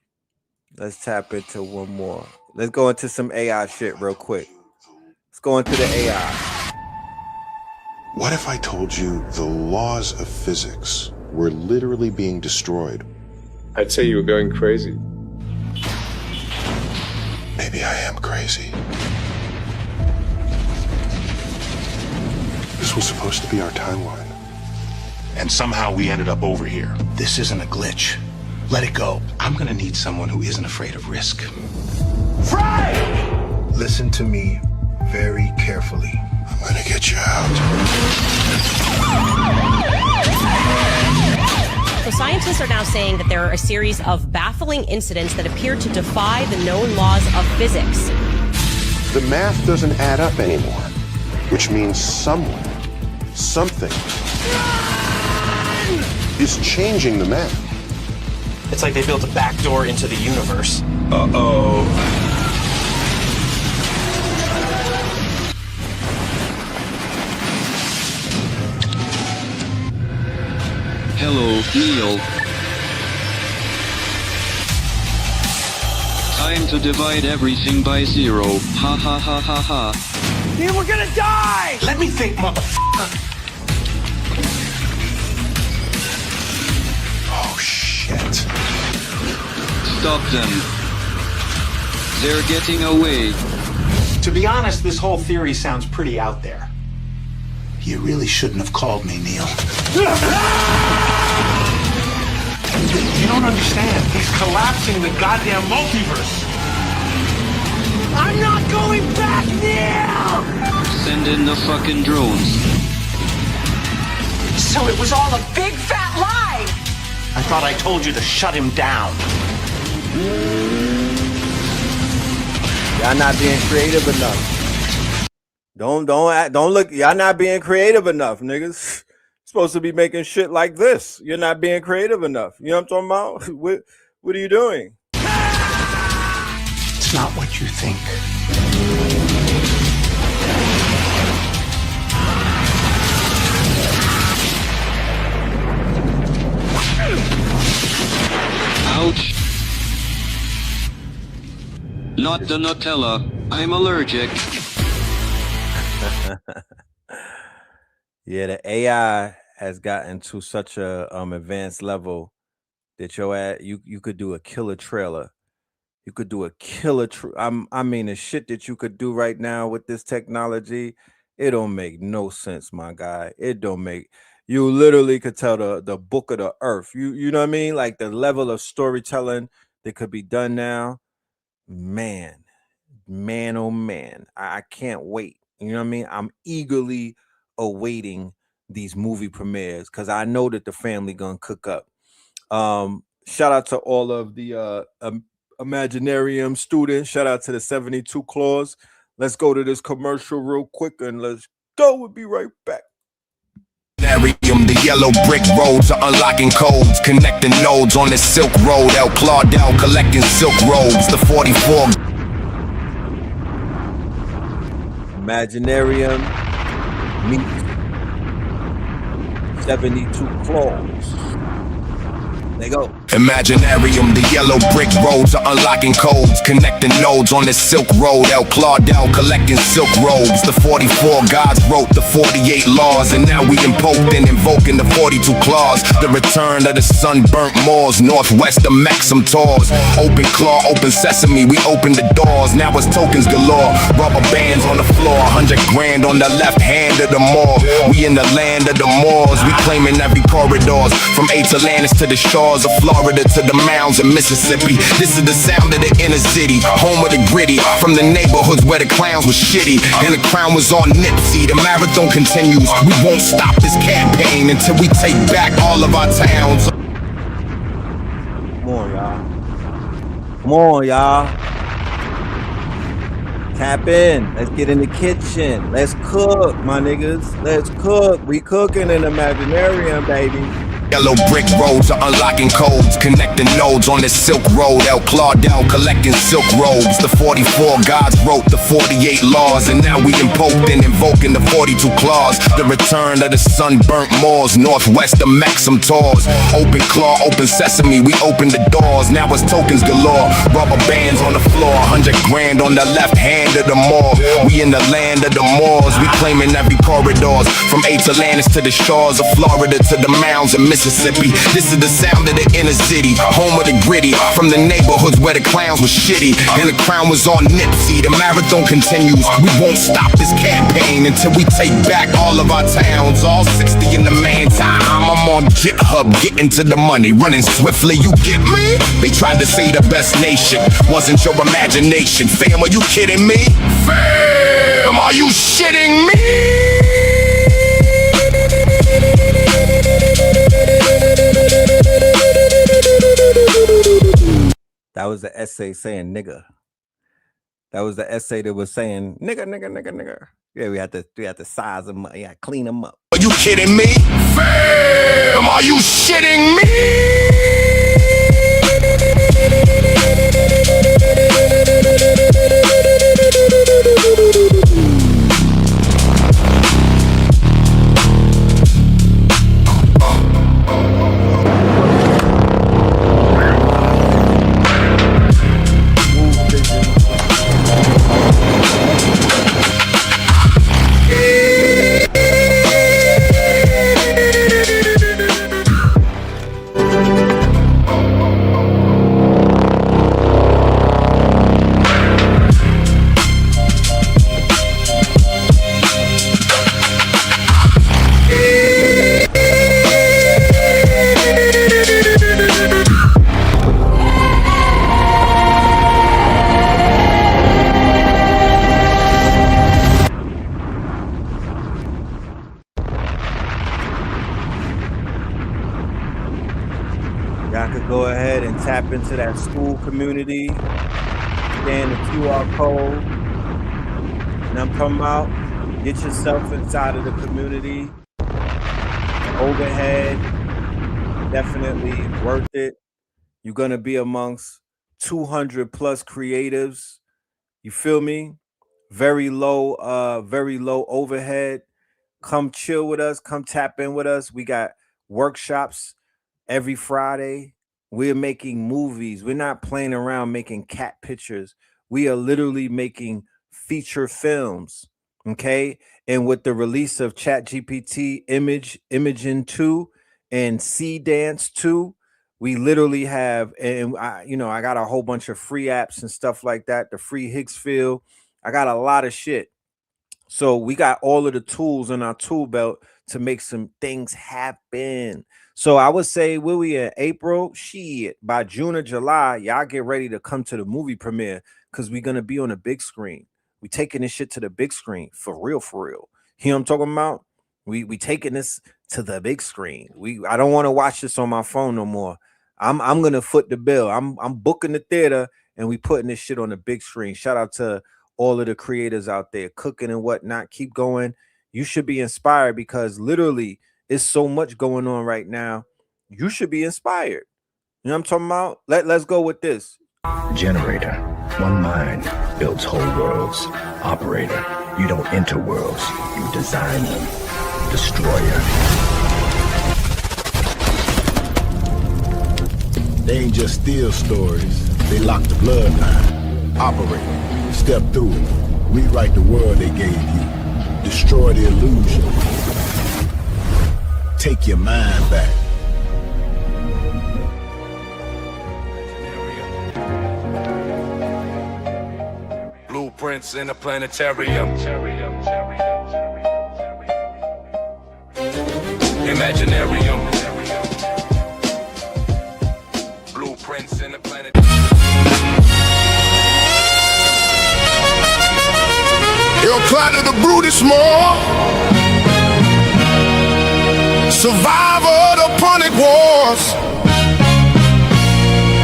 Let's tap into one more. Let's go into some AI shit real quick. Let's go into the AI. What if I told you the laws of physics were literally being destroyed? I'd say you were going crazy. Maybe I am crazy. This was supposed to be our timeline. And somehow we ended up over here. This isn't a glitch. Let it go. I'm gonna need someone who isn't afraid of risk. Fry! Listen to me very carefully. I'm gonna get you out. So scientists are now saying that there are a series of baffling incidents that appear to defy the known laws of physics. The math doesn't add up anymore, which means someone, something is changing the math. It's like they built a back door into the universe. Uh-oh. Hello, Neil. Time to divide everything by 0. Ha ha ha ha ha. Neil, we're gonna die! Let me think, motherfucker. Oh, shit. Stop them. They're getting away. To be honest, this whole theory sounds pretty out there. You really shouldn't have called me, Neil. You don't understand. He's collapsing the goddamn multiverse. I'm not going back, Neil! Send in the fucking drones. So it was all a big fat lie! I thought I told you to shut him down. Y'all not being creative enough. Don't look. Y'all not being creative enough, niggas. Supposed to be making shit like this. You're not being creative enough. You know what I'm talking about? What are you doing? It's not what you think. Ouch. Not the Nutella. I'm allergic. Yeah, the AI has gotten to such a advanced level that you could do a killer trailer. You could do a killer. I mean, the shit that you could do right now with this technology, it don't make no sense, my guy. It don't make. You literally could tell the book of the earth. You know what I mean? Like the level of storytelling that could be done now. Man, oh man, I can't wait. You know what I mean? I'm eagerly awaiting these movie premieres because I know that the family gonna cook up. Shout out to all of the Imaginarium students. Shout out to the 72 Claws. Let's go to this commercial real quick and let's go. We'll be right back. The yellow brick roads are unlocking codes, connecting nodes on the Silk Road. El Claudel collecting silk robes. The 44 Imaginarium meets 72 Claws. They go. Imaginarium, the yellow brick roads are unlocking codes, connecting nodes on the Silk Road. El Claudel collecting silk robes. The 44 gods wrote the 48 laws, and now we imposed and invoking the 42 claws. The return of the sunburnt moors, northwest of Maxim Tors. Open claw, open sesame, we open the doors. Now it's tokens galore, rubber bands on the floor, 100 grand on the left hand of the mall. We in the land of the Moors, we claiming every corridors, from Atlantis to the shores of Florida to the mounds of Mississippi. This is the sound of the inner city, home of the gritty, from the neighborhoods where the clowns was shitty and the crown was on Nipsey. The marathon continues, we won't stop this campaign until we take back all of our towns. Come on, y'all. Come on, y'all. Tap in. Let's get in the kitchen. Let's cook, my niggas. Let's cook. We cooking in Imaginarium, baby. Yellow brick roads are unlocking codes, connecting nodes on the Silk Road. El Claudel collecting silk robes. The 44 gods wrote the 48 laws, and now we imposed and invoking the 42 claws. The return of the sunburnt moors, northwest of Maxim Tors. Open claw, open sesame, we open the doors. Now it's tokens galore, rubber bands on the floor, 100 grand on the left hand of the mall. We in the land of the Moors, we claiming every corridors, from Atlantis to the shores of Florida to the mounds of Mississippi. This is the sound of the inner city, home of the gritty, from the neighborhoods where the clowns was shitty and the crown was on Nipsey. The marathon continues, we won't stop this campaign until we take back all of our towns. All 60 in the meantime, I'm on GitHub, getting to the money, running swiftly, you get me? They tried to say the best nation wasn't your imagination. Fam, are you kidding me? Fam, are you shitting me? That was the essay saying nigga. That was the essay that was saying nigga, nigga, nigga, nigga. Yeah, we had to size them up. Yeah, clean them up. Are you kidding me? Fam, are you shitting me? Y'all could go ahead and tap into that school community, scan the QR code. And I'm talking about Get yourself inside of the community. Overhead, definitely worth it. You're gonna be amongst 200 plus creatives. You feel me? Very low overhead. Come chill with us, come tap in with us. We got workshops every Friday. We're making movies. We're not playing around making cat pictures. We are literally making feature films. Okay. And with the release of ChatGPT Imagen 2 and C Dance 2, we literally have, and I got a whole bunch of free apps and stuff like that, the free Higgsfield. I got a lot of shit. So we got all of the tools in our tool belt to make some things happen. So I would say, where we in April? Shit, by June or July, y'all get ready to come to the movie premiere because we're gonna be on a big screen. We taking this shit to the big screen for real, for real. You know what I'm talking about? We taking this to the big screen. I don't want to watch this on my phone no more. I'm gonna foot the bill. I'm booking the theater and we putting this shit on the big screen. Shout out to all of the creators out there cooking and whatnot. Keep going. You should be inspired because literally it's so much going on right now. You should be inspired. You know what I'm talking about? Let's go with this. Generator. One mind builds whole worlds. Operator. You don't enter worlds. You design them. Destroyer. They ain't just steal stories. They lock the bloodline. Operator. Step through it. Rewrite the world they gave you. Destroy the illusion. Take your mind back. Blueprints in a planetarium. Imaginarium. Blueprints in a planetarium. You'll climb to the brutish more. Survivor of the Punic Wars.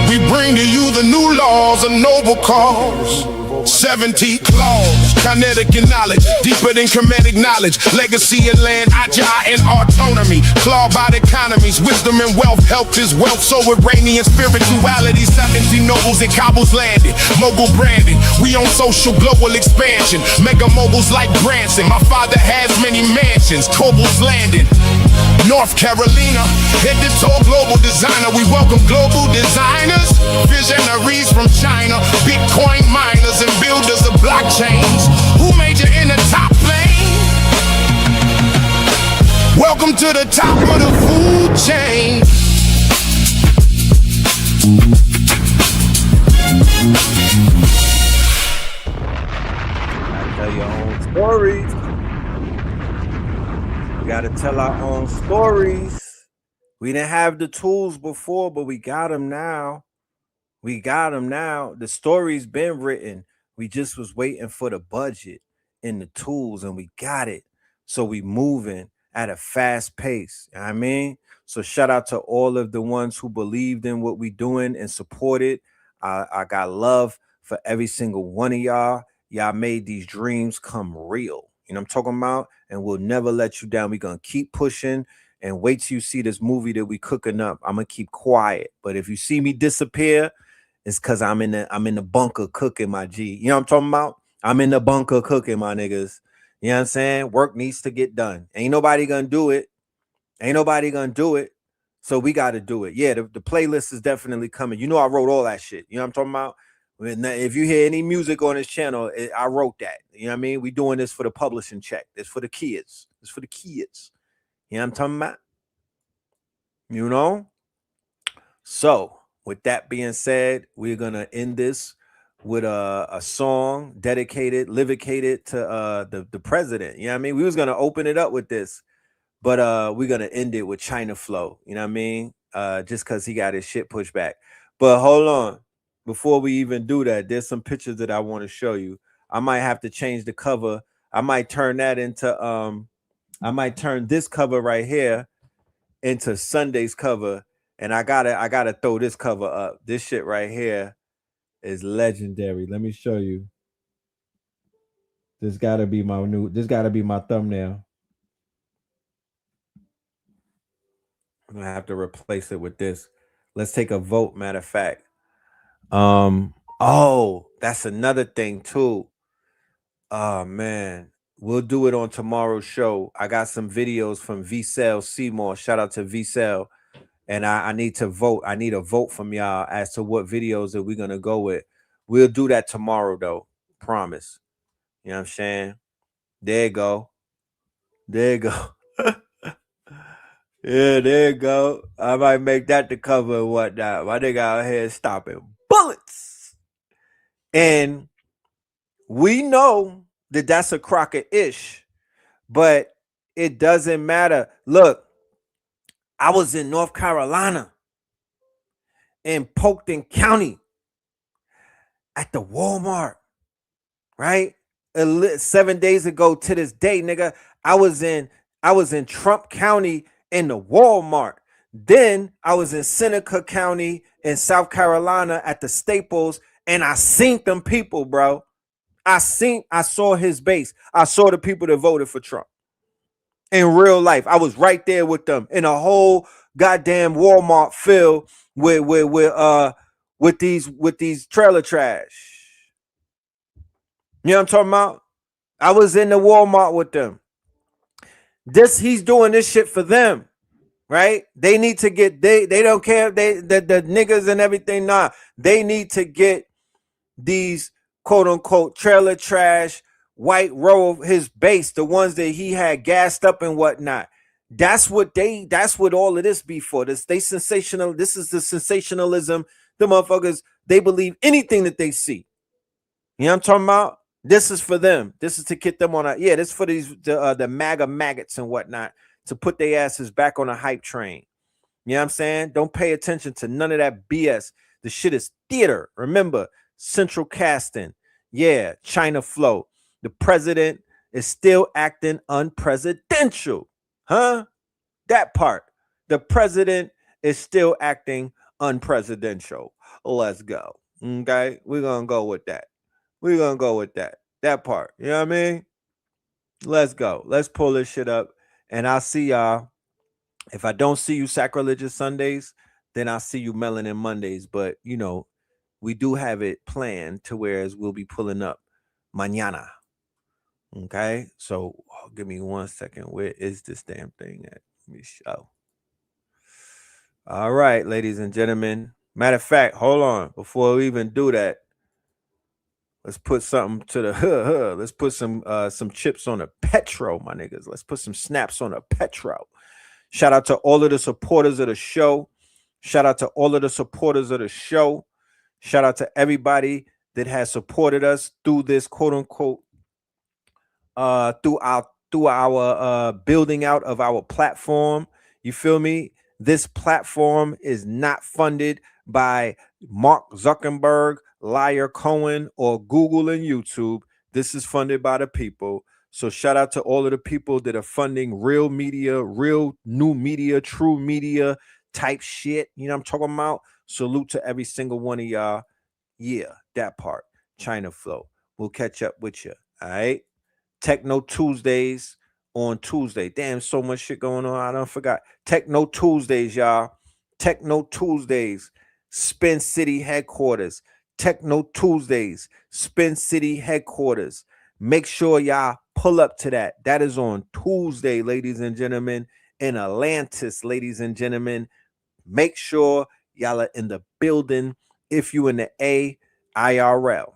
We bring to you the new laws, a noble cause. 70 claws, kinetic and knowledge, deeper than comedic knowledge. Legacy and land, agile and autonomy. Claw-bodied economies, wisdom and wealth. Health is wealth, so Iranian spirituality. 17 nobles in Kabul's landed, mogul branded. We on social global expansion. Mega moguls like Branson. My father has many mansions. Cobal's landed. North Carolina, head to toe global designer. We welcome global designers, visionaries from China, Bitcoin miners and builders of blockchains who major in the top lane. Welcome to the top of the food chain. Tell your own stories. We got to tell our own stories. We didn't have the tools before, but we got them now. We got them now. The story's been written. We just was waiting for the budget and the tools, and we got it. So we moving at a fast pace. You know what I mean? So shout out to all of the ones who believed in what we doing and supported. I got love for every single one of y'all. Y'all made these dreams come real. You know what I'm talking about? And we'll never let you down. We're going to keep pushing and wait till you see this movie that we cooking up. I'm going to keep quiet. But if you see me disappear, it's because I'm in the bunker cooking, my G. You know what I'm talking about? I'm in the bunker cooking, my niggas. You know what I'm saying? Work needs to get done. Ain't nobody going to do it. Ain't nobody going to do it. So we got to do it. Yeah, the playlist is definitely coming. You know I wrote all that shit. You know what I'm talking about? If you hear any music on this channel, I wrote that. You know what I mean? We doing this for the publishing check. It's for the kids. It's for the kids. You know what I'm talking about? You know? So, with that being said, we're going to end this with a song dedicated, livicated to the president. You know what I mean? We was going to open it up with this, but we're going to end it with China Flow. You know what I mean? Just because he got his shit pushed back. But hold on. Before we even do that, there's some pictures that I want to show you. I might have to change the cover. I might turn that into I might turn this cover right here into Sunday's cover, and I gotta throw this cover up. This shit right here is legendary. Let me show you. This gotta be my thumbnail. I'm gonna have to replace it with this. Let's take a vote, matter of fact. Oh, that's another thing too. Oh man, we'll do it on tomorrow's show. I got some videos from V-Cell Seymour. Shout out to V-Cell. And I need to vote. I need a vote from y'all as to what videos that we're gonna go with. We'll do that tomorrow though. Promise. You know what I'm saying? There you go. There you go. Yeah, there you go. I might make that the cover and whatnot. My nigga out here stopping bullets. And we know that that's a Crockett-ish, but it doesn't matter. Look, I was in North Carolina in Polkton County at the Walmart, right? 7 days ago to this day, nigga, I was in Trump County in the Walmart. Then I was in Seneca County in South Carolina at the Staples, and I seen them people, bro. I saw his base. I saw the people that voted for Trump in real life. I was right there with them in a whole goddamn Walmart filled with these trailer trash. You know what I'm talking about? I was in the Walmart with them. He's doing this shit for them, right? They need to get they don't care the niggas and everything. Nah, they need to get these quote unquote trailer trash white row of his base, the ones that he had gassed up and whatnot. That's what all of this be for. This is the sensationalism. The motherfuckers, they believe anything that they see. You know what I'm talking about? This is for them. This is to get them on this is for the MAGA maggots and whatnot to put their asses back on a hype train. You know what I'm saying? Don't pay attention to none of that BS. The shit is theater. Remember, central casting. Yeah, China flow. The president is still acting unpresidential. Huh? That part. The president is still acting unpresidential. Let's go. Okay? We're going to go with that. We're going to go with that. That part. You know what I mean? Let's go. Let's pull this shit up. And I'll see y'all. If I don't see you sacrilegious Sundays, then I'll see you Melanin Mondays. But, you know, we do have it planned to whereas we'll be pulling up mañana. Okay? So give me 1 second. Where is this damn thing at? Let me show. All right, ladies and gentlemen. Matter of fact, hold on. Before we even do that, let's put something to the let's put some chips on the petro, my niggas. Let's put some snaps on the petro. Shout out to all of the supporters of the show. Shout out to all of the supporters of the show. Shout out to everybody that has supported us through this quote unquote through our building out of our platform. You feel me? This platform is not funded by Mark Zuckerberg, Liar Cohen, or Google and YouTube. This is funded by the people. So shout out to all of the people that are funding real media, real new media, true media type shit. You know what I'm talking about? Salute to every single one of y'all. Yeah, that part. China Flow. We'll catch up with you. All right. Techno Tuesdays on Tuesday. Damn, so much shit going on. I don't forgot. Techno Tuesdays, y'all. Techno Tuesdays. Spin City headquarters. Techno Tuesdays. Spin City headquarters. Make sure y'all pull up to that. That is on Tuesday, ladies and gentlemen, in Atlantis, ladies and gentlemen. Make sure y'all are in the building. If you in the IRL,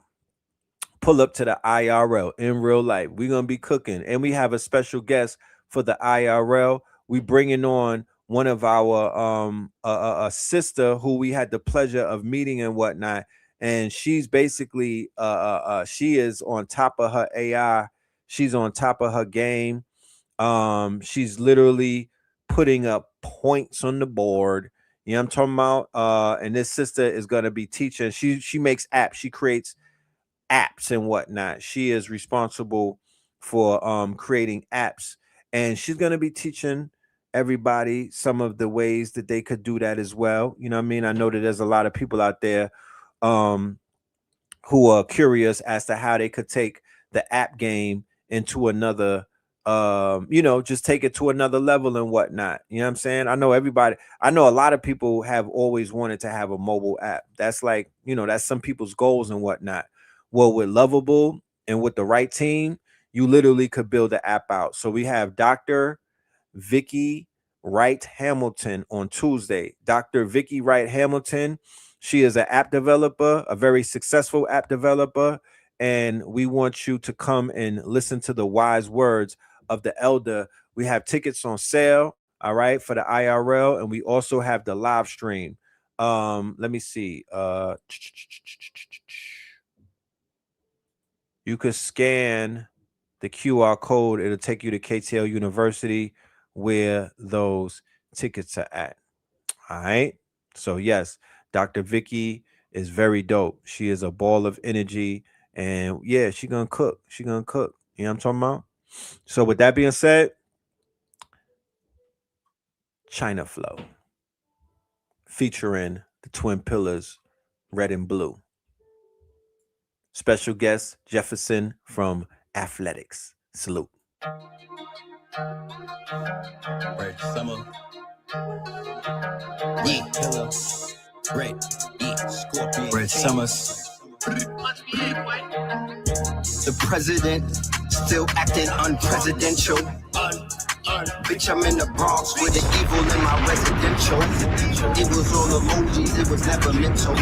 pull up to the IRL in real life. We're going to be cooking. And we have a special guest for the IRL. We bringing on one of our a sister who we had the pleasure of meeting and whatnot. And she's basically she is on top of her AI. She's on top of her game. She's literally putting up points on the board. You know what I'm talking about? And this sister is going to be teaching. She makes apps. She creates apps and whatnot. She is responsible for creating apps. And she's going to be teaching everybody some of the ways that they could do that as well. You know what I mean? I know that there's a lot of people out there who are curious as to how they could take the app game into another, just take it to another level and whatnot. You know what I'm saying? I know a lot of people have always wanted to have a mobile app. That's like, that's some people's goals and whatnot. Well, with Lovable and with the right team, you literally could build the app out. So we have Dr. Vicky Wright Hamilton on Tuesday. Dr. Vicky Wright Hamilton, she is an app developer, a very successful app developer, and we want you to come and listen to the wise words of the elder. We have tickets on sale, all right, for the IRL, and we also have the live stream. Let me see. You could scan the QR code. It'll take you to KTL University where those tickets are at. All right. So yes, Dr. Vicky is very dope. She is a ball of energy, and yeah, she gonna cook. She gonna cook. You know what I'm talking about? So with that being said, China Flow, featuring the twin pillars, red and blue. Special guest Jefferson from Athletics. Salute. Red Summer. Yeah, pillow. Red, yeah, Scorpion. Red Summers. The president still acting unpresidential. Bitch, I'm in the Bronx with the evil in my residential. It was all emojis, it was never mental.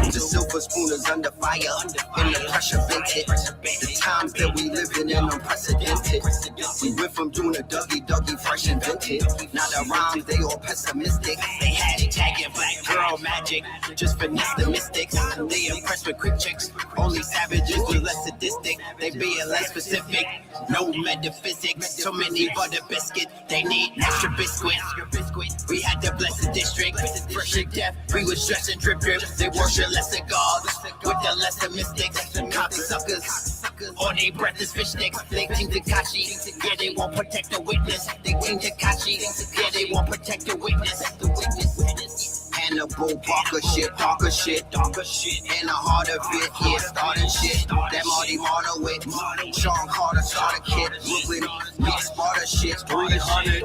The silver spoon is under fire, and the pressure vented. The times that we living in unprecedented. We went from doing a Dougie, fresh and vintage. Now the rhymes, they all pessimistic. They hashtagging black girl magic, just finesse the mystics. They impressed with quick chicks, only savages be less sadistic. They being less specific, no metaphysics. So many butter biscuits, they need extra biscuit. We had the blessed district, fresh and death. We was dressed and drip. They worship lesser gods with the lesser mystics. Cocksuckers, all they breath is fish sticks. They think Takashi, yeah, they won't protect the witness. They think Takashi, yeah, they won't protect the witness. Hannibal, darker shit. And a harder fit, yeah, starting shit. That Marty Martyr with Sean Carter starter kit. Brooklyn, big Sparta shit. 300.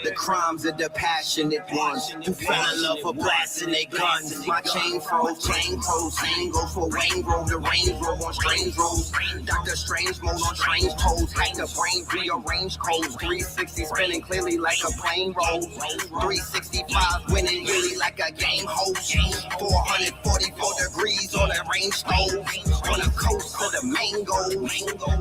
The crimes of the passionate ones who fell in love for blasting their guns. My chain froze, same goes for Wayne Grove. The Range Rover on strange roads. Dr. Strange mode on strange toes. Hack the brain, rearrange codes. 360 spinning clearly like a plane roll. 365 winning really like a game host. 444 degrees on a range stove. On the coast of the mangoes.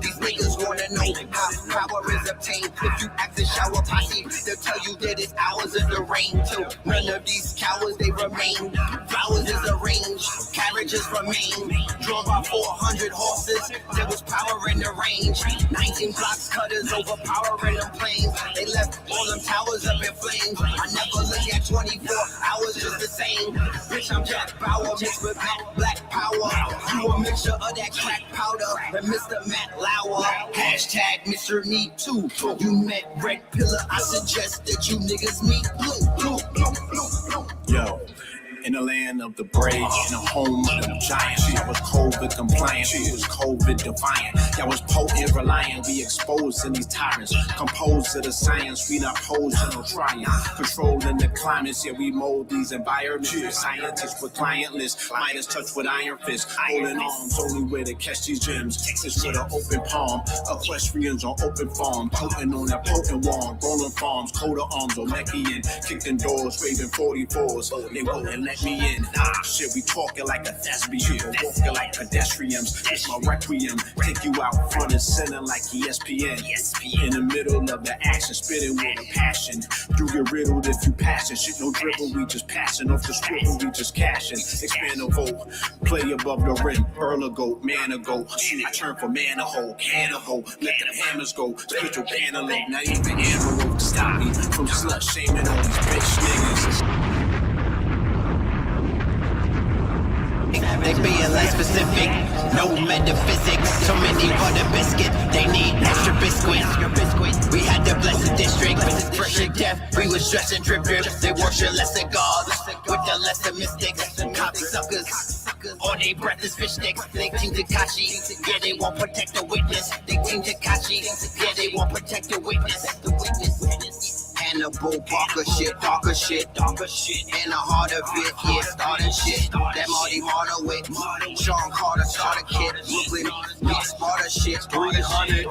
These niggas wanna know how power is obtained. If you ask the shower posse, they'll tell you that it's hours of the rain. Till none of these cowards they remain. Flowers is arranged, carriages remain. Drawn by 400 horses, there was power in the range. 19 blocks cutters overpowering them planes. They left all them towers up in flames. I never look at 24 hours just the same. Bitch, I'm Jack Bauer mixed with black power. You a mixture of that crack powder and Mr. Matt Lauer. Hashtag Mr. Need Too. You met Red Pillar, I suggest that you niggas meet Blue. Yo. In the land of the brave, in the home of the giants. I was COVID compliant, she was COVID defiant. I was potent, reliant, we exposed in these tyrants. Composed to the science, we not posed to no trying. Controlling the climates, yeah, we mold these environments. Scientists with client lists, Midas touch with iron fists. Holding arms, only way to catch these gems. Texas with an open palm, equestrians on open farm. Potent on that potent wand, rolling farms, coat of arms, Olympian. Kicking doors, waving 44s. They won't let me in. Shit, we talking like a thespian, walking like pedestrians. It's my requiem, take you out front and center like ESPN. In the middle of the action, spitting with a passion. You get riddled if you passion. Shit, no dribble, we just passing off the scribble, we just cashing. Expand the vote, play above the rim. Earl a goat, man a goat. I turn from man a hole, can a hole. Let them hammers go, split your cantaloupe. Not even ammo to stop me from slut shaming all these bitch niggas. They being less specific, no metaphysics. So many butter biscuit, they need extra biscuit. We had the blessed district, fresh and death. We was dressed and drip. They worship lesser gods with the lesser mystics. Cocksuckers, On they breath is fish sticks. They team Takashi. Yeah, they won't protect the witness. They team Takashi. Yeah, they won't protect the witness. Hannibal, darker shit, and the heart of it, yeah, starting shit. That Marty Martyr with Sean Carter, starter kid, Brooklyn, big Sparta shit, 300.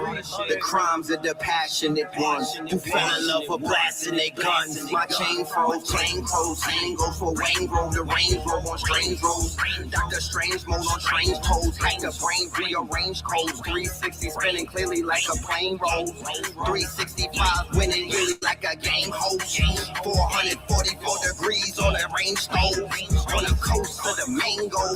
The crimes of the passionate ones who fell in love with blasting their guns. My chain froze, chain closed, same goes for Wayne Grove, the Range Rover on strange roads. Dr. Strange mode on strange toes, hack the brain, rearrange codes. 360 spinning clearly like a plane roll. 365 winning really like a game host. 444 degrees on a range stove. On the coast of the mango.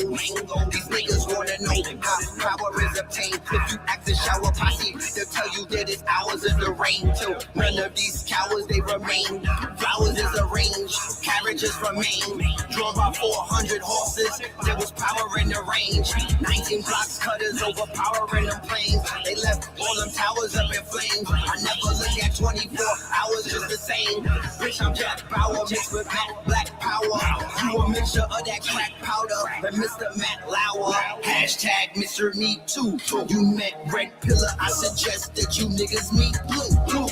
These niggas wanna know how power is obtained. If you ask the shower posse, they'll tell you that it's hours of the rain. Till none of these cowards they remain. Flowers is arranged, carriages remain. Drawn by 400 horses, there was power in the range. 19 blocks cutters overpowering them planes. They left all them towers up in flames. I never look at 24 hours just the same. Bitch, I'm Jack Bauer mixed with Matt Black Power. You a mixture of that crack powder and Mr. Matt Lauer. Hashtag Mr. Need Too. You met Red Pillar, I suggest that you niggas meet Blue.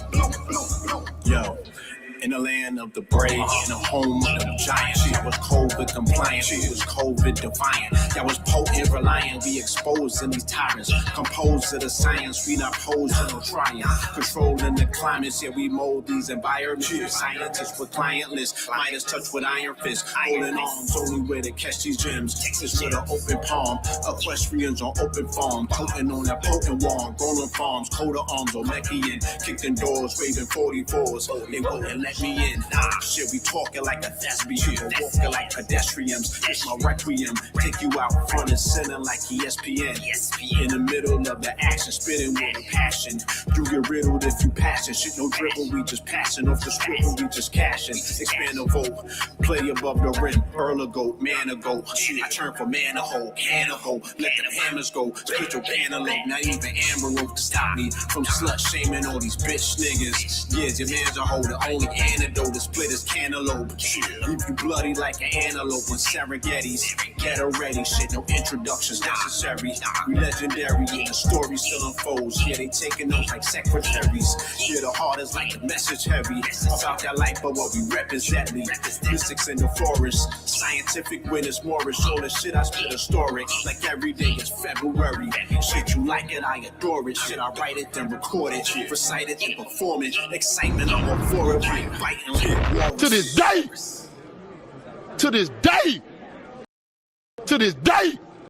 Yo. In the land of the brave, in the home of the giants. She was COVID compliant, she was COVID defiant. That was potent reliant, we exposing these tyrants. Composed to the science, we not posing or trying. Controlling the climates, yeah, we mold these environments. Scientists with client lists, Midas touch with iron fists. Holding arms, only way to catch these gems. Texas with an open palm, equestrians on open farm. Potent on that potent wand, rolling farms, coat of arms, Olympian. Kicking doors, waving 44s. They wouldn't let me in. Nah, shit, we talking like a thespian, walking like pedestrians. It's my requiem. Take you out front and center like ESPN. In the middle of the action, spitting with a passion. You get riddled if you passion. Shit, no dribble, we just passing off the scribble, we just cashing. Expand the vote, play above the rim. Earl a goat, man a goat. I turn from man a hoe, can a hoe. Let them hammers go, split your cantaloupe. Not even Amber Rope to stop me from slut shaming all these bitch niggas. Yeah, your man's a hoe, the only antidote to split his cantaloupe. Leave you bloody like an antelope when Serengeti's. Get ready, shit, no introductions necessary. We legendary, and the story still unfolds. Yeah, they taking notes like secretaries. Yeah, the heart is like the message heavy. About that life, but what we represent me. Mystics in the forest, scientific witness Morris. All the shit I spit historic, like every day is February. Shit, you like it, I adore it. Shit, I write it, then record it. Recite it, then perform it. Excitement, I'm all for it. To this day, to this day, to this day,